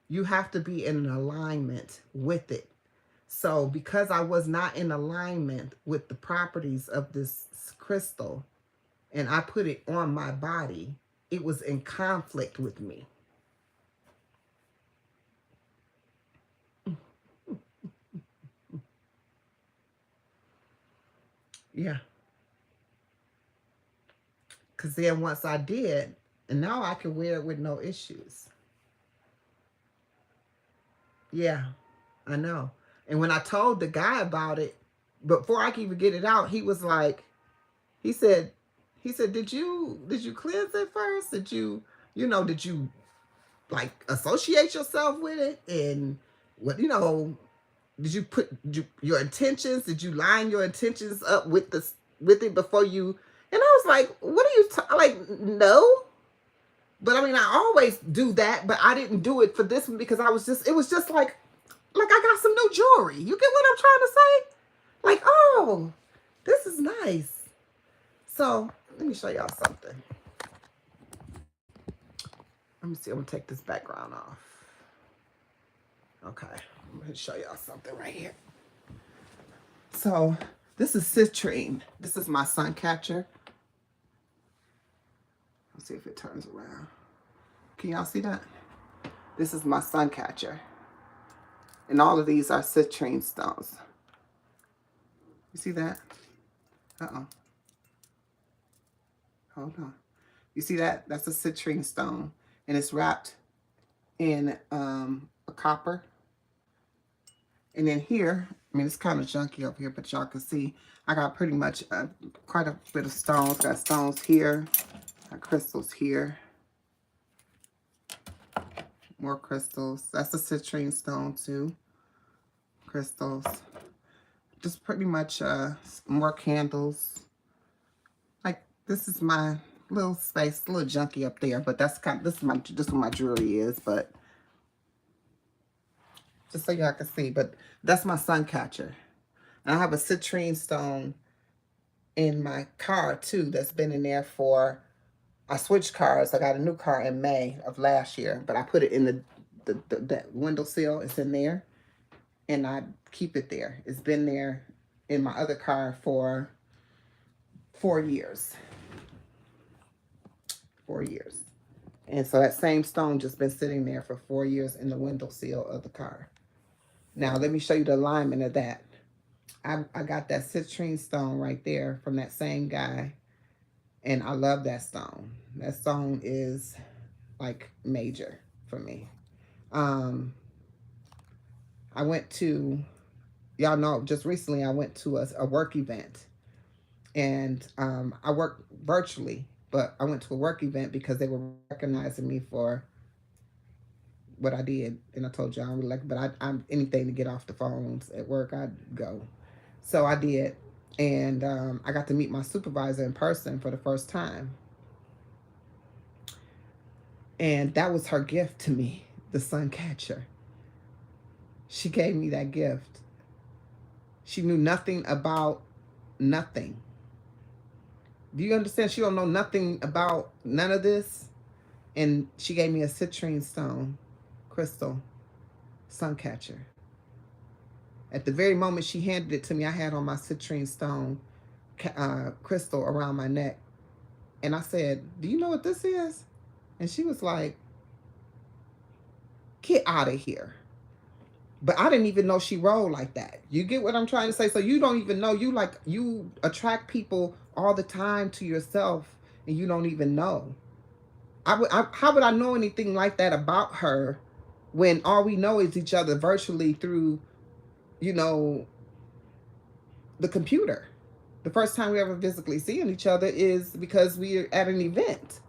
you have to be in an alignment with it. So because I was not in alignment with the properties of this crystal, and I put it on my body, it was in conflict with me. Yeah. Because then once I did, and now I can wear it with no issues. Yeah, I know. And when I told the guy about it, before I could even get it out, he was like, he said, did you cleanse it first? Did you like associate yourself with it? And what, did you put your intentions? Did you line your intentions up with it before you? And I was like, what are you like? No. But I mean, I always do that, but I didn't do it for this one because it was just like I got some new jewelry. You get what I'm trying to say? Like, oh, this is nice. So let me show y'all something. Let me see. I'm gonna take this background off. Okay, I'm gonna show y'all something right here. So this is citrine. This is my sun catcher. Let's see if it turns around. Can y'all see that? This is my sun catcher. And all of these are citrine stones. You see that? Uh-oh. Hold on. You see that? That's a citrine stone. And it's wrapped in a copper. And then here, I mean, it's kind of junky up here, but y'all can see I got pretty much quite a bit of stones. Got stones here, got crystals here, more crystals. That's a citrine stone too. Crystals. Just pretty much more candles. Like this is my little space, a little junky up there, but that's kind of this is what my jewelry is, but just so y'all can see. But that's my sun catcher. And I have a citrine stone in my car too that's been in there for, I switched cars. I got a new car in May of last year, but I put it in the window sill. It's in there and I keep it there. It's been there in my other car for 4 years. 4 years. And so that same stone just been sitting there for 4 years in the window sill of the car. Now let me show you the alignment of that. I got that citrine stone right there from that same guy. And I love that stone. That stone is like major for me. I went to, y'all know, just recently I went to a work event. And I work virtually, but I went to a work event because they were recognizing me for what I did. And I told you I don't really like, but I'm anything to get off the phones at work, I'd go. So I did. And I got to meet my supervisor in person for the first time. And that was her gift to me, the sun catcher. She gave me that gift. She knew nothing about nothing. Do you understand? She don't know nothing about none of this. And she gave me a citrine stone crystal sun catcher. At the very moment she handed it to me, I had on my citrine stone crystal around my neck. And I said, do you know what this is? And she was like, get out of here. But I didn't even know she rolled like that. You get what I'm trying to say? So you don't even know. You attract people all the time to yourself and you don't even know. How would I know anything like that about her when all we know is each other virtually through, the computer? The first time we ever physically seeing each other is because we're at an event.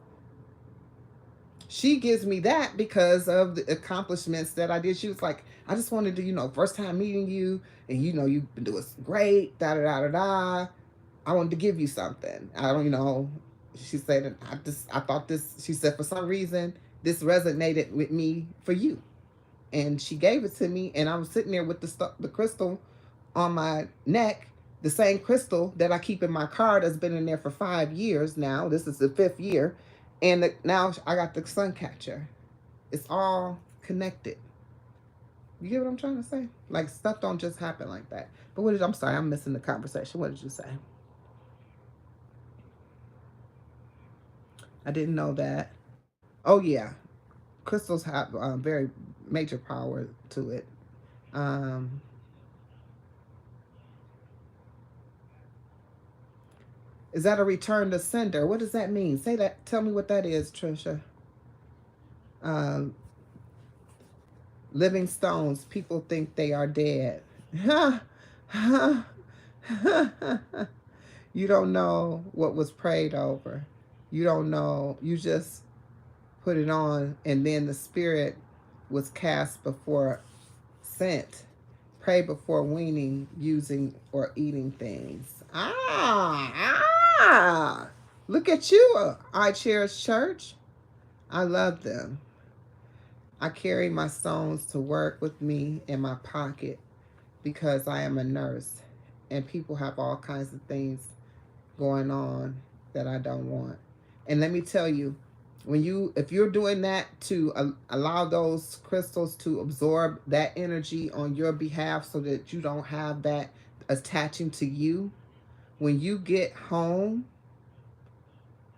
She gives me that because of the accomplishments that I did. She was like, I just wanted to, first time meeting you, and you've been doing great, da da da da da. I wanted to give you something. I don't, she said, I thought this, she said, for some reason, this resonated with me for you. And she gave it to me, and I was sitting there with the crystal on my neck, the same crystal that I keep in my car that's been in there for 5 years now. This is the 5th year. And now I got the sun catcher. It's all connected. You get what I'm trying to say? Like, stuff don't just happen like that. But I'm sorry, I'm missing the conversation. What did you say? I didn't know that. Oh yeah, crystals have very major power to it. Um, is that a return to sender? What does that mean? Say that. Tell me what that is, Trisha. Um, living stones. People think they are dead. You don't know what was prayed over. You don't know. You just put it on, and then the spirit was cast before sent. Pray before weaning, using, or eating things. Look at you, I Cherish Church. I love them. I carry my stones to work with me in my pocket because I am a nurse and people have all kinds of things going on that I don't want. And let me tell you, if you're doing that to allow those crystals to absorb that energy on your behalf so that you don't have that attaching to you, when you get home,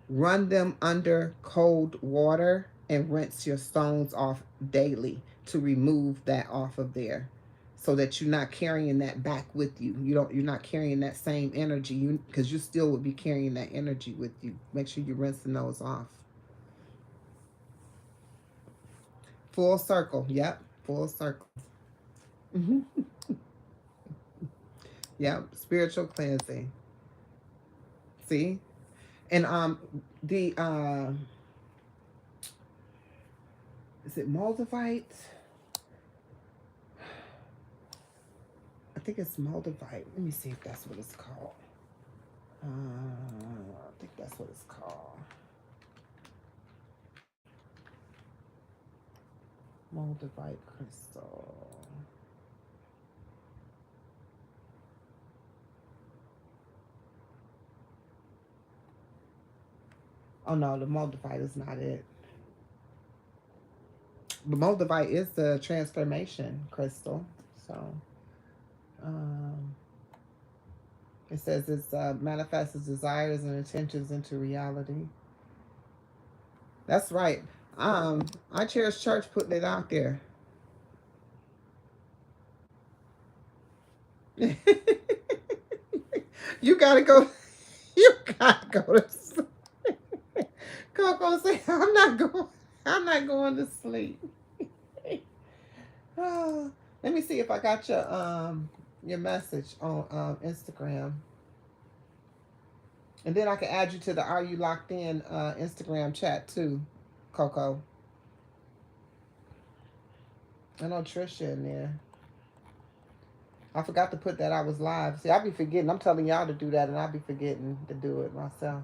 run them under cold water and rinse your stones off daily to remove that off of there so that you're not carrying that back with you. You're not carrying that same energy because you still would be carrying that energy with you. Make sure you're rinsing those off. Full circle. Yep. Full circle. Yep. Spiritual cleansing. See? And the is it moldavite? I think it's moldavite. Let me see if that's what it's called. I think that's what it's called. Moldavite crystal. Oh no, the moldavite is not it. The moldavite is the transformation crystal. So um, it says it manifests its desires and intentions into reality. That's right. I Cherish Church putting it out there. You gotta go. You gotta go to sleep. Coco say, I'm not going. I'm not going to sleep. Let me see if I got your message on Instagram, and then I can add you to the Are You Locked In Instagram chat too, Coco. I know Trisha in there. I forgot to put that I was live. See, I be forgetting. I'm telling y'all to do that, and I be forgetting to do it myself.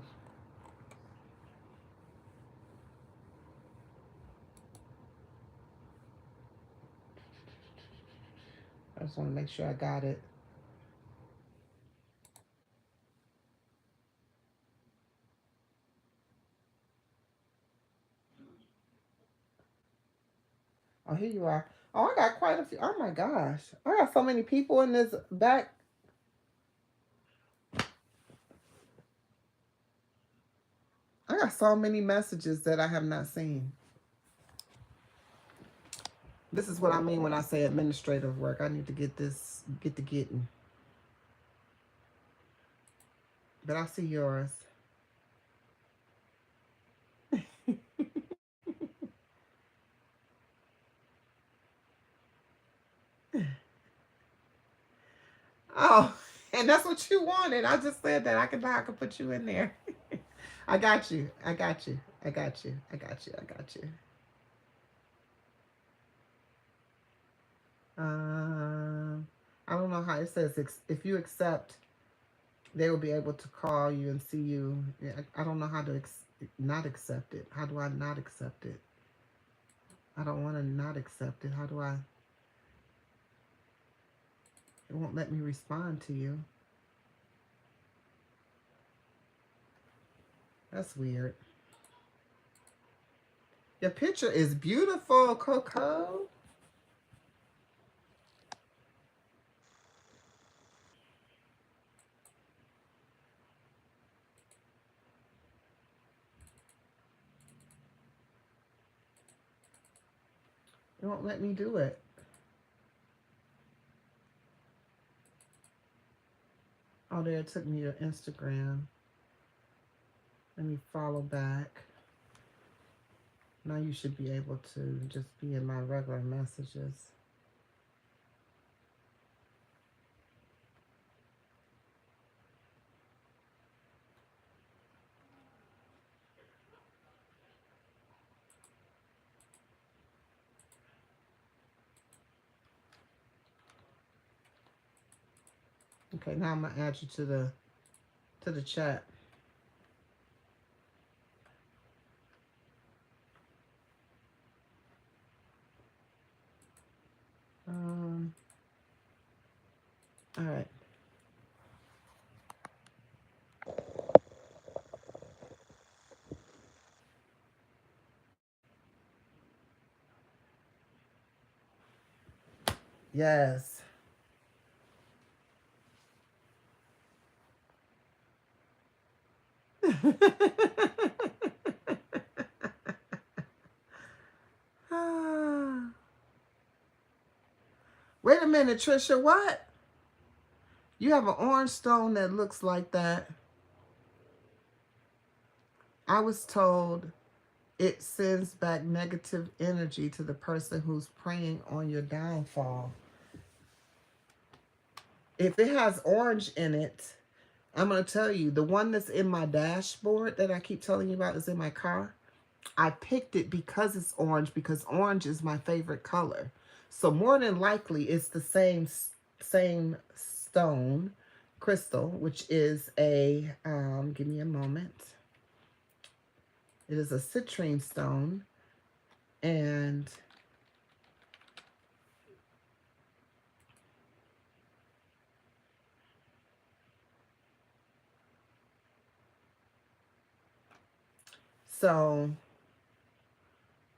I just want to make sure I got it. Oh, here you are. Oh, I got quite a few. Oh my gosh, I got so many people in this back. I got so many messages that I have not seen. This is what I mean when I say administrative work. I need to get to getting. But I see yours. Oh, and that's what you wanted. I just said that I could put you in there. I got you. I got you. I got you. I got you. I got you. I don't know how it says. If you accept, they will be able to call you and see you. Yeah, I don't know how to not accept it. How do I not accept it? I don't want to not accept it. How do I? It won't let me respond to you. That's weird. Your picture is beautiful, Coco. It won't let me do it. Oh, there, it took me to Instagram. Let me follow back. Now you should be able to just be in my regular messages. Okay, now I'm gonna add you to the chat. All right. Yes. Wait a minute, Trisha. What? You have an orange stone that looks like that. I was told it sends back negative energy to the person who's preying on your downfall. If it has orange in it, I'm going to tell you, the one that's in my dashboard that I keep telling you about is in my car. I picked it because it's orange, because orange is my favorite color. So more than likely, it's the same stone, crystal, which is a, give me a moment. It is a citrine stone. And so,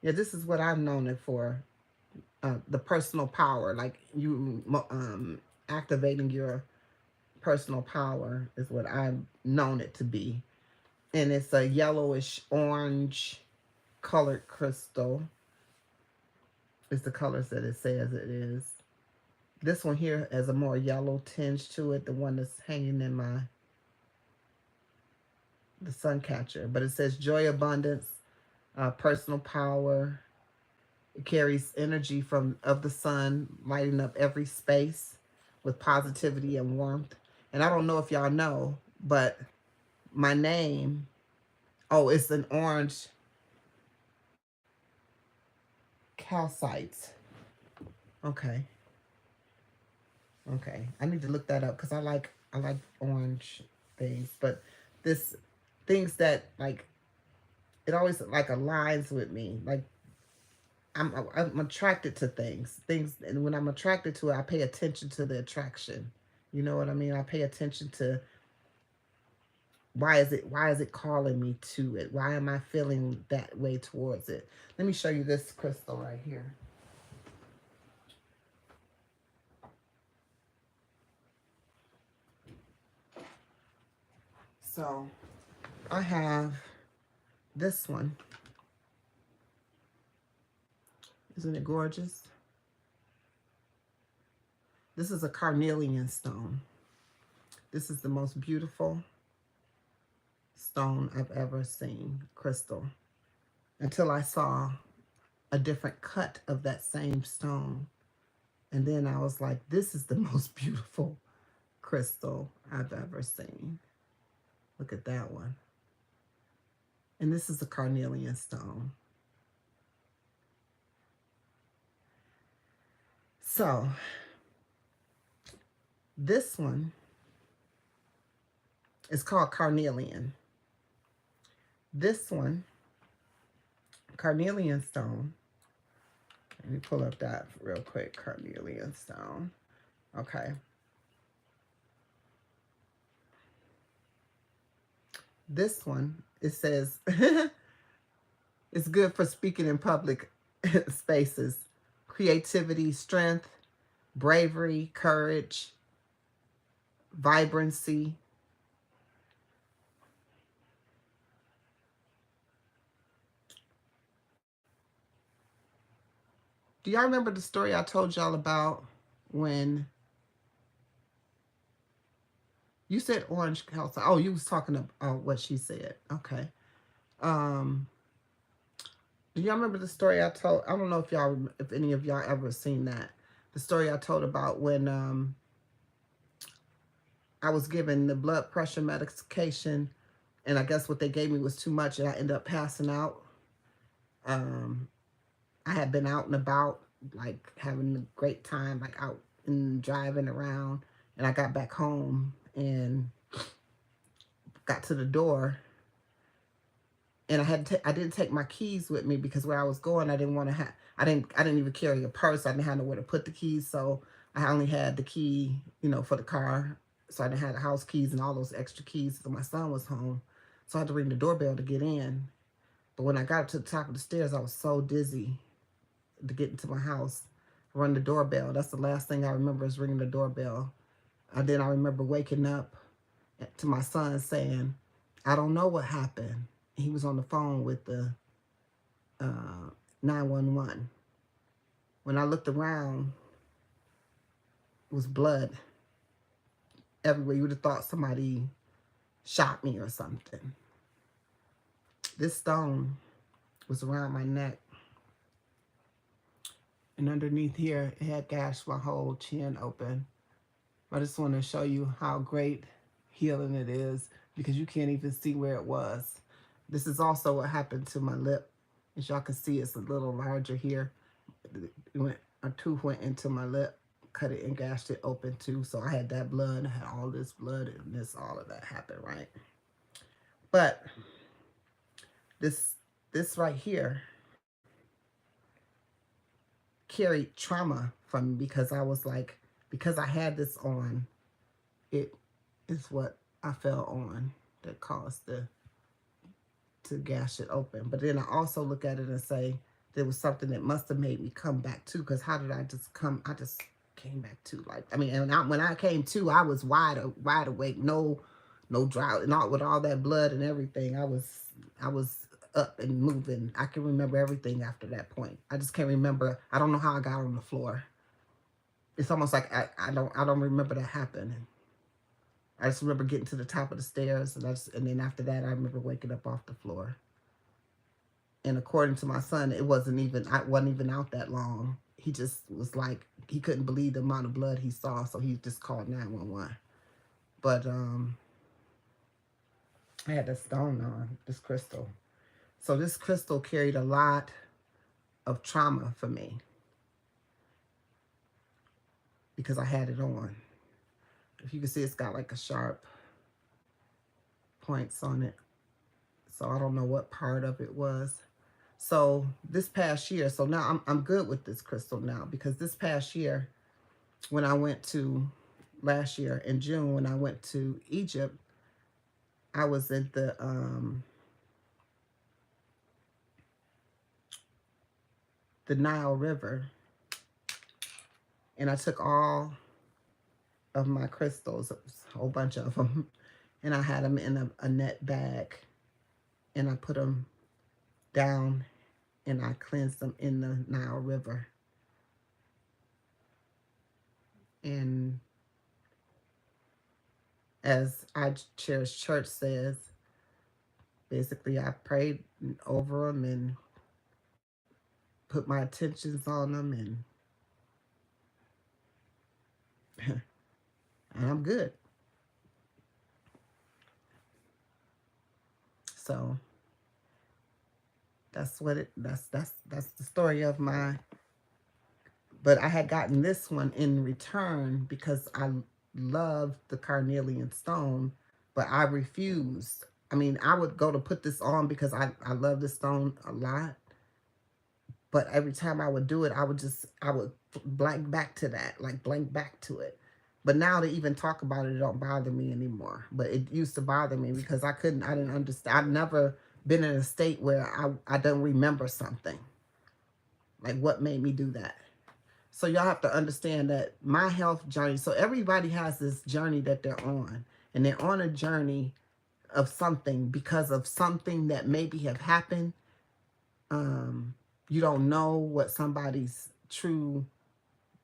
yeah, this is what I've known it for. The personal power, like you activating your personal power is what I've known it to be. And it's a yellowish orange colored crystal. It's the colors that it says it is. This one here has a more yellow tinge to it, the one that's hanging in the sun catcher. But it says joy, abundance, personal power. It carries energy of the sun, lighting up every space with positivity and warmth. And I don't know if y'all know, but my name, oh, it's an orange calcite. Okay. Okay. I need to look that up because I like orange things, but this things that like it always like aligns with me. Like I'm attracted to things, and when I'm attracted to it, I pay attention to the attraction. You know what I mean? I pay attention to why is it calling me to it? Why am I feeling that way towards it? Let me show you this crystal right here. So I have this one. Isn't it gorgeous? This is a carnelian stone. This is the most beautiful stone I've ever seen, crystal, until I saw a different cut of that same stone. And then I was like, this is the most beautiful crystal I've ever seen. Look at that one. And this is a carnelian stone. So this one is called carnelian. This one, carnelian stone. Let me pull up that real quick. Carnelian stone. Okay. This one, it says, it's good for speaking in public spaces. Creativity, strength, bravery, courage, vibrancy. Do y'all remember the story I told y'all about when you said orange health? Oh, you was talking about what she said. Okay. Um, do y'all remember the story I told? I don't know if any of y'all ever seen that. The story I told about when I was given the blood pressure medication, and I guess what they gave me was too much, and I ended up passing out. Um, I had been out and about, like having a great time, like out and driving around, and I got back home and got to the door, and I didn't take my keys with me because where I was going, I didn't want to have. I didn't even carry a purse. I didn't have nowhere to put the keys, so I only had the key, for the car. So I didn't have the house keys and all those extra keys. So my son was home, so I had to ring the doorbell to get in. But when I got to the top of the stairs, I was so dizzy to get into my house, run the doorbell. That's the last thing I remember is ringing the doorbell. And then I remember waking up to my son saying, I don't know what happened. He was on the phone with the 911. When I looked around, it was blood everywhere. You would have thought somebody shot me or something. This stone was around my neck. And underneath here, it had gashed my whole chin open. I just want to show you how great healing it is because you can't even see where it was. This is also what happened to my lip. As y'all can see, it's a little larger here. A tooth went into my lip, cut it and gashed it open too. So I had that blood, I had all this blood, and all of that happened, right? But this right here carried trauma from me because I was like, because I had this on, it is what I fell on that caused to gash it open. But then I also look at it and say there was something that must have made me come back too. Because how did I just come? I just came back too. Like I mean, and when I came to, I was wide awake, no drought, and all with all that blood and everything. I was up and moving. I can remember everything after that point. I just can't remember. I don't know how I got on the floor. It's almost like I don't remember that happening. I just remember getting to the top of the stairs, and then after that, I remember waking up off the floor. And according to my son, I wasn't even out that long. He just was like, he couldn't believe the amount of blood he saw, so he just called 911. But I had this stone on, this crystal. So this crystal carried a lot of trauma for me because I had it on. If you can see, it's got like a sharp points on it. So I don't know what part of it was. So this past year, so now I'm good with this crystal now because this past year, when I went to, last year in June, when I went to Egypt, I was at the Nile River, and I took all of my crystals, a whole bunch of them, and I had them in a net bag, and I put them down, and I cleansed them in the Nile River. And as I Cherish Church says, basically I prayed over them and put my attentions on them, and and I'm good. So that's the story of my. But I had gotten this one in return because I loved the carnelian stone, but I refused. I mean, I would go to put this on because I love this stone a lot. But every time I would do it, I would blank back to that, like blank back to it. But now to even talk about it, it don't bother me anymore. But it used to bother me because I didn't understand. I've never been in a state where I don't remember something. Like what made me do that? So y'all have to understand that my health journey, so everybody has this journey that they're on. And they're on a journey of something because of something that maybe have happened. You don't know what somebody's true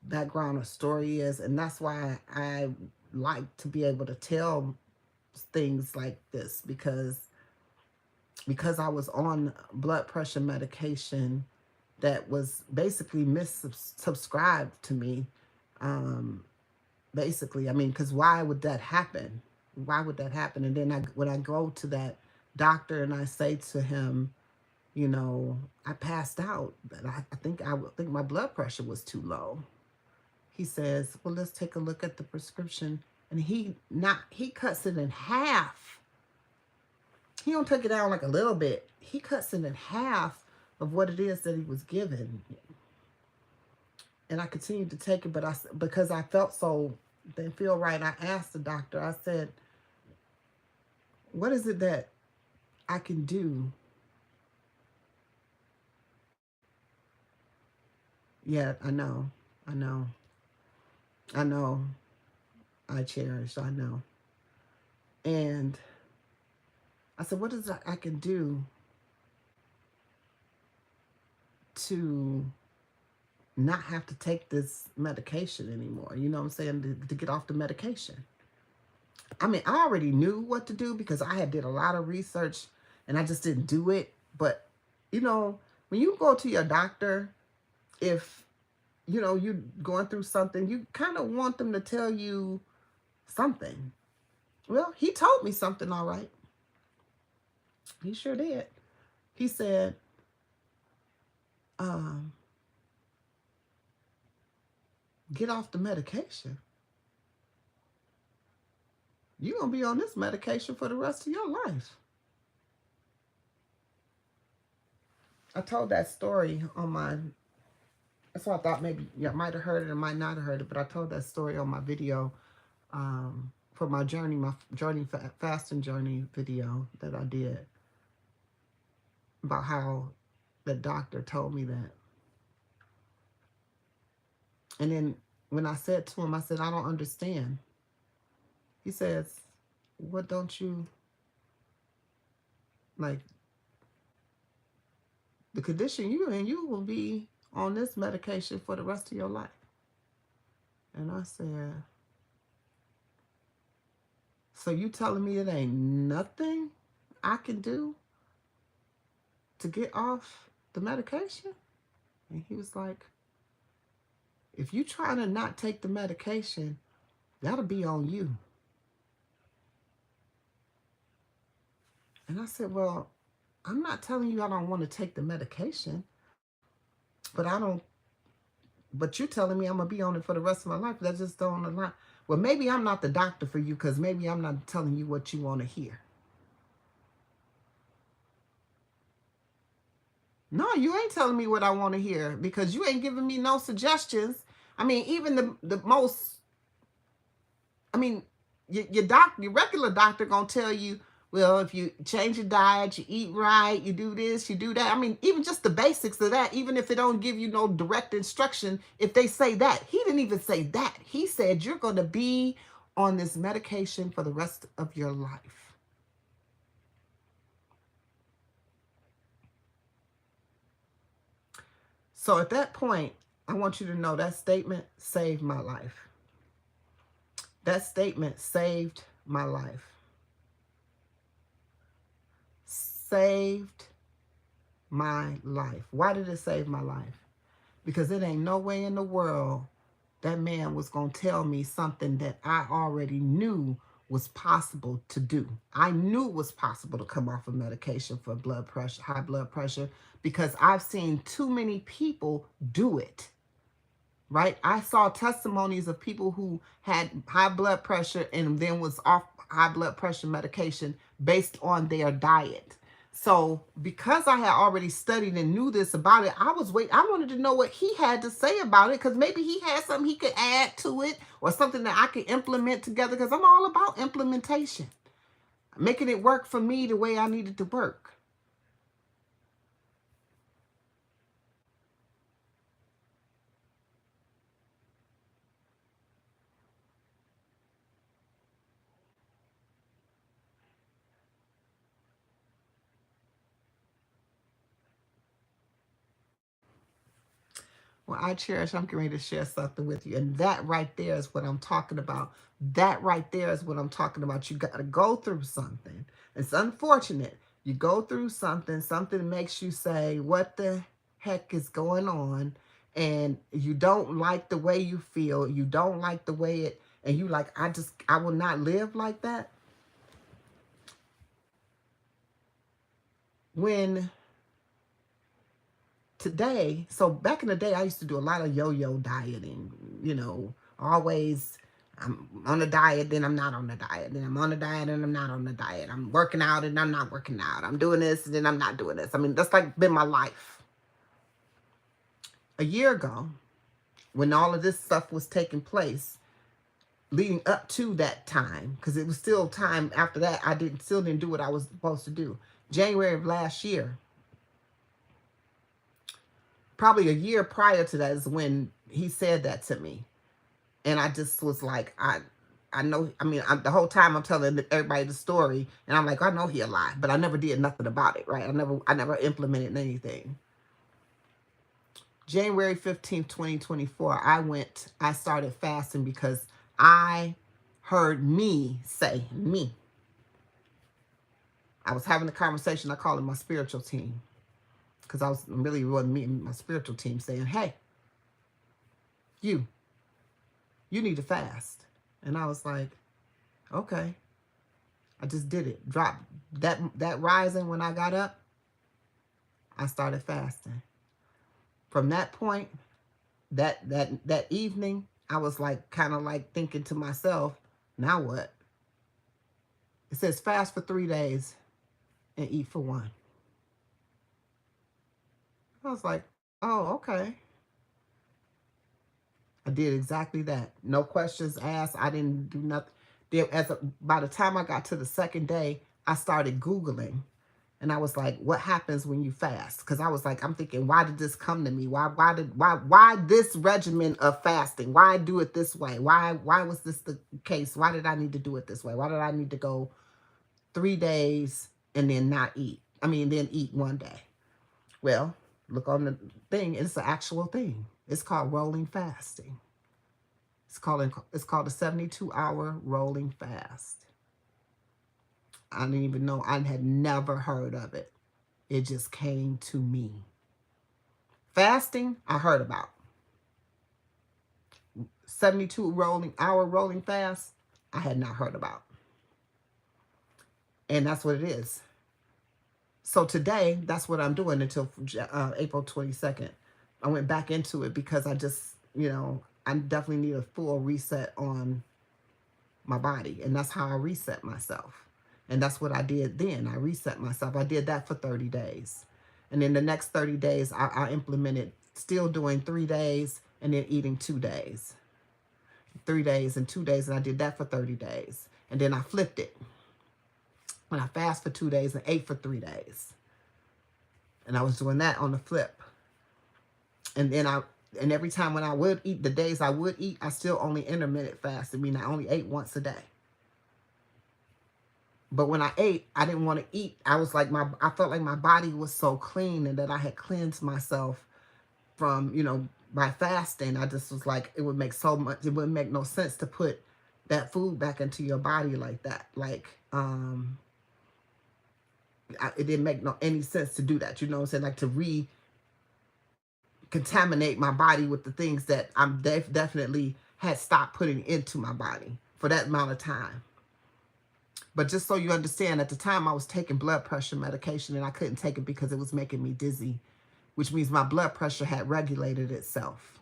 background or story is. And that's why I like to be able to tell things like this, because I was on blood pressure medication that was basically missubscribed to me. Um, Basically, I mean, because why would that happen? Why would that happen? And then when I go to that doctor and I say to him, you know, I passed out, but I think my blood pressure was too low. He says, well, let's take a look at the prescription, and he cuts it in half. He don't take it down like a little bit. He cuts it in half of what it is that he was given. And I continued to take it, but because I felt so didn't feel right, I asked the doctor. I said, what is it that I can do? Yeah, I know, I know, I cherish, I know. And I said, what is it I can do to not have to take this medication anymore? You know what I'm saying? To get off the medication. I mean, I already knew what to do because I had did a lot of research and I just didn't do it. But, you know, when you go to your doctor, if, you know, you're going through something, you kind of want them to tell you something. Well, he told me something, all right. He sure did. He said, um, get off the medication. You're going to be on this medication for the rest of your life. I told that story on my, so I thought maybe you might have heard it or might not have heard it, but I told that story on my video for my journey, fasting journey video that I did about how the doctor told me that. And then when I said to him, I said, I don't understand. He says, what don't you like? The condition you in, you will be on this medication for the rest of your life. And I said, so you telling me it ain't nothing I can do to get off the medication? And he was like, if you trying to not take the medication, that'll be on you. And I said, well, I'm not telling you I don't want to take the medication, but I don't, but you're telling me I'm going to be on it for the rest of my life. That just don't align. Well, maybe I'm not the doctor for you because maybe I'm not telling you what you want to hear. No, you ain't telling me what I want to hear because you ain't giving me no suggestions. I mean, even the most, I mean, your regular doctor gonna tell you, well, if you change your diet, you eat right, you do this, you do that. I mean, even just the basics of that, even if it don't give you no direct instruction, if they say that, he didn't even say that. He said you're gonna be on this medication for the rest of your life. So at that point, I want you to know that statement saved my life. That statement saved my life. Saved my life. Why did it save my life? Because it ain't no way in the world that man was going to tell me something that I already knew was possible to do. I knew it was possible to come off of medication for blood pressure, high blood pressure, because I've seen too many people do it. Right? I saw testimonies of people who had high blood pressure and then was off high blood pressure medication based on their diet. So because I had already studied and knew this about it, I wanted to know what he had to say about it because maybe he had something he could add to it or something that I could implement together because I'm all about implementation, making it work for me the way I needed to work. Well, I cherish, I'm getting ready to share something with you. And that right there is what I'm talking about. That right there is what I'm talking about. You got to go through something. It's unfortunate. You go through something, something makes you say, what the heck is going on? And you don't like the way you feel. You don't like the way it, and you like, I will not live like that. When today, so back in the day, I used to do a lot of yo-yo dieting, always I'm on a diet, then I'm not on the diet, then I'm on a diet and I'm not on the diet. I'm working out and I'm not working out. I'm doing this and then I'm not doing this. I mean, that's like been my life. A year ago, when all of this stuff was taking place, leading up to that time, because it was still time after that, I still didn't do what I was supposed to do. January of last year, probably a year prior to that is when he said that to me. And I just was like, I know, I mean, the whole time I'm telling everybody the story, and I'm like, I know he a lie, but I never did nothing about it, right? I never implemented anything. January 15th, 2024, I started fasting because I heard me say, me. I was having a conversation, I call it my spiritual team, because I was really wasn't me and my spiritual team saying, hey, you, you need to fast. And I was like, okay. I just did it. Drop that rising when I got up, I started fasting. From that point, that evening, I was like kind of like thinking to myself, now what? It says fast for 3 days and eat for one. I was like, oh, okay. I did exactly that. No questions asked. I didn't do nothing. By the time I got to the second day, I started Googling. And I was like, what happens when you fast? Because I was like, I'm thinking, why did this come to me? Why this regimen of fasting? Why do it this way? Why was this the case? Why did I need to do it this way? Why did I need to go 3 days and then not eat? I mean, then eat one day. Well, look on the thing. It's an actual thing. It's called rolling fasting. It's called a 72-hour rolling fast. I didn't even know. I had never heard of it. It just came to me. Fasting, I heard about. 72-hour rolling fast, I had not heard about. And that's what it is. So today, that's what I'm doing until April 22nd. I went back into it because I just, I definitely need a full reset on my body. And that's how I reset myself. And that's what I did then. I reset myself. I did that for 30 days. And in the next 30 days, I implemented still doing 3 days and then eating 2 days. 3 days and 2 days. And I did that for 30 days. And then I flipped it. When I fast for 2 days and ate for 3 days. And I was doing that on the flip. And then and every time when I would eat, the days I would eat, I still only intermittent fasted, meaning I only ate once a day. But when I ate, I didn't want to eat. I was like, I felt like my body was so clean and that I had cleansed myself from, by fasting. I just was like, it would make it wouldn't make no sense to put that food back into your body like that. Like, it didn't make any sense to do that. You know what I'm saying? Like to contaminate my body with the things that I'm definitely had stopped putting into my body for that amount of time. But just so you understand, at the time I was taking blood pressure medication and I couldn't take it because it was making me dizzy, which means my blood pressure had regulated itself.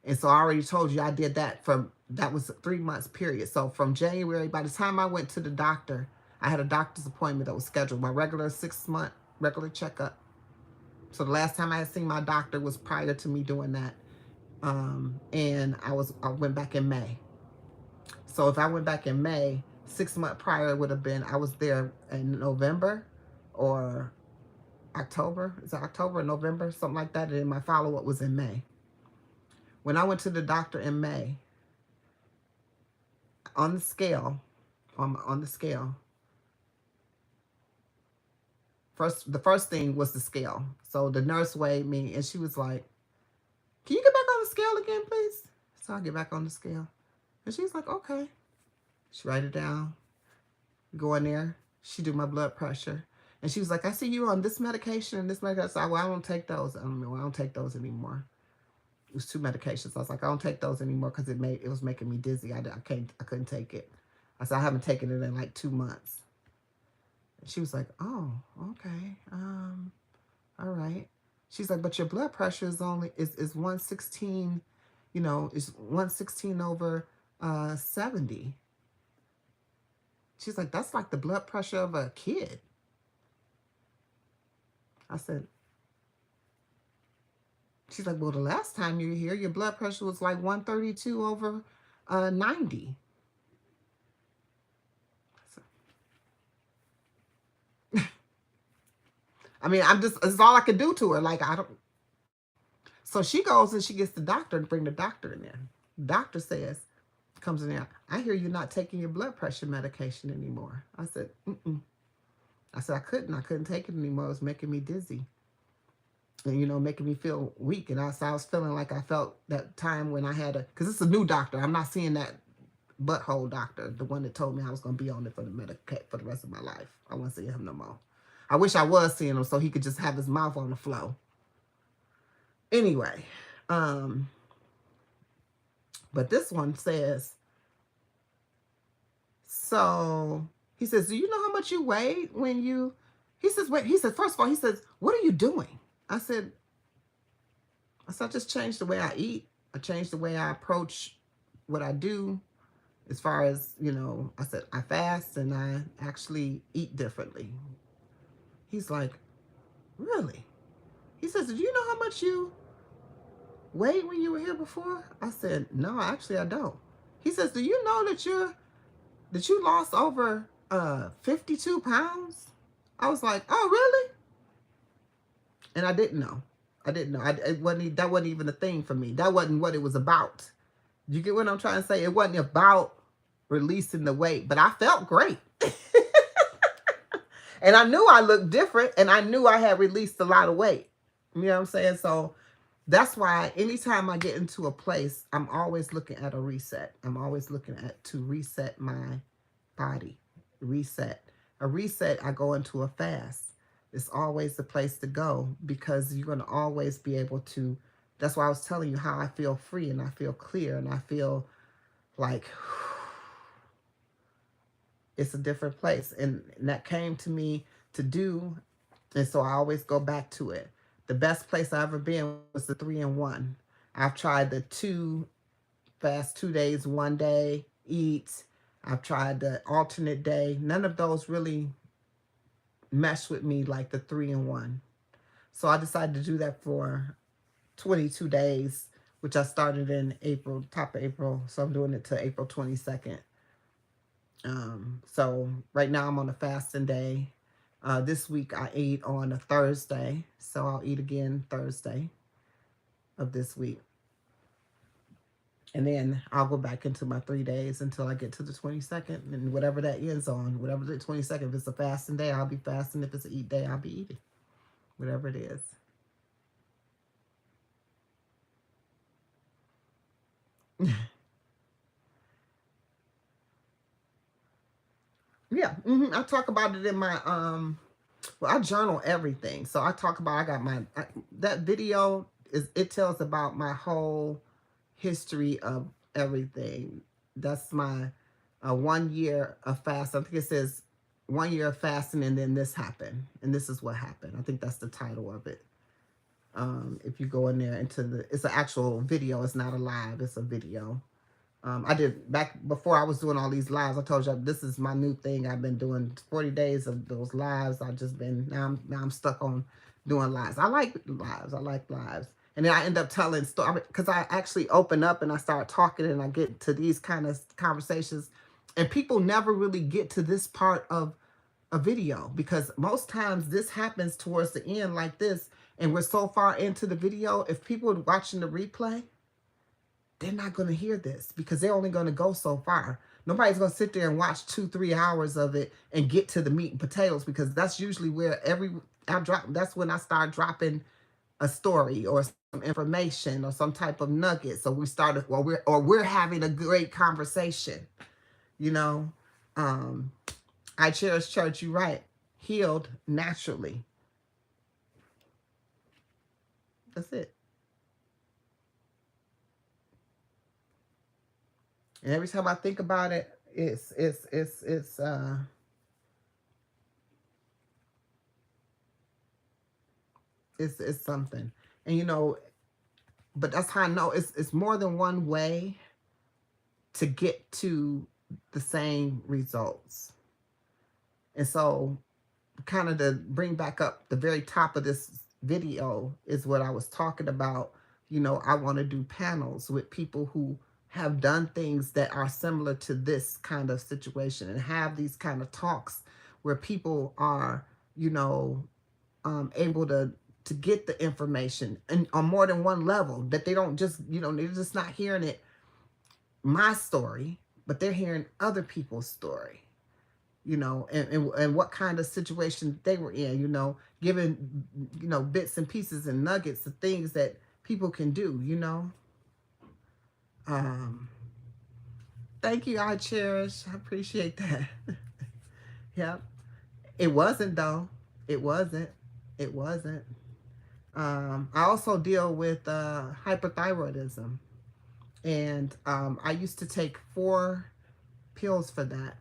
And so I already told you I did that that was a 3 months period. So from January, by the time I went to the doctor, I had a doctor's appointment that was scheduled, my regular 6-month regular checkup. So the last time I had seen my doctor was prior to me doing that. And I went back in May. So if I went back in May, 6 months prior would have been, I was there in November or October. Is it October or November? Something like that. And then my follow-up was in May. When I went to the doctor in May, on the scale, the first thing was the scale. So the nurse weighed me and she was like, can you get back on the scale again, please? So I get back on the scale. And she's like, okay. She write it down, go in there. She do my blood pressure. And she was like, I see you on this medication and this medication. I said, well, I don't take those. I don't take those anymore. It was 2 medications. I was like, I don't take those anymore because it was making me dizzy. I couldn't take it. I said, I haven't taken it in like 2 months. And she was like, oh, okay. All right. She's like, but your blood pressure is 116, is 116 over 70. She's like, that's like the blood pressure of a kid. I said, she's like, well, the last time you were here, your blood pressure was like 132 over 90. I mean, it's all I could do to her. Like, I don't. So she goes and she gets the doctor and bring the doctor in there. Doctor says, comes in there, I hear you're not taking your blood pressure medication anymore. I said, mm-mm. I said, I couldn't take it anymore. It was making me dizzy. And, making me feel weak. And I was feeling like I felt that time when I had because it's a new doctor. I'm not seeing that butthole doctor, the one that told me I was going to be on it for the rest of my life. I won't see him no more. I wish I was seeing him so he could just have his mouth on the flow. Anyway, but this one says, so he says, do you know how much you weighed when you, he says, first of all, he says, what are you doing? I said, I just changed the way I eat. I changed the way I approach what I do. As far as, I said, I fast and I actually eat differently. He's like, really? He says, do you know how much you weighed when you were here before? I said, no, actually I don't. He says, do you know that you lost over 52 pounds? I was like, oh, really? And I didn't know. That wasn't even a thing for me. That wasn't what it was about. You get what I'm trying to say? It wasn't about releasing the weight, but I felt great. And I knew I looked different, and I knew I had released a lot of weight. You know what I'm saying? So that's why anytime I get into a place, I'm always looking at a reset. I'm always looking to reset my body. Reset. A reset, I go into a fast. It's always the place to go because you're going to always be able to. That's why I was telling you how I feel free and I feel clear and I feel like it's a different place. And that came to me to do. And so I always go back to it. The best place I ever been was the 3-in-1. I've tried the 2 fast 2 days, 1 day, eat. I've tried the alternate day. None of those really mesh with me like the 3-in-1. So I decided to do that for 22 days, which I started in April, top of April. So I'm doing it to April 22nd. So right now I'm on a fasting day. This week I ate on a Thursday. So I'll eat again Thursday of this week. And then I'll go back into my 3 days until I get to the 22nd. And whatever that ends on, whatever the 22nd, if it's a fasting day, I'll be fasting. If it's an eat day, I'll be eating. Whatever it is. Yeah, I talk about it in my, well, I journal everything. So I talk about, that video, it tells about my whole history of everything. That's my 1 year of fast. I think it says 1 year of fasting and then this happened. And this is what happened. I think that's the title of it. If you go in there it's an actual video. It's not a live, it's a video. I did back before I was doing all these lives. I told you this is my new thing. I've been doing 40 days of those lives. I've just been, now I'm stuck on doing lives. I like lives. And then I end up telling stories because I actually open up and I start talking and I get to these kind of conversations. And people never really get to this part of a video because most times this happens towards the end like this. And we're so far into the video. If people are watching the replay, they're not going to hear this because they're only going to go so far. Nobody's going to sit there and watch 2-3 hours of it and get to the meat and potatoes because that's usually where that's when I start dropping a story or some information or some type of nugget. So we started, we're having a great conversation, you know. Um, I cherish church, you're right. Healed naturally. That's it. And every time I think about it, it's something. And you know, but that's how I know it's more than one way to get to the same results. And so kind of to bring back up the very top of this video is what I was talking about. You know, I want to do panels with people who have done things that are similar to this kind of situation and have these kind of talks where people are, you know, able to get the information and on more than one level, that they don't just, you know, they're just not hearing it, my story, but they're hearing other people's story, you know, and what kind of situation they were in, you know, giving, you know, bits and pieces and nuggets of things that people can do, you know. Um, Thank you, I cherish. I appreciate that. Yep. It wasn't though. It wasn't. It wasn't. I also deal with hyperthyroidism, and I used to take 4 pills for that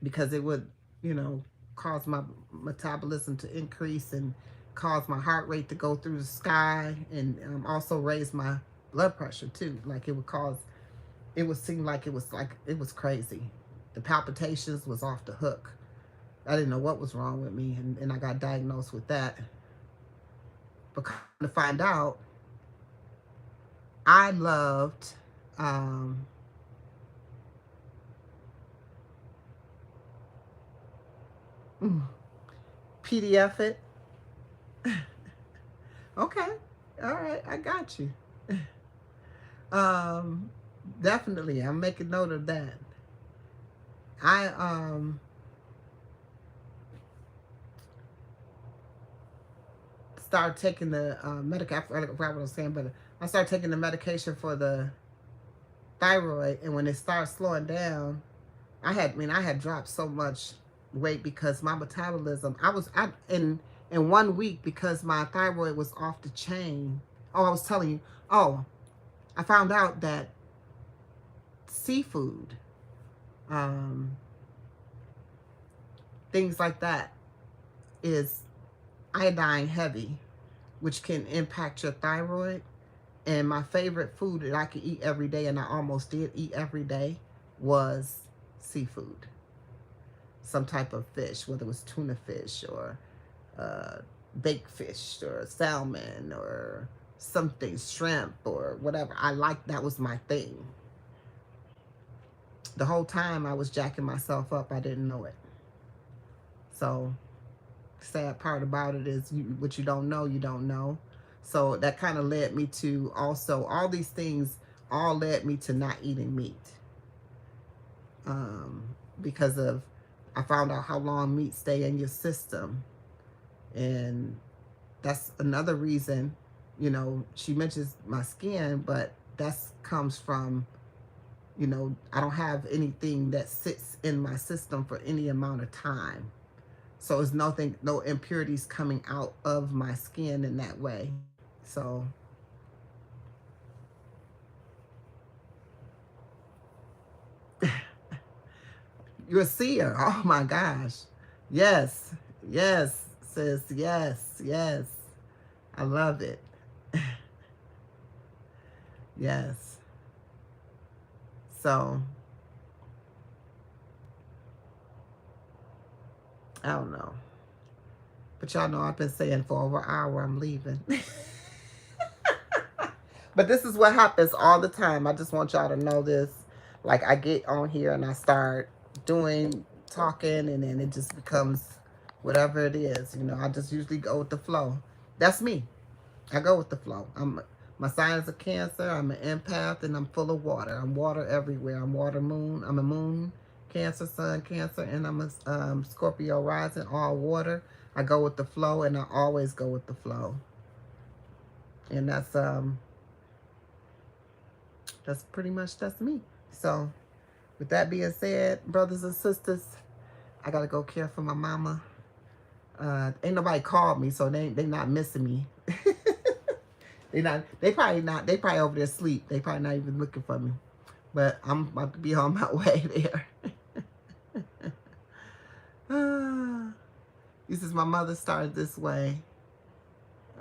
because it would, you know, cause my metabolism to increase and cause my heart rate to go through the sky, and also raise my blood pressure too. Like it would cause, it would seem like it was crazy. The palpitations was off the hook. I didn't know what was wrong with me, and I got diagnosed with that. But to find out, I loved um, PDF it. Okay. All right. I got you. Um, Definitely. I'm making note of that. I started taking the medication. I forgot what I was saying, but I started taking the medication for the thyroid, and when it started slowing down, I had dropped so much weight because my metabolism. I in 1 week because my thyroid was off the chain. Oh, I was telling you. Oh, I found out that seafood, um, things like that, is iodine heavy, which can impact your thyroid. And my favorite food that I could eat every day, and I almost did eat every day, was seafood. Some type of fish, whether it was tuna fish or uh, baked fish or salmon or something, shrimp or whatever. I liked, that was my thing. The whole time I was jacking myself up, I didn't know it. So sad part about it is what you don't know, you don't know. So that kind of led me to also, all these things all led me to not eating meat. Because of, I found out how long meat stay in your system. And that's another reason, you know, she mentions my skin, but that's comes from, you know, I don't have anything that sits in my system for any amount of time. So it's nothing, no impurities coming out of my skin in that way. So you're a seer. Oh my gosh. Yes. Yes, sis. Yes. Yes. I love it. Yes. So I don't know. But y'all know I've been saying for over an hour I'm leaving. But this is what happens all the time. I just want y'all to know this. Like, I get on here and I start talking, and then it just becomes whatever it is. You know, I just usually go with the flow. That's me. I go with the flow. My sign is a Cancer. I'm an empath, and I'm full of water. I'm water everywhere. I'm water moon. I'm a moon, Cancer, sun, Cancer, and I'm a Scorpio rising, all water. I go with the flow, and I always go with the flow. And that's pretty much that's me. So with that being said, brothers and sisters, I gotta go care for my mama. Ain't nobody called me, so they not missing me. They probably over there asleep. They probably not even looking for me. But I'm about to be on my way there. This is my mother started this way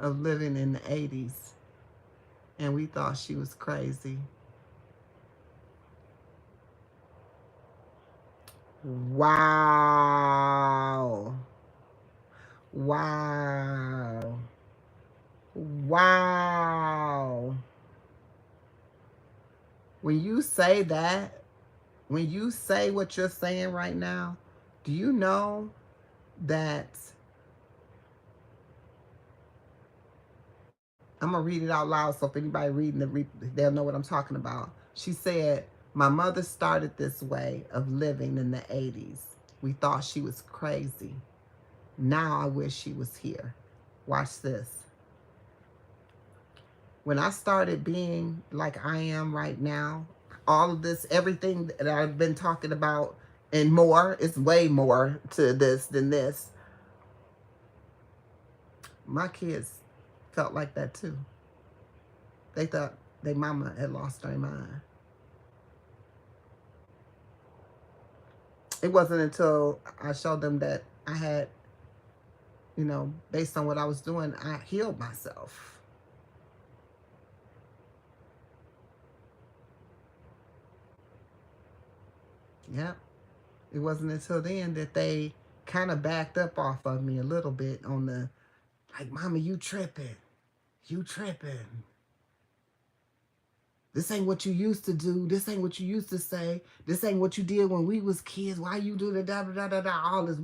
of living in the 80s, and we thought she was crazy. Wow. Wow. Wow. When you say that, when you say what you're saying right now, do you know that I'm gonna read it out loud so if anybody reading they'll know what I'm talking about. She said, "My mother started this way of living in the 80s. We thought she was crazy. Now I wish she was here." Watch this. When I started being like I am right now, all of this, everything that I've been talking about and more, it's way more to this than this. My kids felt like that too. They thought their mama had lost their mind. It wasn't until I showed them that I had, based on what I was doing, I healed myself. Yep. It wasn't until then that they kind of backed up off of me a little bit on the, like, "Mama, you tripping. You tripping. This ain't what you used to do. This ain't what you used to say. This ain't what you did when we was kids. Why you do the da da da da da all this?"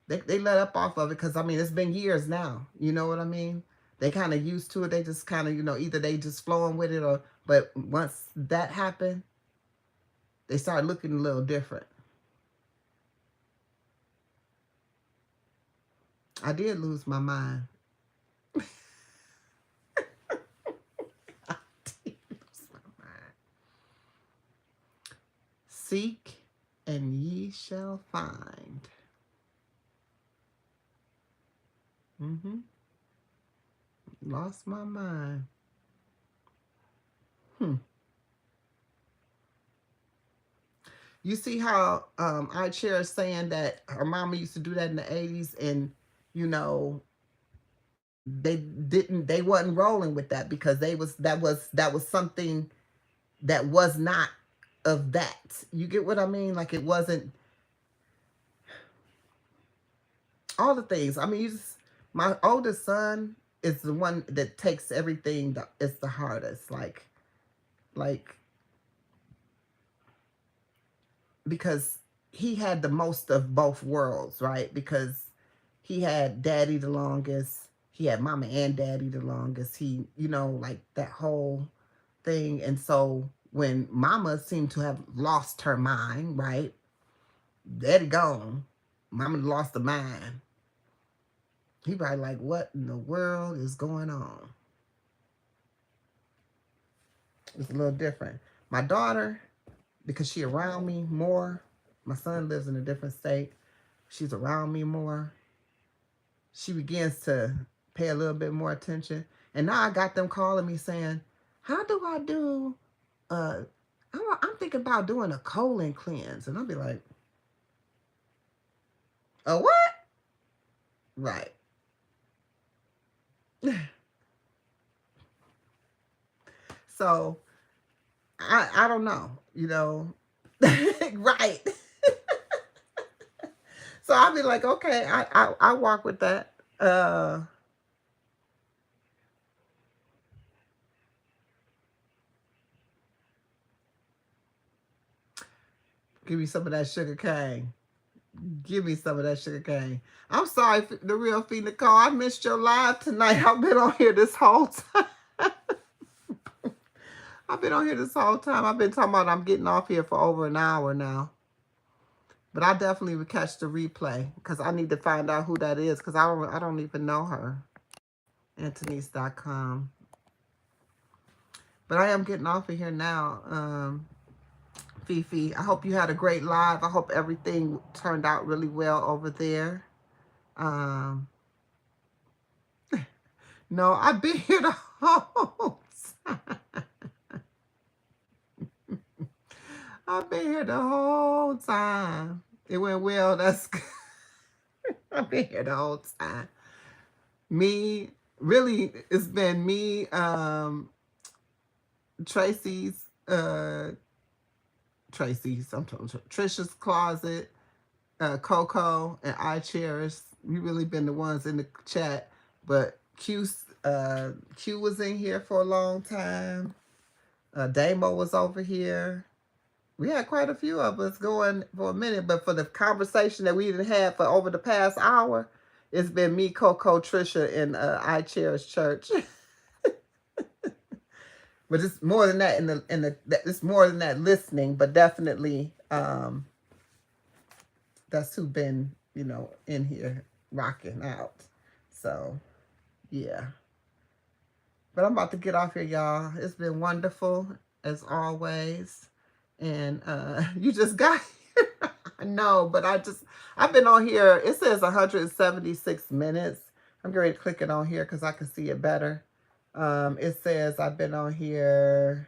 They let up off of it because, I mean, it's been years now. You know what I mean? They kind of used to it. They just kind of, either they just flowing with it or, but once that happened, they started looking a little different. I did lose my mind. I did lose my mind. Seek and ye shall find. Mm-hmm. Lost my mind. You see how our chair is saying that her mama used to do that in the 80s, and you know they wasn't rolling with that because that was something that was not of that. You get what I mean? Like, it wasn't all the things. I mean, my oldest son is the one that takes everything it's the hardest. Like because he had the most of both worlds, right? Because he had daddy the longest, he had mama and daddy the longest. He, like that whole thing. And so when mama seemed to have lost her mind, right? Daddy gone, mama lost the mind. He probably like, what in the world is going on? It's a little different. My daughter, because she around me more, my son lives in a different state. She's around me more. She begins to pay a little bit more attention. And now I got them calling me saying, "How do I do, uh, I'm thinking about doing a colon cleanse." And I'll be like, "A what?" Right. So I don't know, right. So I'll be like, okay, I walk with that. Give me some of that sugar cane. Give me some of that sugar cane. I'm sorry, the real Fee Nicole. I missed your live tonight. I've been on here this whole time. I've been on here this whole time. I've been talking about I'm getting off here for over an hour now. But I definitely would catch the replay because I need to find out who that is because I don't even know her. Antonese.com. But I am getting off of here now. Fifi, I hope you had a great live. I hope everything turned out really well over there. No, I've been here the whole time. I've been here the whole time. It went well. That's good. I've been here the whole time. Me, really, it's been me, Tracy's, I'm talking Trisha's Closet, Coco, and I Cherish. We really been the ones in the chat. But Q was in here for a long time. Damo was over here. We had quite a few of us going for a minute, but for the conversation that we didn't have for over the past hour, it's been me, Coco, Trisha, and I Cherish Church. But it's more than that it's more than that listening, but definitely that's who been, in here rocking out. So yeah. But I'm about to get off here, y'all. It's been wonderful as always. And you just got here. No, but I've been on here. It says 176 minutes. I'm going to click it on here because I can see it better. It says I've been on here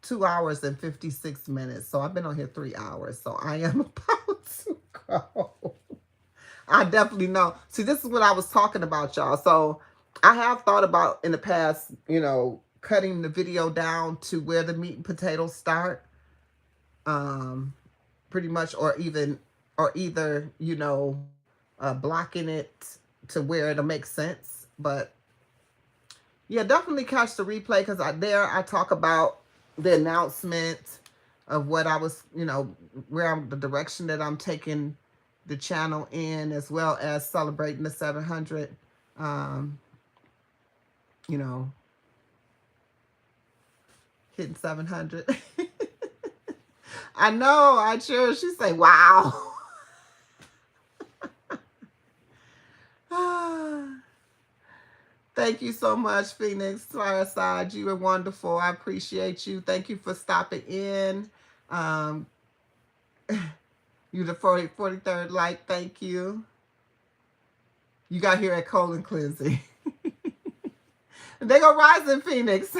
2 hours and 56 minutes. So I've been on here 3 hours. So I am about to go. I definitely know. See, this is what I was talking about, y'all. So I have thought about in the past, cutting the video down to where the meat and potatoes start. Pretty much, or either, blocking it to where it'll make sense. But yeah, definitely catch the replay because I talk about the announcement of what I was, the direction that I'm taking the channel in, as well as celebrating the 700, hitting 700. I know, I cherish. She say, wow. Thank you so much, Phoenix Fireside. You were wonderful. I appreciate you. Thank you for stopping in. You the 43rd like. Thank you. You got here at colon cleansing. They go rise in Phoenix.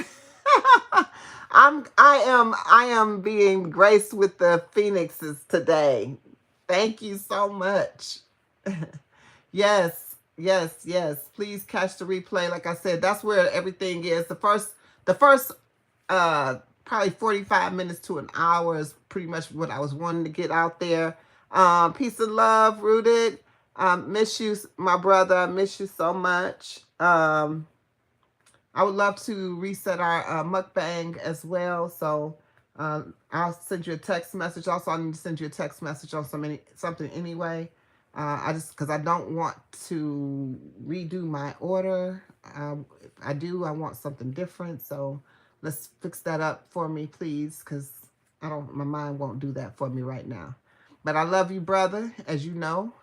I am being graced with the Phoenixes today. Thank you so much. Yes. Please catch the replay. Like I said, that's where everything is. The first probably 45 minutes to an hour is pretty much what I was wanting to get out there. Peace and love, Rooted. Miss you, my brother. I miss you so much. I would love to reset our mukbang as well. So I'll send you a text message. Also, I need to send you a text message on something anyway. Because I don't want to redo my order. If I do, I want something different. So let's fix that up for me, please. Because my mind won't do that for me right now. But I love you, brother, as you know.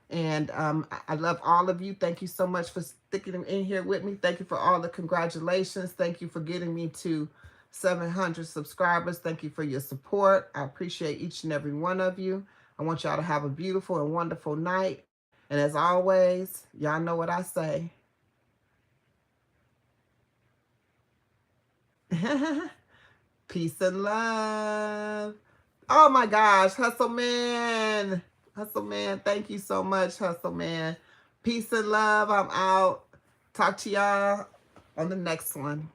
And I love all of you. Thank you so much for sticking in here with me. Thank you for all the congratulations. Thank you for getting me to 700 subscribers. Thank you for your support. I appreciate each and every one of you. I want y'all to have a beautiful and wonderful night. And as always, y'all know what I say. Peace and love. Oh my gosh, Hustle Man. Hustle Man, thank you so much, Hustle Man. Peace and love. I'm out. Talk to y'all on the next one.